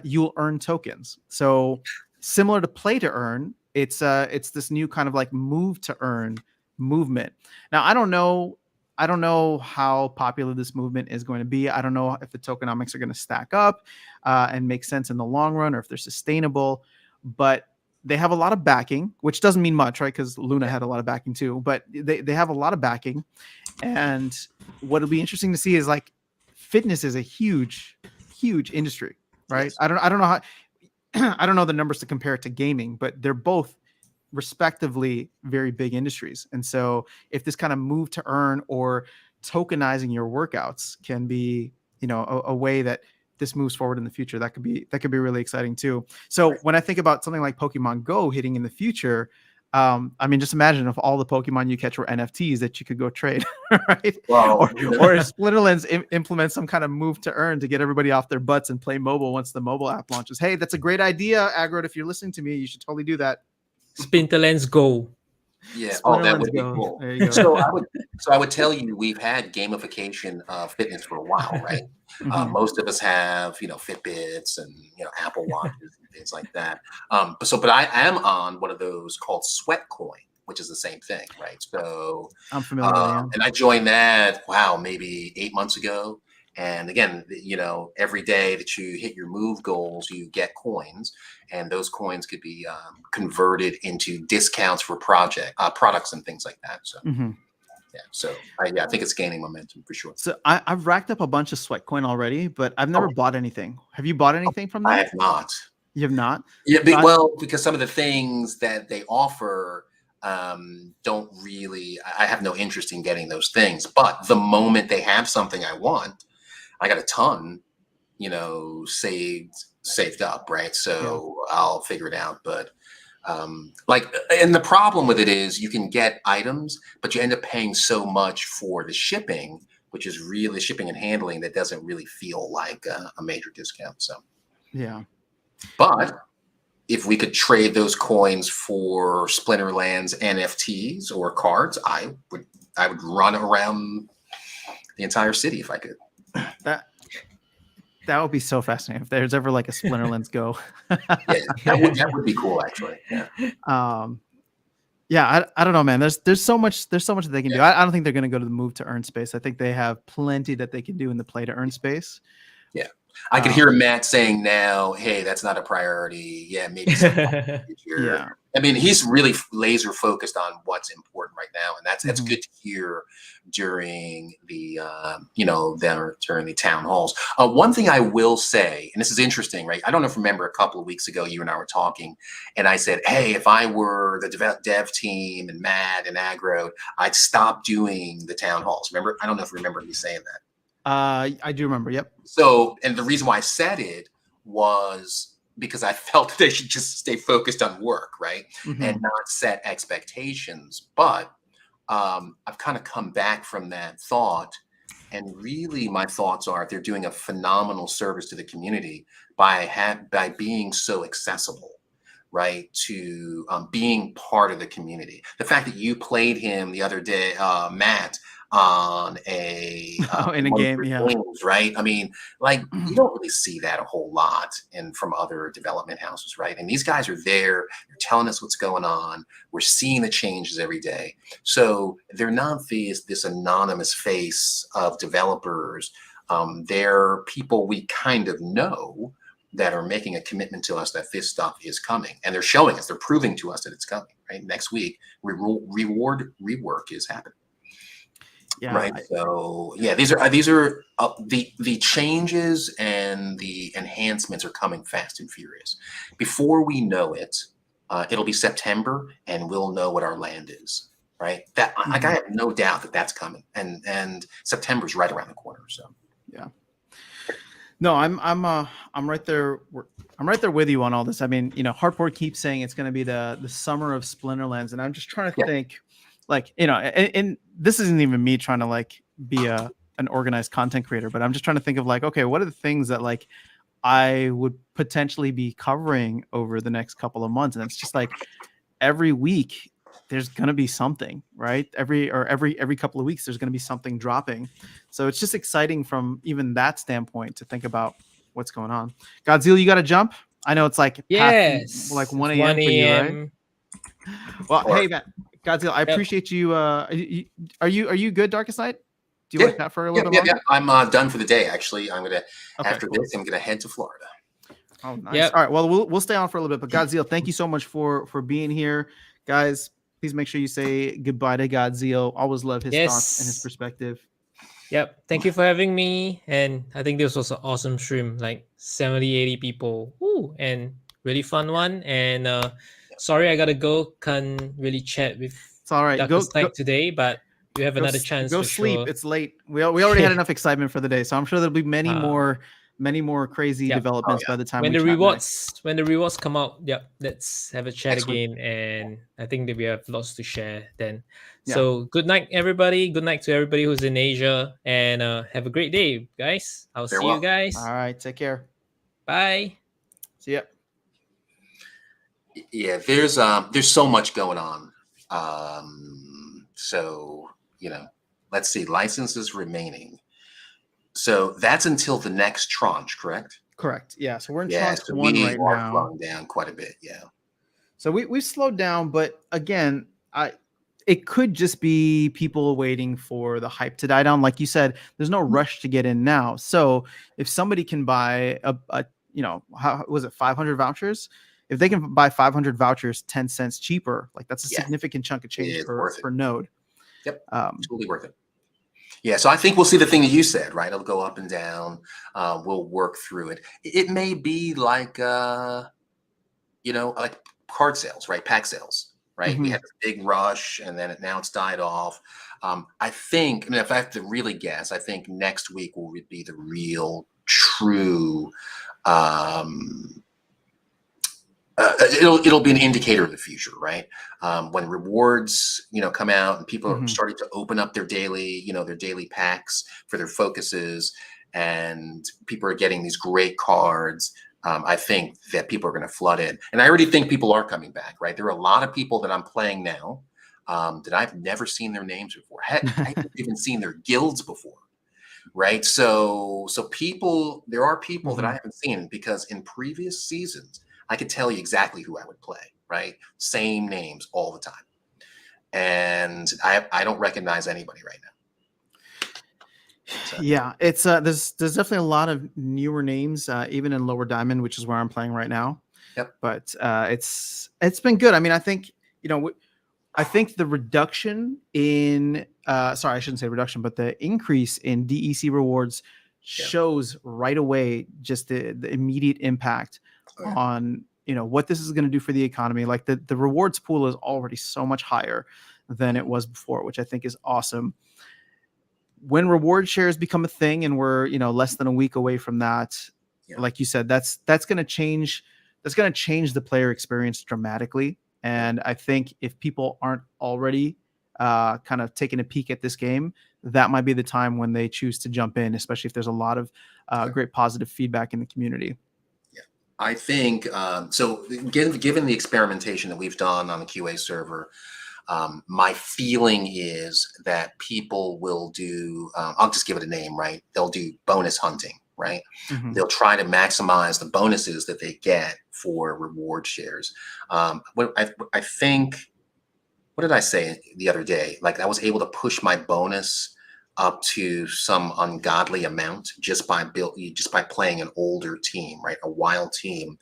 you'll earn tokens. So similar to play to earn, it's this new kind of like move to earn movement. Now I don't know how popular this movement is going to be. I don't know if the tokenomics are going to stack up and make sense in the long run, or if they're sustainable. But they have a lot of backing, which doesn't mean much, right? Because Luna had a lot of backing too. But they have a lot of backing, and what'll be interesting to see is like fitness is a huge industry, right? Yes. I don't know how I don't know the numbers to compare it to gaming, but they're both respectively very big industries. And so if this kind of move to earn or tokenizing your workouts can be, you know, a way that this moves forward in the future, that could be really exciting too. So when I think about something like Pokemon Go hitting in the future, I mean, just imagine if all the Pokemon you catch were NFTs that you could go trade, right? Well, Or if Splinterlands implements some kind of move to earn to get everybody off their butts and play mobile once the mobile app launches. Hey, that's a great idea, Agrod. If you're listening to me, you should totally do that. Splinterlands Go. yeah. Oh, that Splinterlands would be Go. cool. There you go. So I would tell you we've had gamification of fitness for a while, right? Mhm. Most of us have, Fitbits and Apple Watches and things like that. But I am on one of those called Sweatcoin, which is the same thing, right? So, I'm familiar with it. and I joined that, wow, maybe 8 months ago. And again, every day that you hit your move goals, you get coins, and those coins could be converted into discounts for products and things like that. So, Mhm. yeah, so I think it's gaining momentum for sure. So I've racked up a bunch of Sweatcoin already, but I've never bought anything. Have you bought anything from I them? have not. You have not? Yeah, So well, because some of the things that they offer don't really, I have no interest in getting those things. But the moment they have something I want, I got a ton, saved up, right? So I'll figure it out. But and the problem with it is you can get items, but you end up paying so much for the shipping, which is really shipping and handling that doesn't really feel like a major discount. So, yeah. but if we could trade those coins for Splinterlands NFTs or cards, I would run around the entire city if I could. That would be so fascinating if there's ever like a Splinterlands Go. Yeah, that would be cool, actually. Yeah. Yeah, I don't know, man. There's so much that they can do. I don't think they're going to go to the move to earn space. I think they have plenty that they can do in the play to earn space. Yeah. I can hear Matt saying now, hey, that's not a priority. Yeah, maybe sometime Yeah. I mean, he's really laser focused on what's important right now. And that's good to hear during the, during the town halls. One thing I will say, and this is interesting, right? I don't know if you remember a couple of weeks ago, you and I were talking and I said, hey, if I were the dev team and Matt and Agro, I'd stop doing the town halls. Remember? I don't know if you remember me saying that. I do remember. Yep. So, and the reason why I said it was because I felt they should just stay focused on work, right? Mm-hmm. And not set expectations. But I've kind of come back from that thought. And really my thoughts are they're doing a phenomenal service to the community by being so accessible, right? To being part of the community. The fact that you played him the other day, Matt, on in a game, games, right? I mean, like you don't really see that a whole lot from other development houses, right? And these guys are there, they're telling us what's going on. We're seeing the changes every day. So they're not this anonymous face of developers. They're people we kind of know that are making a commitment to us that this stuff is coming, and they're showing us, they're proving to us that it's coming, right? Next week, rework is happening. Yeah. Right. So yeah, these are the changes and the enhancements are coming fast and furious. Before we know it, it'll be September, and we'll know what our land is. Right. That I have no doubt that that's coming, and September's right around the corner. So yeah. No, I'm right there. I'm right there with you on all this. I mean, Hardport keeps saying it's going to be the summer of Splinterlands, and I'm just trying to think, like, and this isn't even me trying to like be an organized content creator, but I'm just trying to think of like, okay, what are the things that like I would potentially be covering over the next couple of months, and it's just like every week there's going to be something, right? Every couple of weeks there's going to be something dropping. So it's just exciting from even that standpoint to think about what's going on. Godzilla, you got to jump. I know it's like past, like 1 a.m. for you, right? Well, hey man, Godzilla, I appreciate you. Are you good, Darkestnyte? Do you want to chat for a little bit longer? Yeah. I'm done for the day. Actually, I'm gonna after this, I'm gonna head to Florida. Oh, nice. All right. Well, we'll stay on for a little bit. But Godzilla, thank you so much for being here, guys. Please make sure you say goodbye to Godzilla. Always love his thoughts and his perspective. Yep. Thank you for having me. And I think this was an awesome stream, like 70, 80 people. Woo, and really fun one. And sorry, I got to go. Can't really chat with it's all right. Darkestnyte today, but you have another chance. Go for sleep. Sure. It's late. We already had enough excitement for the day. So I'm sure there'll be many more crazy developments by the time when the rewards come out. Let's have a chat again, and I think that we have lots to share then. So good night, everybody. Good night to everybody who's in Asia, and have a great day, guys. I'll see you guys. All right, take care. Bye. See ya. Yeah, there's so much going on. So let's see, licenses remaining. So that's until the next tranche, correct? Correct. Yeah. So we're in tranche 1 right now. Slowing down quite a bit. Yeah. So we've slowed down, but again, it could just be people waiting for the hype to die down. Like you said, there's no rush to get in now. So if somebody can buy how was it 500 vouchers? If they can buy 500 vouchers 10 cents cheaper, like that's a significant chunk of change per node. Yep. Totally worth it. Yeah, so I think we'll see the thing that you said, right? It'll go up and down. We'll work through it. It may be like, like card sales, right? Pack sales, right? We had this big rush, and then now it's died off. I think, if I have to really guess, I think next week will be the real, true. It'll be an indicator of the future, right? When rewards, come out and people are starting to open up their daily packs for their focuses, and people are getting these great cards. I think that people are going to flood in, and I already think people are coming back, right? There are a lot of people that I'm playing now that I've never seen their names before. I haven't even seen their guilds before, right? So there are people that I haven't seen, because in previous seasons, I could tell you exactly who I would play, right? Same names all the time. And I don't recognize anybody right now. So. Yeah, it's there's definitely a lot of newer names, even in Lower Diamond, which is where I'm playing right now. Yep. But it's been good. I mean, I think, I think the reduction in sorry, I shouldn't say reduction, but the increase in DEC rewards shows right away just the immediate impact on what this is going to do for the economy. Like the rewards pool is already so much higher than it was before, which I think is awesome. When reward shares become a thing, and we're less than a week away from that, like you said, that's going to change the player experience dramatically. And I think if people aren't already kind of taking a peek at this game, that might be the time when they choose to jump in, especially if there's a lot of great positive feedback in the community. I think so. Given the experimentation that we've done on the QA server, my feeling is that people will do. I'll just give it a name, right? They'll do bonus hunting, right? They'll try to maximize the bonuses that they get for reward shares. What I think. What did I say the other day? Like, I was able to push my bonus up to some ungodly amount just by playing an older team, right? A wild team.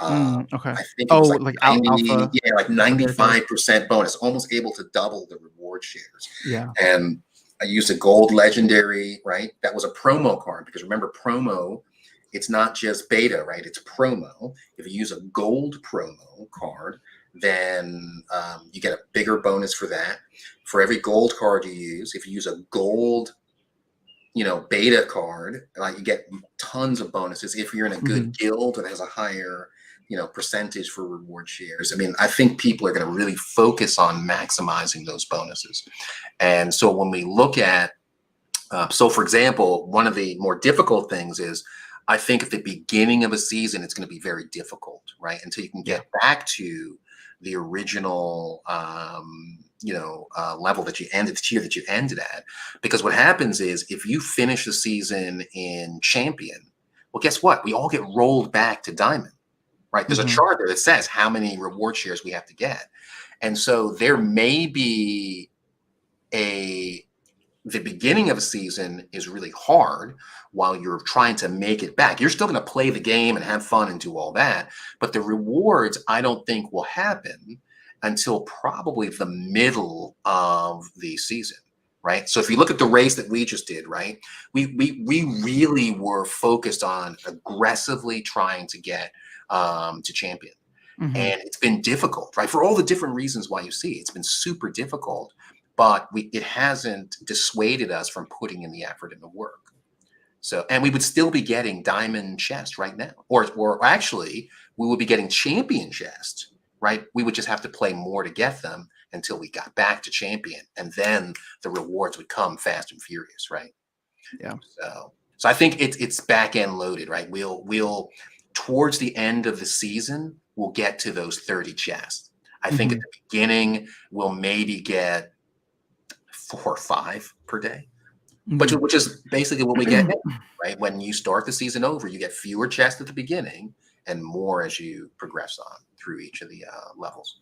Okay. I think it was like alpha. Yeah, like 95% bonus, almost able to double the reward shares. Yeah. And I used a gold legendary, right? That was a promo card, because remember, promo, it's not just beta, right? It's promo. If you use a gold promo card, then you get a bigger bonus for that. For every gold card you use, if you use a gold, beta card, like, you get tons of bonuses. If you're in a good guild that has a higher, percentage for reward shares. I mean, I think people are going to really focus on maximizing those bonuses. And so when we look at, so for example, one of the more difficult things is, I think at the beginning of a season, it's going to be very difficult, right? Until you can get back to the original, level that you ended, the tier that you ended at. Because what happens is, if you finish the season in champion, well, guess what? We all get rolled back to diamond, right? There's a chart there that says how many reward shares we have to get. And so there may be the beginning of a season is really hard while you're trying to make it back. You're still going to play the game and have fun and do all that, but the rewards, I don't think, will happen until probably the middle of the season, right? So if you look at the race that we just did, right, we really were focused on aggressively trying to get to champion. And it's been difficult, right? For all the different reasons why you see it's been super difficult, but it hasn't dissuaded us from putting in the effort and the work. So, and we would still be getting diamond chest right now, or actually we would be getting champion chest, right? We would just have to play more to get them until we got back to champion, and then the rewards would come fast and furious, right? Yeah. So I think it's back end loaded, right? We'll towards the end of the season, we'll get to those 30 chests. I think at the beginning, we'll maybe get 4 or 5 per day, which is basically what we get now, right? When you start the season over, you get fewer chests at the beginning and more as you progress on through each of the levels.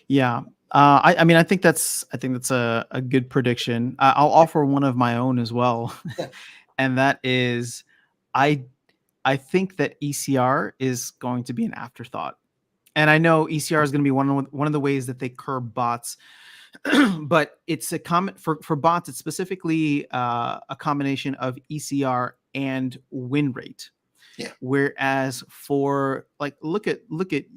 Yeah. I mean, I think that's a good prediction. I'll offer one of my own as well. And that is, I think that ECR is going to be an afterthought. And I know ECR is going to be one of the ways that they curb bots. But it's a comment for bots. It's specifically a combination of ECR and win rate. Yeah. Whereas for, like, look at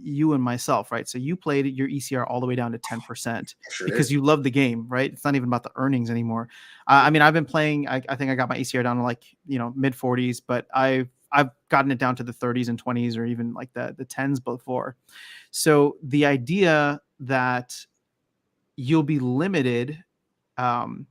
you and myself, right? So you played your ECR all the way down to 10% because you love the game, right? It's not even about the earnings anymore. I mean, I've been playing. I think I got my ECR down to, like, mid 40s, but I've gotten it down to the 30s and 20s, or even like the 10s before. So the idea that you'll be limited and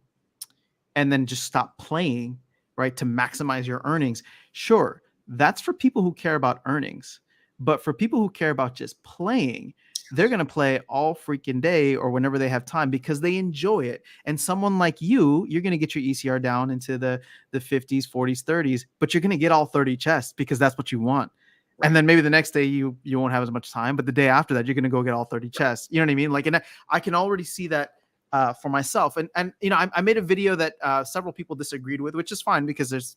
then just stop playing, right, to maximize your earnings. Sure, that's for people who care about earnings. But for people who care about just playing, they're going to play all freaking day or whenever they have time because they enjoy it. And someone like you're going to get your ECR down into the 50s, 40s, 30s, but you're going to get all 30 chests because that's what you want. Right. And then maybe the next day you won't have as much time, but the day after that, you're going to go get all 30 chests. You know what I mean? Like, and I can already see that for myself. And I made a video that several people disagreed with, which is fine because there's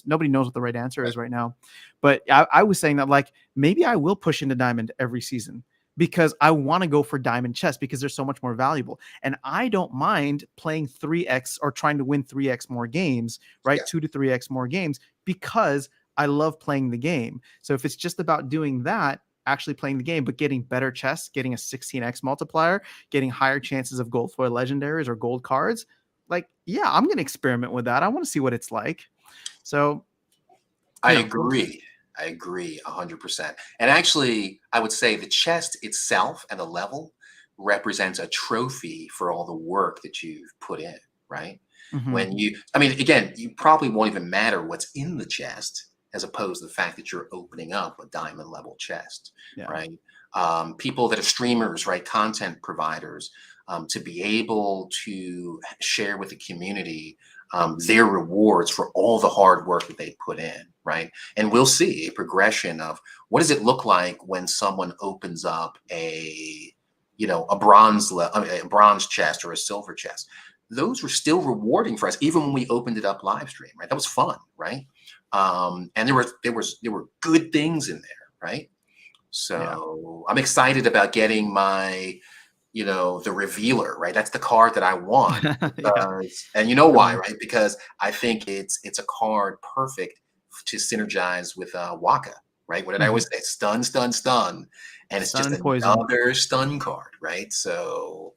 nobody knows what the right answer is right now. But I was saying that, like, maybe I will push into diamond every season because I want to go for diamond chests because they're so much more valuable. And I don't mind playing 3x or trying to win 3x more games, right? 2 to 3x more games, because I love playing the game. So if it's just about doing that, actually playing the game, but getting better chests, getting a 16x multiplier, getting higher chances of gold foil legendaries or gold cards, like, yeah, I'm going to experiment with that. I want to see what it's like. So I agree 100%. And actually, I would say the chest itself and the level represents a trophy for all the work that you've put in, right? When again, you probably won't even matter what's in the chest, as opposed to the fact that you're opening up a diamond level chest, right? People that are streamers, right? Content providers, to be able to share with the community their rewards for all the hard work that they put in, right? And we'll see a progression of what does it look like when someone opens up a bronze chest or a silver chest. Those were still rewarding for us, even when we opened it up live stream, right? That was fun, right? And there were good things in there, right? So I'm excited about getting my, the revealer, right? That's the card that I want. Yeah. And you know why, Totally. right? Because I think it's a card perfect to synergize with Waka, right? What did I Mhm. always say? Stun, stun, stun. And it's Stun just and poison. another stun card, right? So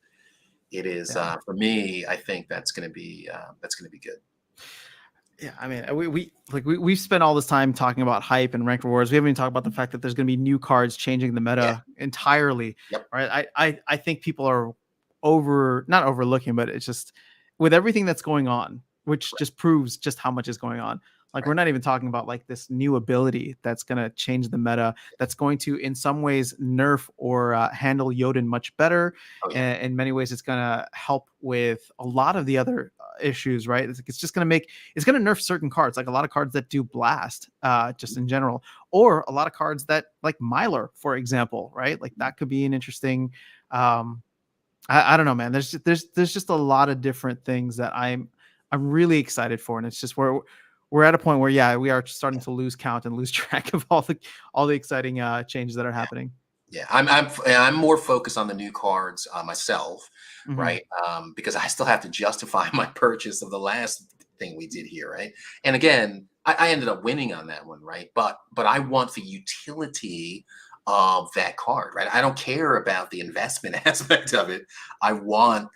it is Yeah. for me, I think that's gonna be good. Yeah, I mean, we've spent all this time talking about hype and rank rewards. We haven't even talked about the fact that there's going to be new cards changing the Yeah. meta entirely. Yep. Right? I think people are not overlooking, but it's just with everything that's going on, which just proves just how much is going on. Like Right. we're not even talking about like this new ability that's going to change the meta. That's going to, in some ways, nerf or handle Yoden much better. Oh yeah. In many ways, it's going to help with a lot of the other issues. Right? It's just going to make it's going to nerf certain cards, like a lot of cards that do blast, just in general, or a lot of cards that like Mylar, for example, right? Like that could be an interesting. I don't know, man. There's just a lot of different things that I'm really excited for, and it's just we're at a point where we are starting to lose count and lose track of all the exciting changes that are happening. Yeah, I'm more focused on the new cards myself, Mhm. right? Because I still have to justify my purchase of the last thing we did here, right? And again, I ended up winning on that one, right? But I want the utility of that card, right? I don't care about the investment aspect of it. I want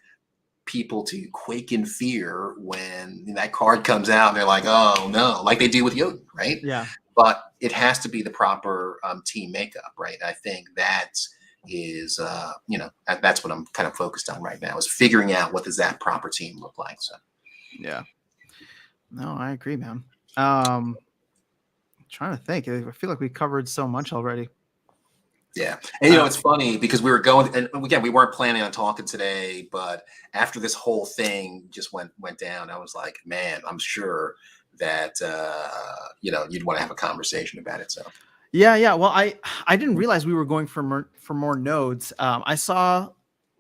people to quake in fear when that card comes out and they're like, oh no, like they do with Yoden, right? Yeah. But it has to be the proper team makeup, right? I think that is, that's what I'm kind of focused on right now is figuring out what does that proper team look like. So Yeah. No, I agree, man. Trying to think. I feel like we covered so much already. yeah, and it's funny because we were going, and again, we weren't planning on talking today, but after this whole thing just went down, I was like, man, I'm sure that you'd want to have a conversation about it. So Yeah. Well, I didn't realize we were going for more nodes. I saw,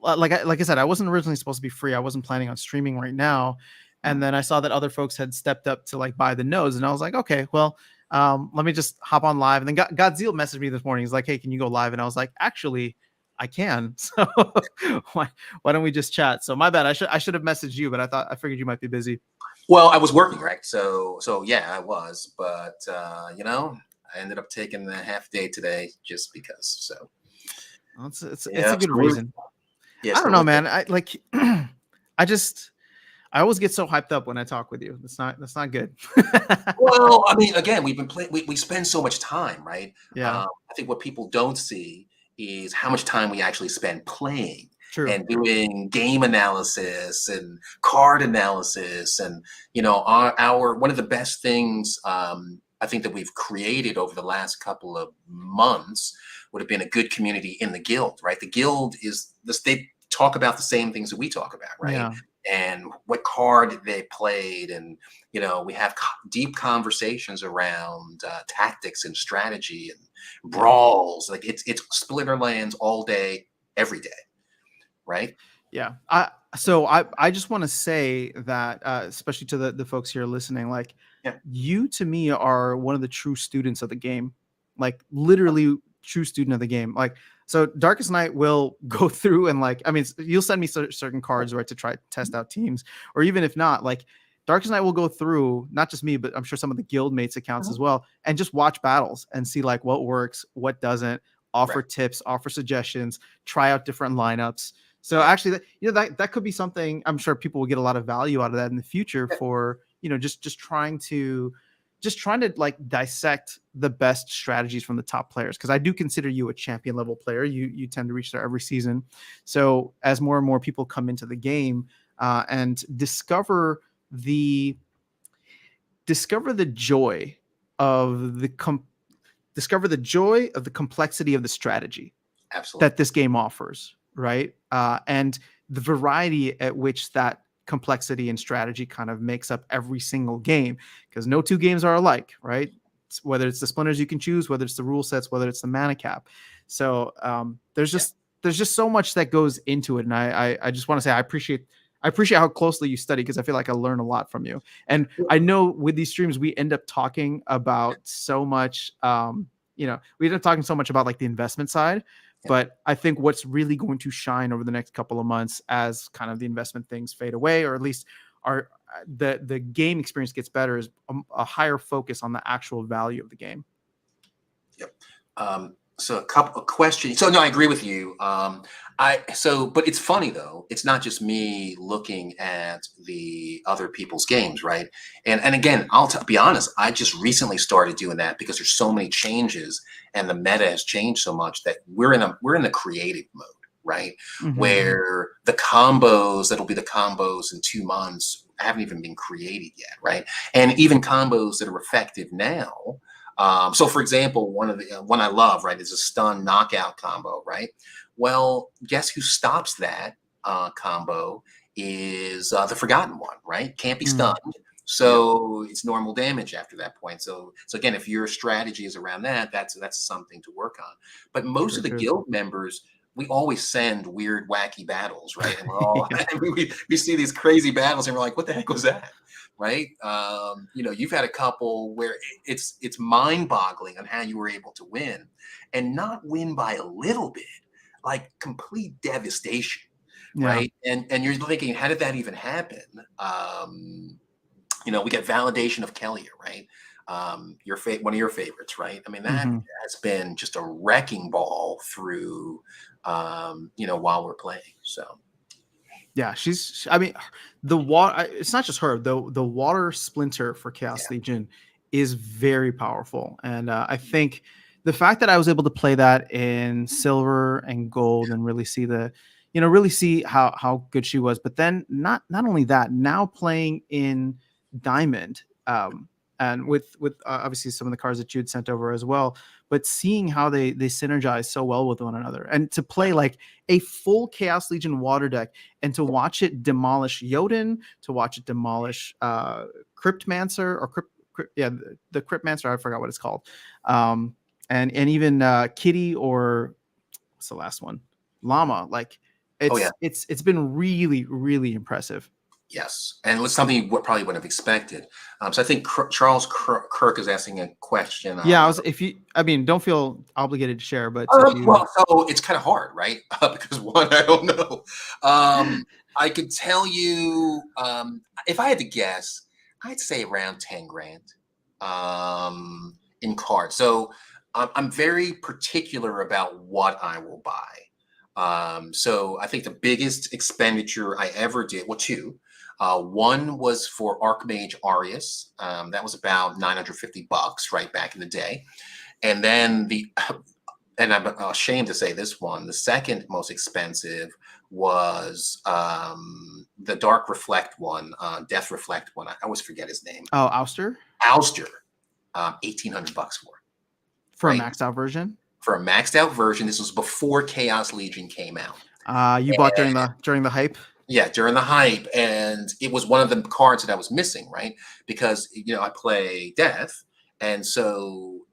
like I said, I wasn't originally supposed to be free. I wasn't planning on streaming right now, and then I saw that other folks had stepped up to like buy the nodes, and I was like, okay, well, let me just hop on live. And then Godziel messaged me this morning. He's like, hey, can you go live? And I was like, actually, I can. So why don't we just chat? So my bad. I should have messaged you, but I figured you might be busy. well, I was working, right? So yeah, I was, but I ended up taking the half day today just because. So Well, it's yeah, a good reason. Yeah, I don't know, man. I like I always get so hyped up when I talk with you. That's not good. Well, I mean, again, we've been playing. We spend so much time, right? Yeah. I think what people don't see is how much time we actually spend playing True. and doing game analysis and card analysis, and our one of the best things I think that we've created over the last couple of months would have been a good community in the guild, right? The guild is this. They talk about the same things that we talk about, right? Yeah. And what card they played, and we have deep conversations around tactics and strategy and brawls. Like it's Splinterlands all day, every day, right? Yeah. I just want to say that, especially to the folks here listening, like Yeah. you to me are one of the true students of the game, like literally true student of the game. Like, so Darkestnyte will go through and like, I mean, you'll send me certain cards, right, to try test out teams, or even if not, like Darkestnyte will go through, not just me, but I'm sure some of the guild mates accounts as well, and just watch battles and see like what works, what doesn't, offer Right. tips, offer suggestions, try out different lineups. So actually, that could be something. I'm sure people will get a lot of value out of that in the future for just trying to like dissect the best strategies from the top players, because I do consider you a champion level player. You tend to reach there every season. So as more and more people come into the game and discover the joy of the complexity of the strategy Absolutely. that this game offers, right? And the variety at which that complexity and strategy kind of makes up every single game, because no two games are alike, right? Whether it's the splinters you can choose, whether it's the rule sets, whether it's the mana cap. So there's just so much that goes into it, and I just want to say I appreciate how closely you study, because I feel like I learn a lot from you. And I know with these streams we end up talking about so much. We end up talking so much about like the investment side, But I think what's really going to shine over the next couple of months as kind of the investment things fade away, or at least are the game experience gets better, is a higher focus on the actual value of the game. Yep. So a couple of questions. So no, I agree with you. But it's funny though. It's not just me looking at the other people's games, right? And again, be honest. I just recently started doing that because there's so many changes, and the meta has changed so much that we're in the creative mode, right? Mhm. Where the combos that'll be the combos in 2 months haven't even been created yet, right? And even combos that are effective now. So for example, one I love, right, is a stun knockout combo, right? Well, guess who stops that combo is the Forgotten One, right? Can't be stunned. So it's normal damage after that point. So again, if your strategy is around that, that's something to work on. But most of the guild members, we always send weird, wacky battles, right? And we're all we see these crazy battles, and we're like, what the heck was that? Right? You've had a couple where it's mind-boggling on how you were able to win, and not win by a little bit, like complete devastation, right? And you're thinking, how did that even happen? We get Validation of Kellier, right? One of your favorites, right? I mean, that has been just a wrecking ball through, while we're playing. So. Yeah, I mean, the water. It's not just her. The water splinter for Chaos Legion is very powerful, and I think the fact that I was able to play that in silver and gold and really see how good she was. But then not only that, now playing in diamond, and with obviously some of the cards that you had sent over as well, but seeing how they synergize so well with one another, and to play like a full Chaos Legion water deck, and to watch it demolish Jotun, to watch it demolish Cryptmancer, or the Cryptmancer, I forgot what it's called, and even Kitty, or what's the last one, Llama. Like it's been really, really impressive. Yes, and it was something you probably wouldn't have expected. So I think Charles Kirk is asking a question. Don't feel obligated to share, but so it's kind of hard, right? Because one, I don't know. I could tell you, if I had to guess, I'd say around 10 grand in cards. So I'm very particular about what I will buy. So I think the biggest expenditure I ever did, well, two. One was for Archmage Arius. That was about $950, right, back in the day. And then and I'm ashamed to say this one, the second most expensive was the Dark Reflect one, Death Reflect one. I always forget his name. Oh, Ouster? Ouster, $1,800 for a maxed out version. For a maxed out version, this was before Chaos Legion came out. You bought during the hype. Yeah, during the hype, and it was one of the cards that I was missing, right? Because I play Death, and so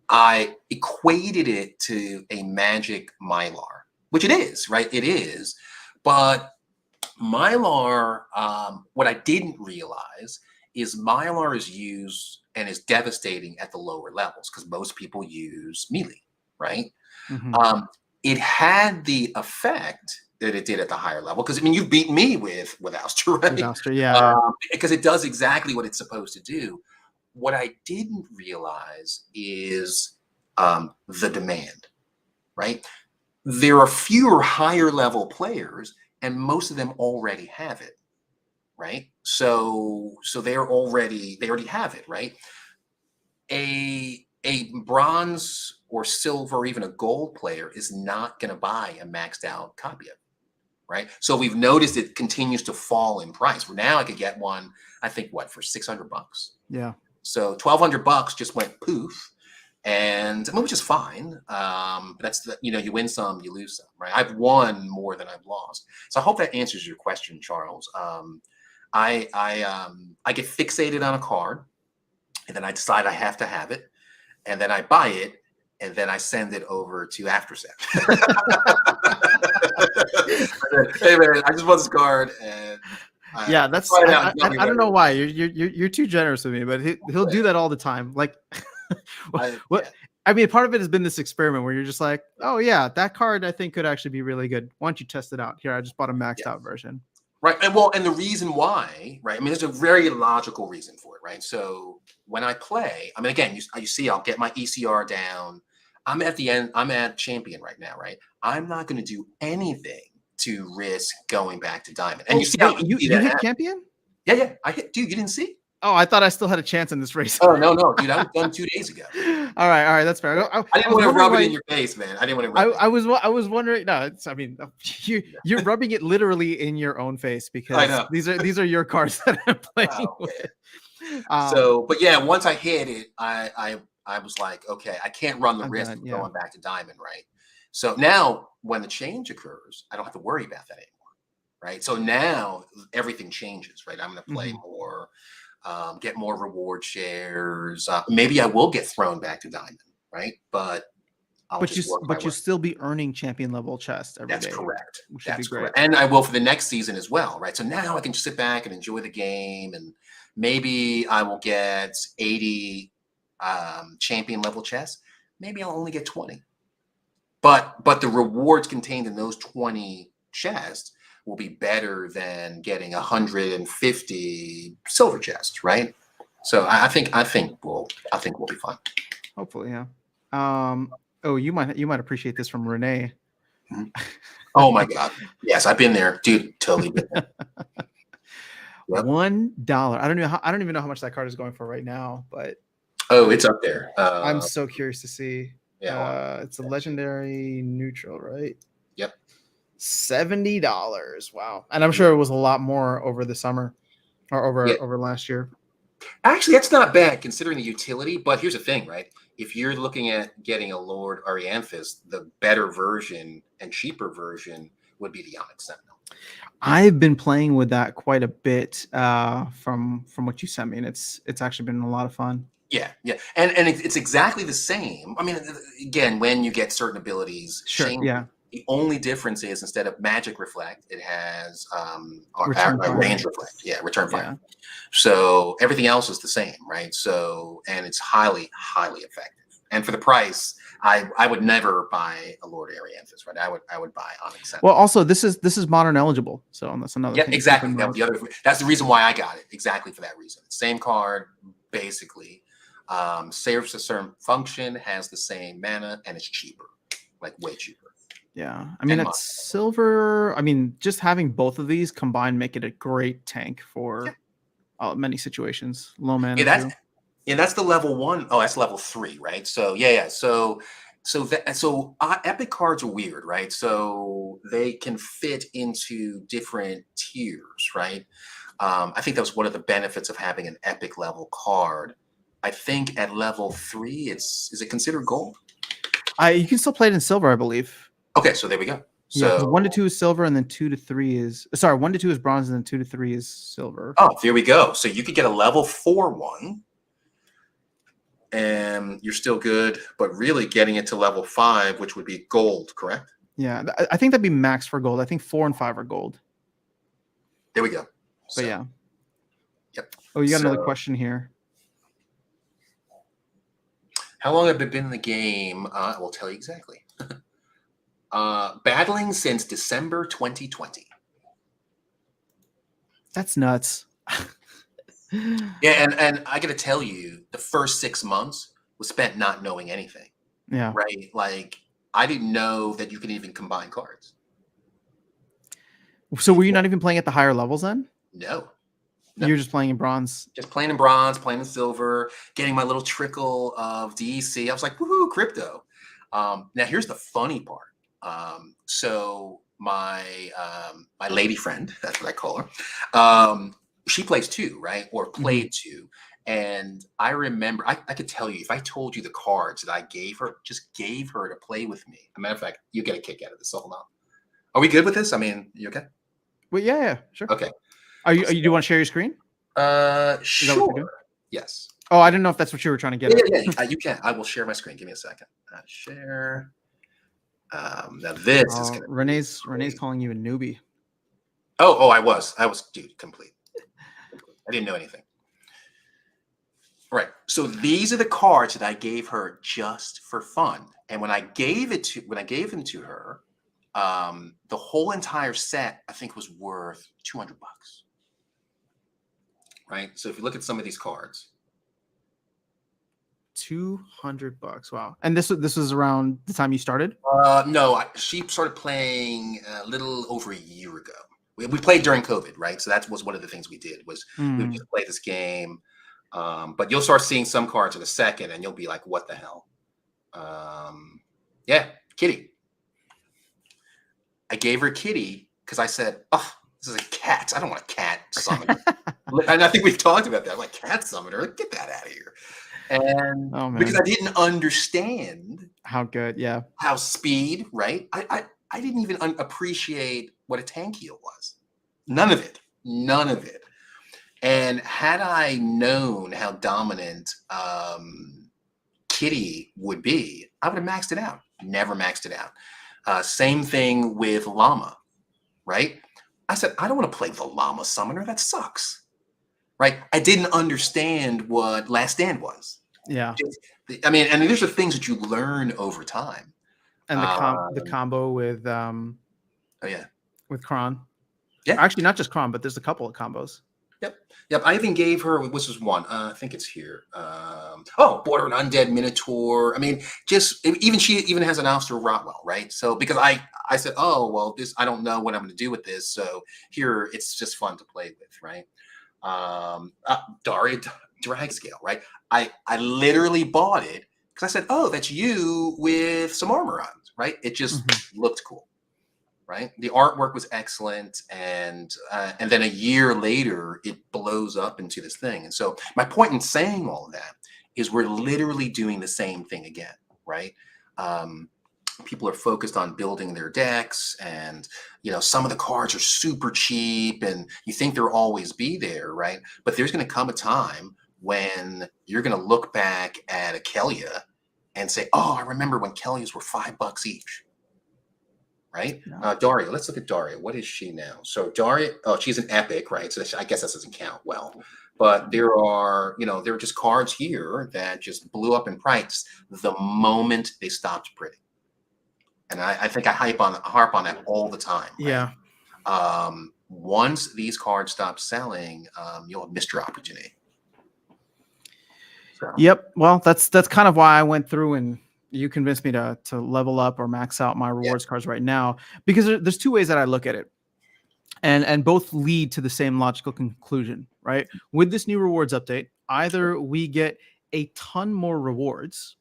I equated it to a Magic Mylar, which it is, right? It is, but Mylar, what I didn't realize is Mylar is used and is devastating at the lower levels because most people use melee, right? It had the effect that it did at the higher level, because you beat me with Ouster, right? With Ouster, because it does exactly what it's supposed to do. What I didn't realize is the demand, right? There are fewer higher level players, and most of them already have it, right? So they already have it, right? A bronze or silver or even a gold player is not going to buy a maxed out copy of it. Right. So we've noticed it continues to fall in price. Where now I could get one, I think, for $600. Yeah. So $1,200 just went poof, which is fine. But that's you win some, you lose some, right? I've won more than I've lost. So I hope that answers your question, Charles. I get fixated on a card, and then I decide I have to have it, and then I buy it, and then I send it over to AfterSet. Hey man, I just want this card, and I don't know why you're too generous with me, but he'll do that all the time. Like What? Yeah. I mean, part of it has been this experiment where you're just like, oh yeah, that card I think could actually be really good. Why don't you test it out? Here, I just bought a maxed out version. Right. And the reason why, right? I mean, there's a very logical reason for it, right? So when I play, I mean, again, you see, I'll get my ECR down. I'm at the end. I'm at champion right now, right? I'm not going to do anything to risk going back to diamond. And you see how you easy that hit happens. champion? Yeah. I hit, dude. You didn't see? Oh, I thought I still had a chance in this race. Oh no, dude. I was done 2 days ago. All right, that's fair. I didn't want to rub it in your face, man. I didn't want to rub it. I was wondering. No, I mean, you're rubbing it literally in your own face because I know. these are your cards that I'm playing with. But yeah, once I hit it, I was like, okay, I can't run the risk of going back to diamond, right? So now when the change occurs, I don't have to worry about that anymore, right? So now everything changes, right? I'm going to play more. Get more reward shares. Maybe I will get thrown back to diamond, right? But you'll still be earning champion level chest every day. That's correct. Which would be great. Correct. And I will for the next season as well, right? So now I can just sit back and enjoy the game, and maybe I will get 80 champion level chests. Maybe I'll only get 20. But the rewards contained in those 20 chests will be better than getting 150 silver chests, right? So I think we'll be fine. Hopefully, yeah. Oh, you might appreciate this from Renee. Oh my God, yes, I've been there, dude. Totally been there. Yep. $1. I don't even know how much that card is going for right now, but it's up there. I'm so curious to see. Yeah, it's a legendary neutral, right? Yep. $70. Wow. And I'm sure it was a lot more over the summer or over last year. Actually, that's not bad considering the utility. But here's the thing, right? If you're looking at getting a Lord Arianthus, the better version and cheaper version would be the Onyx Sentinel. I've been playing with that quite a bit from what you sent me, and it's actually been a lot of fun. Yeah. And it's exactly the same. I mean, again, when you get certain abilities, yeah. The only difference is instead of magic reflect, it has range reflect. Yeah, return fire. Yeah. So everything else is the same, right? So, and it's highly, highly effective. And for the price, I would never buy a Lord Arianthus, right? I would buy Onyx Sentinel. Well, also this is modern eligible, so that's another thing. Exactly. That's the reason why I got it. Exactly for that reason. Same card, basically. Serves a certain function, has the same mana, and it's cheaper, like way cheaper. Yeah, I mean it's silver. I mean, just having both of these combined make it a great tank for many situations. Low mana. That's the level 1. Oh, that's level 3, right? So yeah. So epic cards are weird, right? So they can fit into different tiers, right? I think that was one of the benefits of having an epic level card. I think at level 3, is it considered gold? You can still play it in silver, I believe. Okay, so there we go. So 1 to 2 is silver, and then 2 to 3 is 1 to 2 is bronze, and then 2 to 3 is silver. Oh, there we go. So you could get a level 4 one, and you're still good, but really getting it to level 5, which would be gold, correct? Yeah, I think that'd be max for gold. I think 4 and 5 are gold. There we go. But yeah. Yep. Oh, you got another question here. How long have I been in the game? I will tell you exactly. Battling since December 2020. That's nuts. Yeah, and I got to tell you, the first 6 months was spent not knowing anything. Yeah. Right? Like, I didn't know that you could even combine cards. So were you not even playing at the higher levels then? No. You're just playing in bronze. Just playing in bronze, playing in silver, getting my little trickle of DEC. I was like, woohoo, crypto. Now here's the funny part. So my lady friend, that's what I call her, she plays too, right? Or played too. And I remember, I could tell you, if I told you the cards that I gave her to play with me. As a matter of fact, you get a kick out of this. So hold on. Are we good with this? I mean, you okay? Well, yeah, sure. Okay. Do you want to share your screen? Sure. Yes. Oh, I didn't know if that's what you were trying to get at. Yeah, you can. I will share my screen. Give me a second. Share. Now this is gonna Renee's calling you a newbie. Oh, I was, dude, complete. I didn't know anything. Right. So these are the cards that I gave her just for fun. And when I gave them to her, the whole entire set I think was worth $200. Right. So if you look at some of these cards, $200. Wow. And this was around the time you started? no, she started playing a little over a year ago. We played during COVID, right? So that was one of the things we did was we would just play this game. But you'll start seeing some cards in a second, and you'll be like, "What the hell?" Yeah, Kitty. I gave her Kitty because I said, "Oh, this is a cat. I don't want a cat summoner." And I think we've talked about that. I'm like, cat summoner, get that out of here. And because I didn't understand how good, how speed, right? I didn't even appreciate what a tank heal was. None of it. And had I known how dominant Kitty would be, I would have maxed it out. Never maxed it out. Same thing with Llama, right? I said, I don't want to play the Llama Summoner. That sucks, right? I didn't understand what Last Stand was. Yeah. I mean, and these are things that you learn over time. And the combo with with Kron. Yeah. Actually, not just Kron, but there's a couple of combos. Yep. I even gave her, this was one, I think it's here. Border an Undead Minotaur. I mean, she even has an Alistair Rotwell, right? So because I said, oh, well, I don't know what I'm going to do with this. So here, it's just fun to play with, right? Daria Drag Scale, right? I literally bought it because I said, oh, that's you with some armor on, right? It just looked cool. Right, the artwork was excellent, and then a year later, it blows up into this thing. And so, my point in saying all of that is, we're literally doing the same thing again, right? People are focused on building their decks, and some of the cards are super cheap, and you think they'll always be there, right? But there's going to come a time when you're going to look back at a Kelia and say, "Oh, I remember when Kelias were $5 each." Right? Daria, let's look at Daria. What is she now? So Daria, she's an epic, right? So I guess that doesn't count well. But there are just cards here that just blew up in price the moment they stopped printing. And I think I harp on that all the time. Right? Yeah. Once these cards stop selling, you'll have missed your opportunity. So. Yep. Well, that's kind of why I went through and you convinced me to level up or max out my rewards cards right now, because there's two ways that I look at it, and both lead to the same logical conclusion, right? With this new rewards update, either we get a ton more rewards,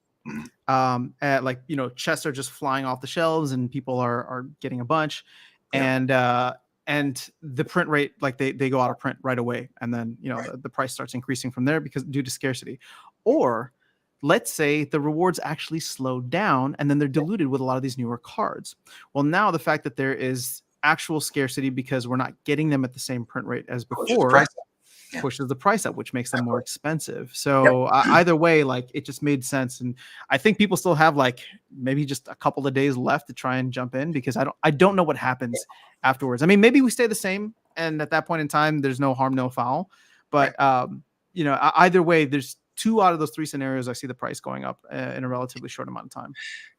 at chests are just flying off the shelves and people are getting a bunch, and the print rate, they go out of print right away, and then the price starts increasing from there due to scarcity, or let's say the rewards actually slow down and then they're diluted with a lot of these newer cards. Well, now the fact that there is actual scarcity because we're not getting them at the same print rate as before pushes the price up, which makes them more expensive. So either way, it just made sense. And I think people still have maybe just a couple of days left to try and jump in, because I don't know what happens afterwards. I mean, maybe we stay the same, and at that point in time, there's no harm, no foul. But either way, there's 2 out of those 3 scenarios I see the price going up in a relatively short amount of time.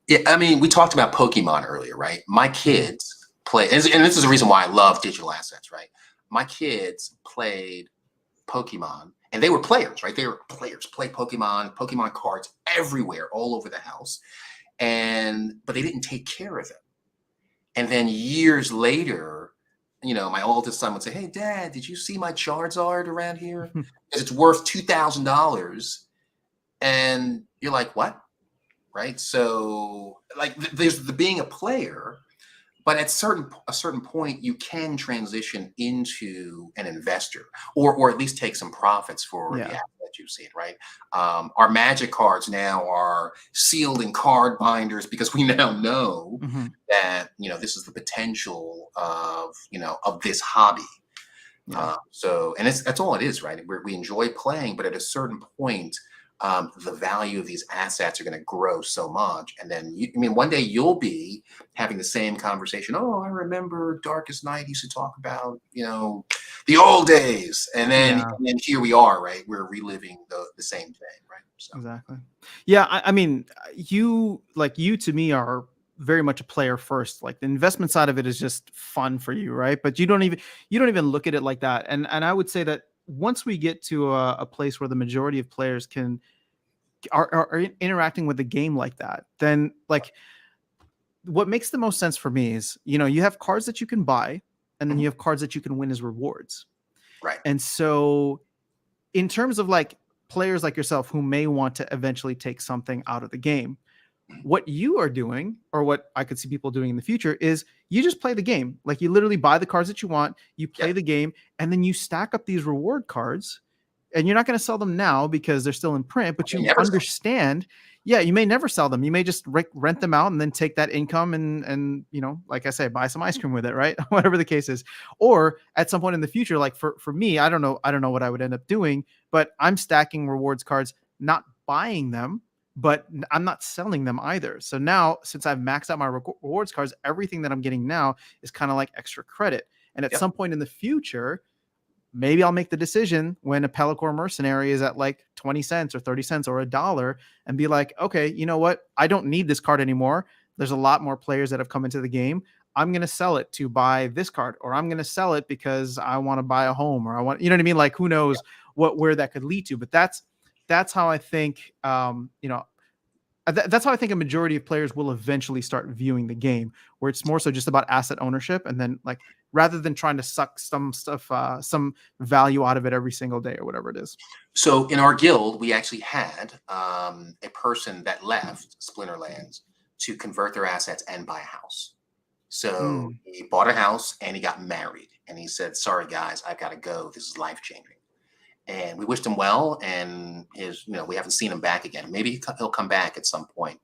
Yeah, I mean, we talked about Pokemon earlier, right? My kids play, and this is the reason why I love digital assets, right? My kids played Pokemon, and they were players, right? They were players, play Pokemon cards everywhere, all over the house, but they didn't take care of them. And then years later, my oldest son would say, "Hey, Dad, did you see my Charizard around here? Because it's worth $2,000. And you're like, "What?" Right? So, there's the being a player, but at a certain point, you can transition into an investor, or at least take some profits for the asset you've seen, right? Our Magic cards now are sealed in card binders because we now know that this is the potential of this hobby. So, and that's all it is, right? We enjoy playing, but at a certain point, the value of these assets are going to grow so much. And then, one day you'll be having the same conversation. Oh, I remember Darkestnyte used to talk about, the old days. And then here we are, right? We're reliving the same thing, right? So. Exactly. Yeah. I mean, you to me are very much a player first. Like the investment side of it is just fun for you, right? But you don't even look at it like that. And I would say that once we get to a place where the majority of players are interacting with the game like that, then like what makes the most sense for me is, you have cards that you can buy, and then you have cards that you can win as rewards. Right. And so in terms of like players like yourself who may want to eventually take something out of the game, what you are doing, or what I could see people doing in the future, is you just play the game. Like you literally buy the cards that you want, you play the game, and then you stack up these reward cards. And you're not going to sell them now because they're still in print, but you understand. Yeah, you may never sell them. You may just rent them out and then take that income and like I say, buy some ice cream with it, right? Whatever the case is. Or at some point in the future, like for me, I don't know what I would end up doing, but I'm stacking rewards cards, not buying them, but I'm not selling them either. So now, since I've maxed out my rewards cards, everything that I'm getting now is kind of like extra credit. And at some point in the future, maybe I'll make the decision when a Pelacor Mercenary is at like 20 cents or 30 cents or $1 and be like, okay, you know what? I don't need this card anymore. There's a lot more players that have come into the game. I'm going to sell it to buy this card, or I'm going to sell it because I want to buy a home, or I want, you know what I mean? Like who knows where that could lead to, but that's how I think, that's how I think a majority of players will eventually start viewing the game, where it's more so just about asset ownership. And then like, rather than trying to suck some stuff, some value out of it every single day or whatever it is. So in our guild, we actually had a person that left Splinterlands to convert their assets and buy a house. So he bought a house and he got married, and he said, sorry guys, I've got to go. This is life-changing. And we wished him well, and we haven't seen him back again. Maybe he'll come back at some point.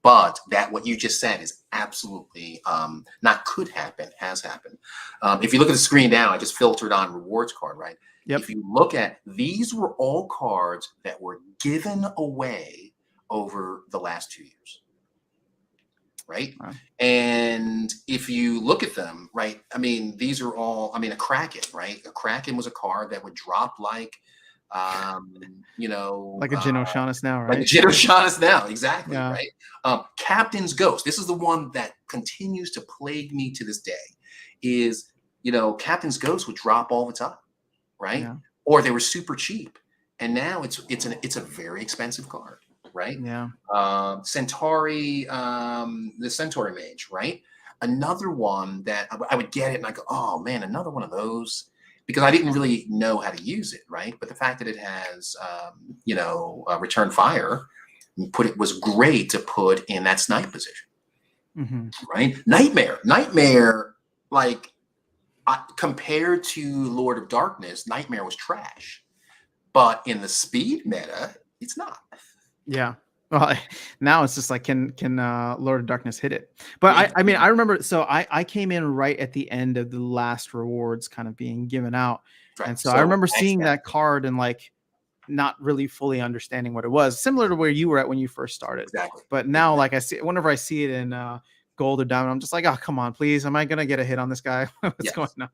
But what you just said is absolutely not could happen, has happened. If you look at the screen now, I just filtered on rewards card, right? Yep. If you look at, these were all cards that were given away over the last 2 years. Right. Wow. And if you look at them, right, these are all, a Kraken, right? A Kraken was a card that would drop like, like a Jin O'Shaughnessy now, right? Like a Jin O'Shaughnessy now, exactly, yeah. Right? Captain's Ghost. This is the one that continues to plague me to this day. Is Captain's Ghost would drop all the time, right? Yeah. Or they were super cheap, and now it's a very expensive card. Right? Yeah. Centauri, the Centauri Mage, right? Another one that I would get it and I go, oh man, another one of those, because I didn't really know how to use it, right? But the fact that it has, return fire, was great to put in that snipe position, right? Nightmare, like compared to Lord of Darkness, Nightmare was trash, but in the speed meta, it's not. Yeah. Well, now it's just like, can Lord of Darkness hit it? But I remember, so I came in right at the end of the last rewards kind of being given out. Right. And so I remember seeing that card and like not really fully understanding what it was, similar to where you were at when you first started. Exactly. But now, like whenever I see it in gold or diamond, I'm just like, oh, come on, please. Am I going to get a hit on this guy? What's going on?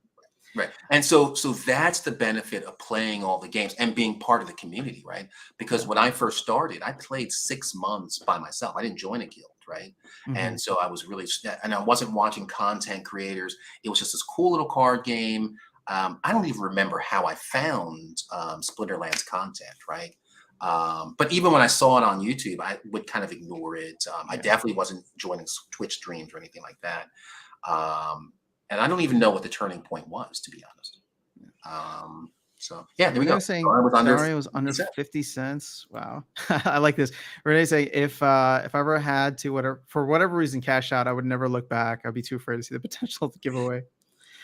Right. And so that's the benefit of playing all the games and being part of the community, right? Because when I first started, I played 6 months by myself. I didn't join a guild, right? And so I was really, and I wasn't watching content creators. It was just this cool little card game. I don't even remember how I found Splinterlands content, right? But even when I saw it on YouTube, I would kind of ignore it. I definitely wasn't joining Twitch streams or anything like that. And I don't even know what the turning point was, to be honest. So yeah, there we go. Saying Dario was under 50 cents. Wow, I like this. Renee saying if I ever had to for whatever reason cash out, I would never look back. I'd be too afraid to see the potential to give away.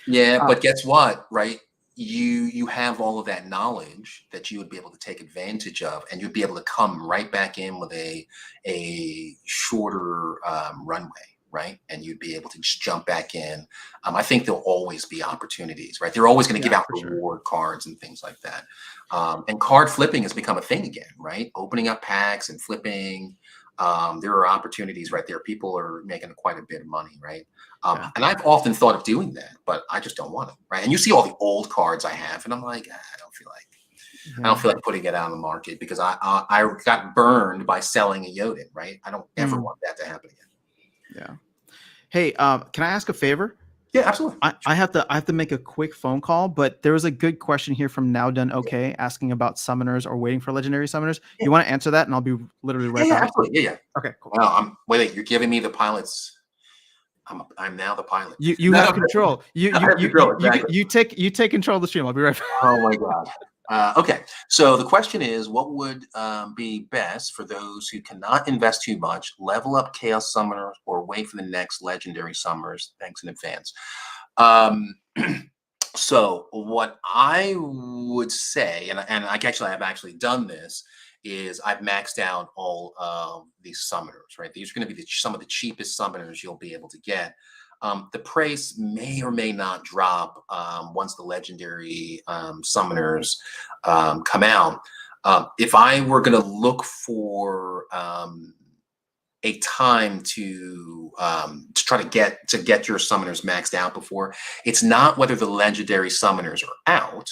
Yeah, but guess what? Right, you have all of that knowledge that you would be able to take advantage of, and you'd be able to come right back in with a shorter runway. right? And you'd be able to just jump back in. I think there'll always be opportunities, right? They're always going to give out reward cards and things like that. And card flipping has become a thing again, right? Opening up packs and flipping. There are opportunities right there. People are making quite a bit of money, right? And I've often thought of doing that, but I just don't want to, right? And you see all the old cards I have, and I'm like, I don't feel like. I don't feel like putting it out on the market because I got burned by selling a Yodin, right? I don't ever want that to happen again. Yeah. Hey, can I ask a favor? Yeah, absolutely. I have to make a quick phone call, but there was a good question here from Now Done Okay asking about summoners or waiting for legendary summoners. You want to answer that, and I'll be literally right back. Absolutely. Yeah. Okay, cool. Well, wait, you're giving me the pilot's. I'm now the pilot. You have control. You take control of the stream. I'll be right back. Oh my god. Okay, so the question is, what would be best for those who cannot invest too much, level up Chaos Summoners, or wait for the next Legendary Summoners? Thanks in advance. So what I would say, and I have actually done this, is I've maxed out all of these summoners, right? These are going to be some of the cheapest summoners you'll be able to get. The price may or may not drop once the legendary summoners come out. If I were going to look for a time to try to get your summoners maxed out before, it's not whether the legendary summoners are out,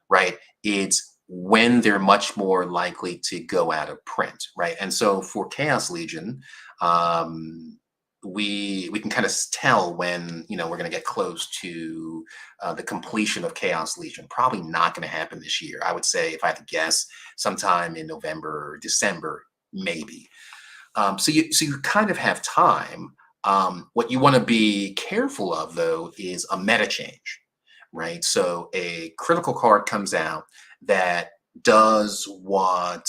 right? It's when they're much more likely to go out of print, right? And so for Chaos Legion, we can kind of tell when we're going to get close to the completion of Chaos Legion. Probably not going to happen this year. I would say, if I had to guess, sometime in November or December, maybe. So you kind of have time. What you want to be careful of, though, is a meta change, right? So a critical card comes out that does what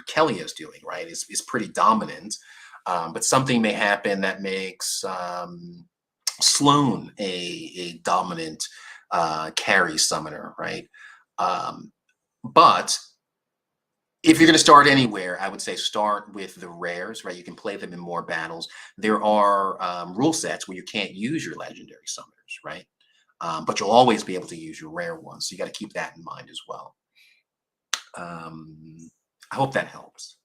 Kelly is doing, right? Is pretty dominant, but something may happen that makes Sloan a dominant carry summoner, right? But if you're going to start anywhere, I would say start with the rares, right? You can play them in more battles. There are rule sets where you can't use your legendary summoners, right? But you'll always be able to use your rare ones. So you got to keep that in mind as well. I hope that helps.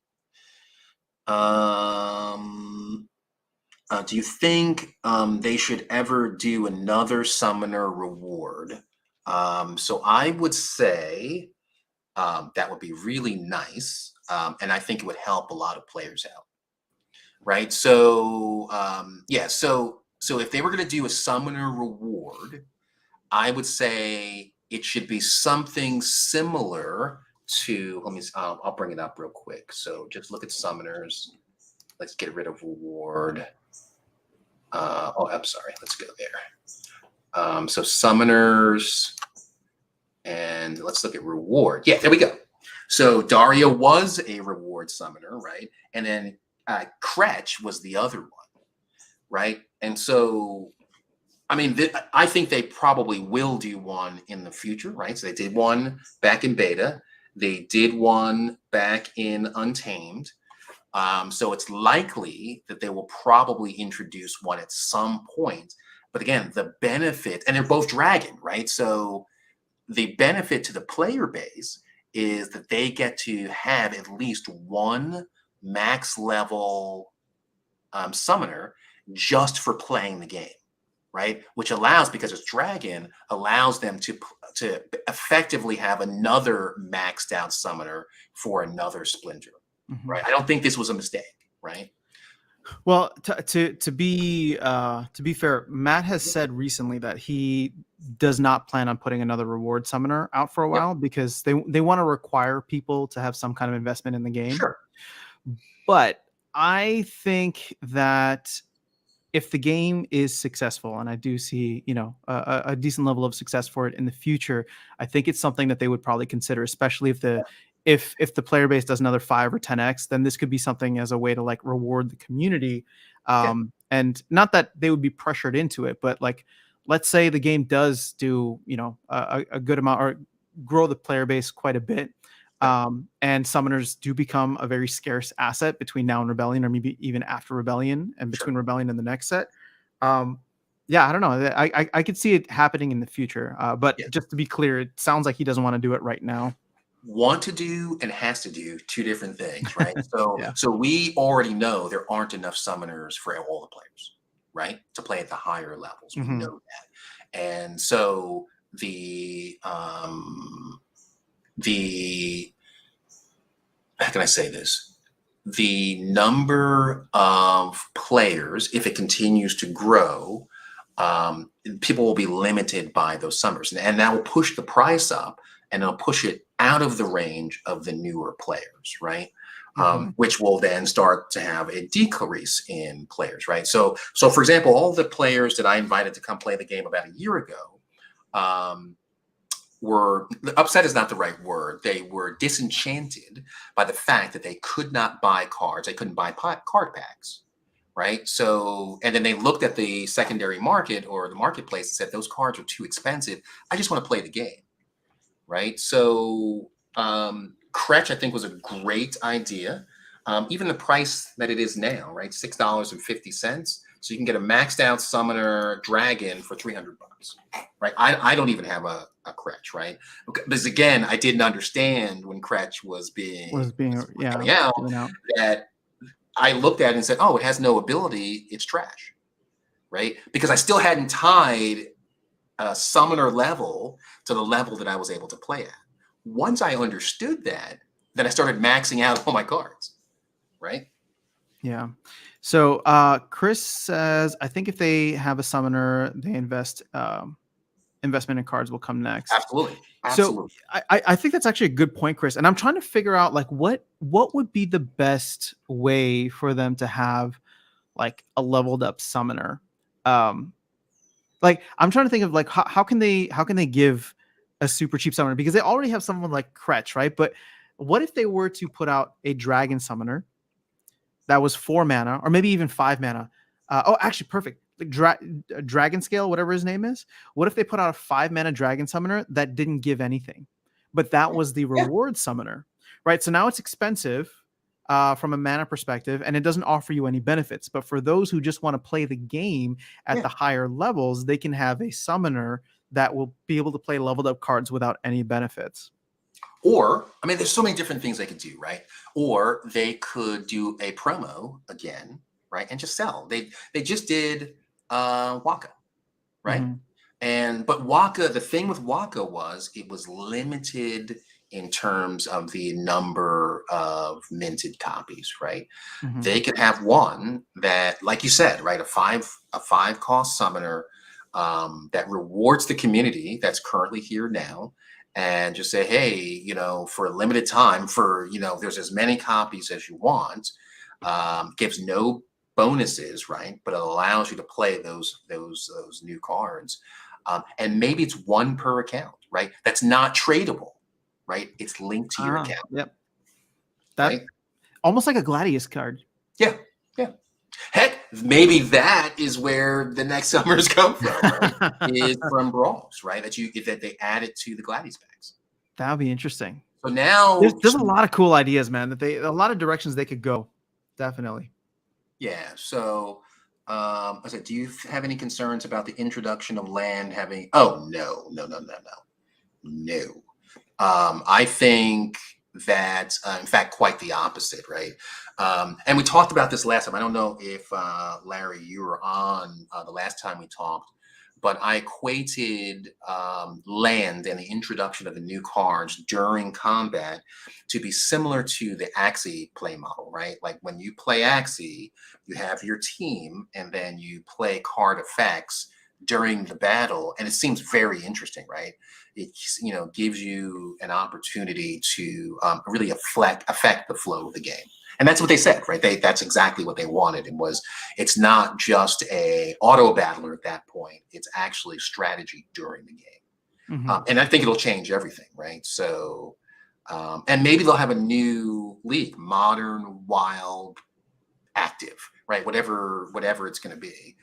Do you think they should ever do another summoner reward? So I would say that would be really nice. And I think it would help a lot of players out. Right. So so if they were going to do a summoner reward, I would say it should be something similar to, I'll bring it up real quick. So just look at summoners. Let's get rid of reward. I'm sorry. Let's go there. So summoners, and let's look at reward. Yeah, there we go. So Daria was a reward summoner, right? And then Kretch was the other one, right? And so, I mean, I think they probably will do one in the future, right? So they did one back in beta. They did one back in Untamed. So it's likely that they will probably introduce one at some point. But again, the benefit, and they're both dragon, right? So the benefit to the player base is that they get to have at least one max level summoner just for playing the game, right? Which allows, because it's dragon, allows them to effectively have another maxed out summoner for another splinter, right? I don't think this was a mistake, right? Well, to be fair, Matt has said recently that he does not plan on putting another reward summoner out for a while because they want to require people to have some kind of investment in the game. Sure. But I think that if the game is successful, and I do see, a decent level of success for it in the future, I think it's something that they would probably consider, especially if the player base does another 5 or 10x, then this could be something as a way to like reward the community. And not that they would be pressured into it, but like, let's say the game does do, a good amount or grow the player base quite a bit. And summoners do become a very scarce asset between now and Rebellion, or maybe even after Rebellion and between Rebellion and the next set. Yeah, I don't know. I could see it happening in the future. But just to be clear, it sounds like he doesn't want to do it right now. Want to do and has to do two different things, right? So, Yeah. so we already know there aren't enough summoners for all the players, right? To play at the higher levels. We know that. And so the how can I say this? The number of players, if it continues to grow, people will be limited by those summers, and that will push the price up, and it'll push it out of the range of the newer players, right? Which will then start to have a decrease in players, right? So for example, all the players that I invited to come play the game about a year ago were upset is not the right word. They were disenchanted by the fact that they could not buy cards. They couldn't buy card packs, right? So, and then they looked at the secondary market or the marketplace and said, those cards are too expensive. I just want to play the game, right? So Kretch, I think, was a great idea. Even the price that it is now, right? $6.50. So you can get a maxed out summoner dragon for $300, right? I don't even have a Kretch, right? Because again, I didn't understand when Kretch was coming out that I looked at it and said, oh, it has no ability, it's trash, right? Because I still hadn't tied a summoner level to the level that I was able to play at. Once I understood that, then I started maxing out all my cards, right? Yeah. So Chris says, I think if they have a summoner, they investment in cards will come next. Absolutely. So I think that's actually a good point, Chris. And I'm trying to figure out like what would be the best way for them to have like a leveled up summoner. Like I'm trying to think of like how can they give a super cheap summoner, because they already have someone like Kretch, right? But what if they were to put out a dragon summoner that was 4 mana or maybe even 5 mana? Actually, perfect. Like Dragon Scale, whatever his name is. What if they put out a 5 mana dragon summoner that didn't give anything, but that was the reward summoner, right? So now it's expensive from a mana perspective, and it doesn't offer you any benefits. But for those who just want to play the game at the higher levels, they can have a summoner that will be able to play leveled up cards without any benefits. Or, I mean, there's so many different things they could do, right? Or they could do a promo again, right? And just sell. They just did Waka, right? But Waka, the thing with Waka was it was limited in terms of the number of minted copies, right? They could have one that, like you said, right, a five cost summoner that rewards the community that's currently here now, and just say, hey, you know, for a limited time, for, you know, there's as many copies as you want, gives no bonuses, right? But it allows you to play those new cards. And maybe it's one per account, right? That's not tradable, right? It's linked to your account. Yep. That right? Almost like a Gladius card. Yeah. Heck, maybe that is where the next summers come from, right? Is from Brawls, right? That they added to the Gladius packs. That would be interesting. So now there's a lot of cool ideas, man. A lot of directions they could go. Definitely. Yeah. So I said, do you have any concerns about the introduction of land having? Oh, no. I think that, in fact, quite the opposite, right? And we talked about this last time. I don't know if, Larry, you were on the last time we talked, but I equated land and the introduction of the new cards during combat to be similar to the Axie play model, right? Like when you play Axie, you have your team and then you play card effects during the battle, and it seems very interesting, right? It, you know, gives you an opportunity to really affect the flow of the game. And that's what they said, right? That's exactly what they wanted. It's not just a auto battler at that point. It's actually strategy during the game. And I think it'll change everything, right? So, and maybe they'll have a new league, modern, wild, active, right? Whatever it's going to be.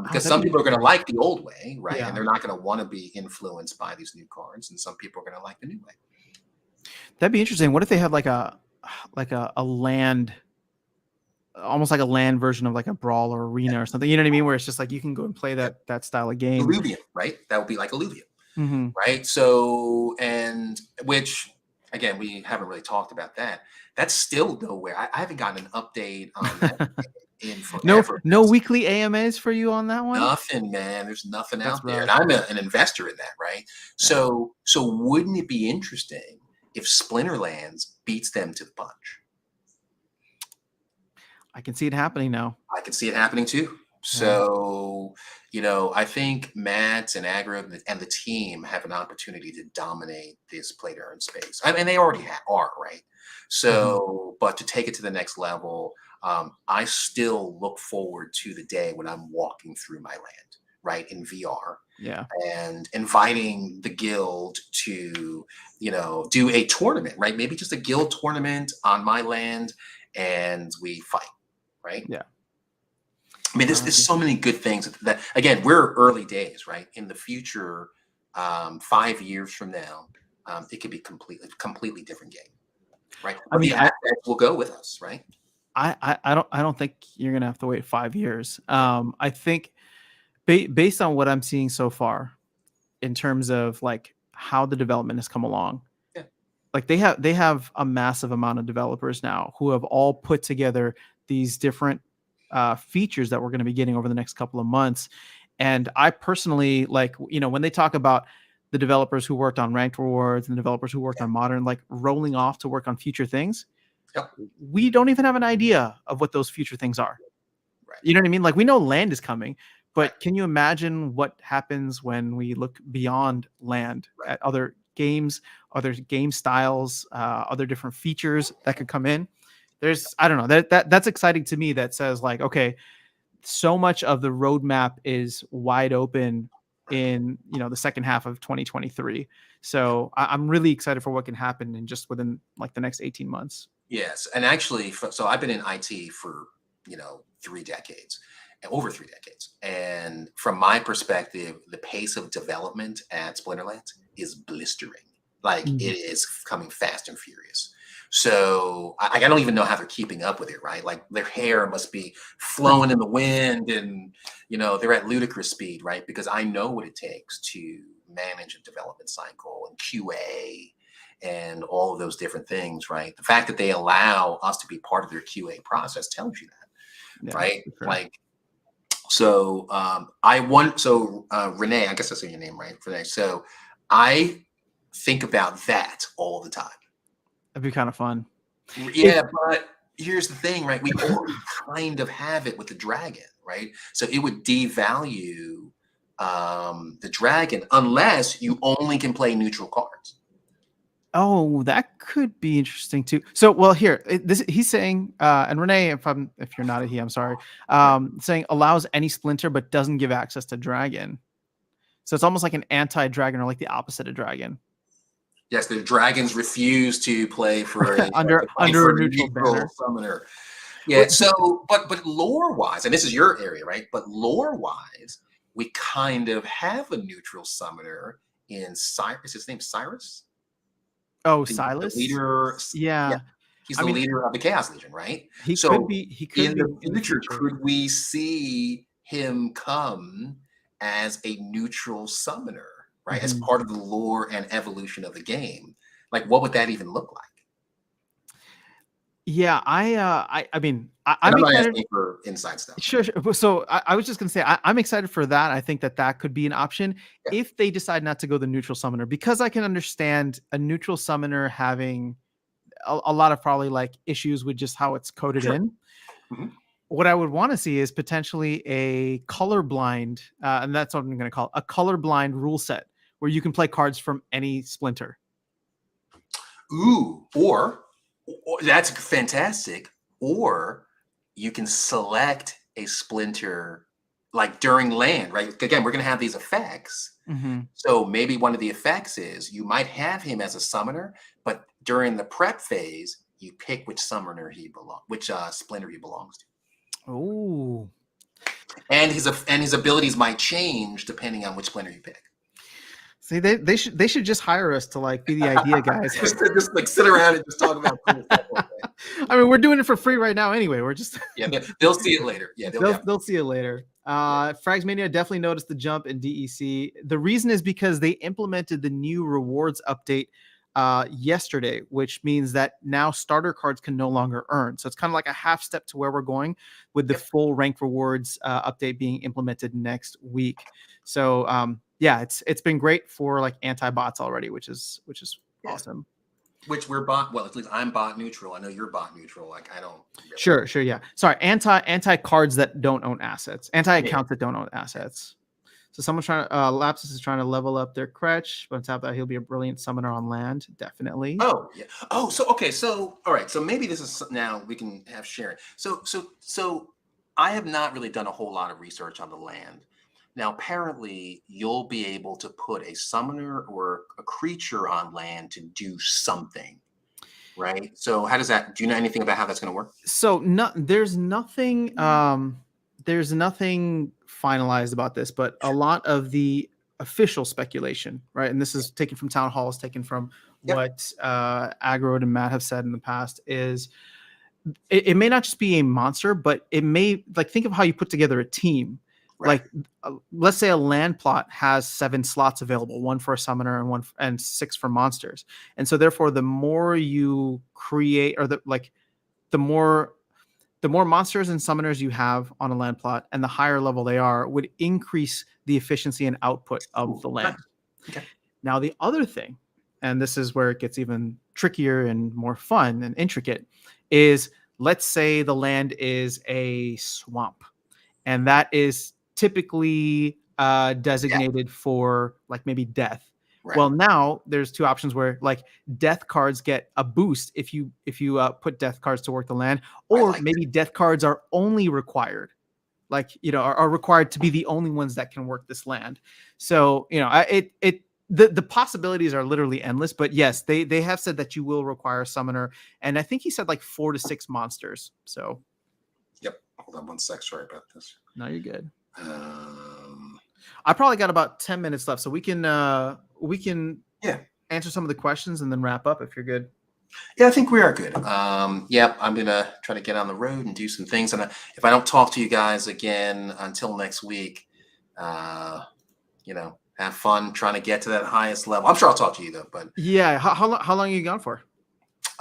Because some people are going to like the old way, right? Yeah. And they're not going to want to be influenced by these new cards. And some people are going to like the new way. That'd be interesting. What if they had like a land, almost like a land version of like a brawl or arena or something? You know what I mean? Where it's just like you can go and play that style of game. Illuvium, right? That would be like Illuvium, Mm-hmm. right? So, and which again, we haven't really talked about that. That's still nowhere. I haven't gotten an update on that in forever. No weekly AMAs for you on that one? Nothing, man. There's nothing That's out there, rough. and I'm an investor in that, right? Yeah. So wouldn't it be interesting if Splinterlands beats them to the punch? I can see it happening now. I can see it happening too. So, I think Matt and Aggro and the team have an opportunity to dominate this play to earn space. I mean, they already are, right? So, but to take it to the next level, I still look forward to the day when I'm walking through my land, right, in VR. Yeah. And inviting the guild to, do a tournament, right? Maybe just a guild tournament on my land, and we fight, right? Yeah. I mean, there's so many good things that, again, we're early days, right? In the future, 5 years from now, it could be completely different game, right? I mean, the aspects will go with us, right? I don't think you're gonna have to wait 5 years. I think based on what I'm seeing so far, in terms of like how the development has come along, like they have a massive amount of developers now who have all put together these different features that we're going to be getting over the next couple of months. And I personally, like, when they talk about the developers who worked on Ranked Rewards and the developers who worked on Modern, like rolling off to work on future things, we don't even have an idea of what those future things are. Right. You know what I mean? Like, we know Land is coming, but can you imagine what happens when we look beyond Land at other games, other game styles, other different features that could come in? I don't know, that's exciting to me. That says like, okay, so much of the roadmap is wide open in the second half of 2023. So I'm really excited for what can happen in just within like the next 18 months. Yes, and actually, so I've been in IT for 3 decades, over 3 decades, and from my perspective, the pace of development at Splinterlands is blistering. Like it is coming fast and furious. So I don't even know how they're keeping up with it, right? Like their hair must be flowing in the wind, and they're at ludicrous speed, right? Because I know what it takes to manage a development cycle and QA and all of those different things, right? The fact that they allow us to be part of their QA process tells you that, right? Sure. Like, so Renee, I guess that's your name, right? Renee. So I think about that all the time. That'd be kind of fun. Yeah, but here's the thing, right? We already kind of have it with the dragon, right? So it would devalue the dragon unless you only can play neutral cards. Oh, that could be interesting too. So, well, here he's saying, and Renee, if you're not a he, I'm sorry, saying allows any splinter but doesn't give access to dragon. So it's almost like an anti-dragon, or like the opposite of dragon. Yes, the dragons refuse to play for under a neutral summoner. Yeah. So, but lore wise, and this is your area, right? But lore wise, we kind of have a neutral summoner in Cyrus. His name's Cyrus. Oh, Silas. The leader. Yeah. He's the leader of the Chaos Legion, right? He could be in the future. Could we see him come as a neutral summoner? Right, as part of the lore and evolution of the game, like what would that even look like? Yeah, I'm not asking for inside stuff. Sure. So I was just gonna say I'm excited for that. I think that could be an option if they decide not to go the neutral summoner, because I can understand a neutral summoner having a lot of probably like issues with just how it's coded in. What I would want to see is potentially a colorblind, and that's what I'm going to call a colorblind rule set, where you can play cards from any splinter. Ooh, or that's fantastic. Or you can select a splinter like during land, right? Again, we're going to have these effects. So maybe one of the effects is you might have him as a summoner, but during the prep phase, you pick which summoner which splinter he belongs to. See, they should just hire us to like be the idea guys. just like sit around and just talk about cool stuff all day. I mean, we're doing it for free right now anyway. We're just Yeah, they'll see it later. Yeah, they'll see it later. Fragsmania definitely noticed the jump in DEC. The reason is because they implemented the new rewards update yesterday, which means that now starter cards can no longer earn. So it's kind of like a half step to where we're going with the full rank rewards update being implemented next week. So yeah, it's been great for like anti-bots already, which is awesome. Which we're bot. Well, at least I'm bot neutral. I know you're bot neutral. Like I don't. Really. Sure, yeah. Sorry, anti cards that don't own assets, anti accounts that don't own assets. So someone's trying to Lapsus is trying to level up their Kretch, but on top of that, he'll be a brilliant summoner on land, definitely. Oh yeah. Oh, so okay. So all right. So maybe this is now we can have Sharon. So I have not really done a whole lot of research on the land. Now, apparently, you'll be able to put a summoner or a creature on land to do something, right? So how does that? Do you know anything about how that's going to work? So there's nothing finalized about this, but a lot of the official speculation, right? And this is taken from town halls, taken from what Aggro and Matt have said in the past, is it may not just be a monster, but it may, like, think of how you put together a team. Right. Like, let's say a land plot has 7 slots available, 1 for a summoner and 6 for monsters. And so therefore, the more you create, or the more monsters and summoners you have on a land plot and the higher level they are, would increase the efficiency and output of the land. Okay. Now, the other thing, and this is where it gets even trickier and more fun and intricate, is let's say the land is a swamp, and that is typically designated for like maybe death. Right. Well, now there's 2 options where like death cards get a boost if you put death cards to work the land, or maybe death cards are only required, like, are required to be the only ones that can work this land. So, the possibilities are literally endless, but yes, they have said that you will require a summoner, and I think he said like 4 to 6 monsters. So, yep. Hold on one sec. Sorry about this. No, you're good. I probably got about 10 minutes left, so we can answer some of the questions and then wrap up if you're good. Yeah, I think we are good. I'm gonna try to get on the road and do some things, and if I don't talk to you guys again until next week, have fun trying to get to that highest level. I'm sure I'll talk to you though, but yeah, how long are you gone for?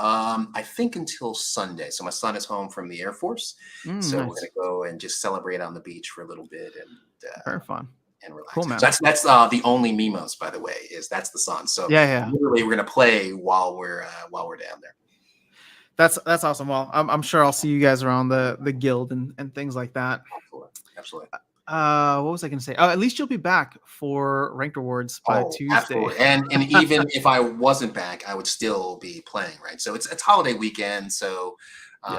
I think until Sunday. So my son is home from the Air Force, so nice. We're gonna go and just celebrate on the beach for a little bit and very fun and relax. Cool, man. So that's the only Mimos, by the way, that's the sun. So yeah, literally we're gonna play while we're down there. That's awesome. Well, I'm sure I'll see you guys around the guild and things like that. Absolutely. What was I going to say? At least you'll be back for ranked rewards by Tuesday. Absolutely. And even if I wasn't back, I would still be playing, right? So it's holiday weekend, so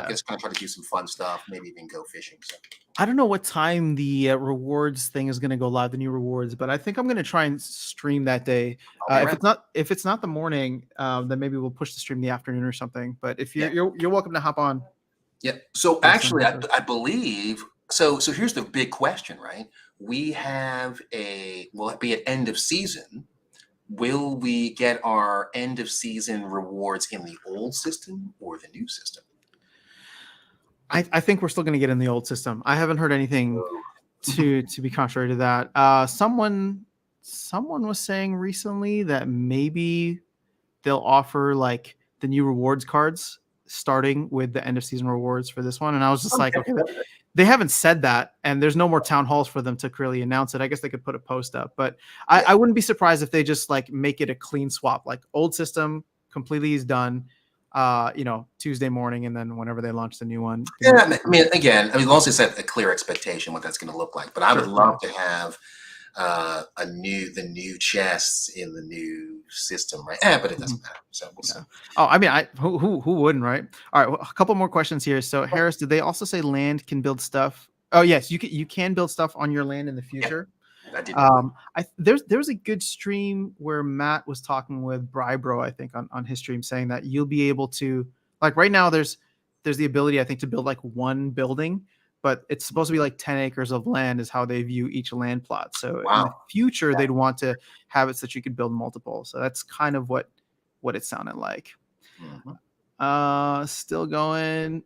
just kind of try to do some fun stuff, maybe even go fishing. So I don't know what time the rewards thing is going to go live, the new rewards, but I think I'm going to try and stream that day. If it's not the morning, then maybe we'll push the stream in the afternoon or something. But if you're welcome to hop on. Yeah. So actually, I believe. So here's the big question, right? Will it be at end of season? Will we get our end of season rewards in the old system or the new system? I think we're still going to get in the old system. I haven't heard anything to be contrary to that. Someone was saying recently that maybe they'll offer like the new rewards cards starting with the end of season rewards for this one, and I was just like, okay. They haven't said that, and there's no more town halls for them to really announce it. I guess they could put a post up, but I wouldn't be surprised if they just like make it a clean swap, like old system completely is done, Tuesday morning, and then whenever they launch the new one. Yeah, I mean, as long as they set a clear expectation what that's going to look like. But I would love to have the new chests in the new system, right? But it doesn't matter. So we'll see. Oh, I mean, who wouldn't, right? All right, well, a couple more questions here. So Harris, did they also say land can build stuff? Oh yes, you can build stuff on your land in the future. Yeah, I did. There's a good stream where Matt was talking with Brybro, I think, on his stream, saying that you'll be able to, like, right now there's the ability, I think, to build like one building, but it's supposed to be like 10 acres of land is how they view each land plot. So in the Wow. future, they'd want to have it so that you could build multiple. So that's kind of what it sounded like. Still going.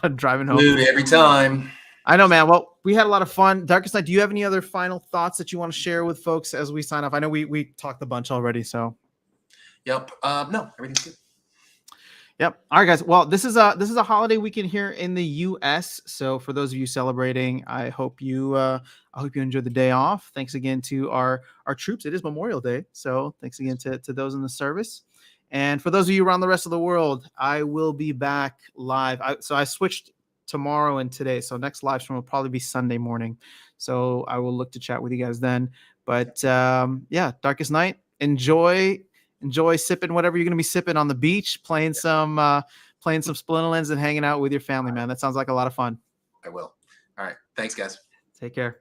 I'm driving home. Blue every time. I know, man. Well, we had a lot of fun. Darkestnyte, do you have any other final thoughts that you want to share with folks as we sign off? I know we talked a bunch already, so. Yep. No, everything's good. Yep. All right, guys. Well, this is a holiday weekend here in the U.S. So for those of you celebrating, I hope you enjoy the day off. Thanks again to our troops. It is Memorial Day, so thanks again to those in the service. And for those of you around the rest of the world, I will be back live. So I switched tomorrow and today. So next live stream will probably be Sunday morning. So I will look to chat with you guys then. But yeah, Darkestnyte, enjoy sipping whatever you're going to be sipping on the beach, playing some Splinterlands and hanging out with your family, man. That sounds like a lot of fun. I will. All right. Thanks, guys. Take care.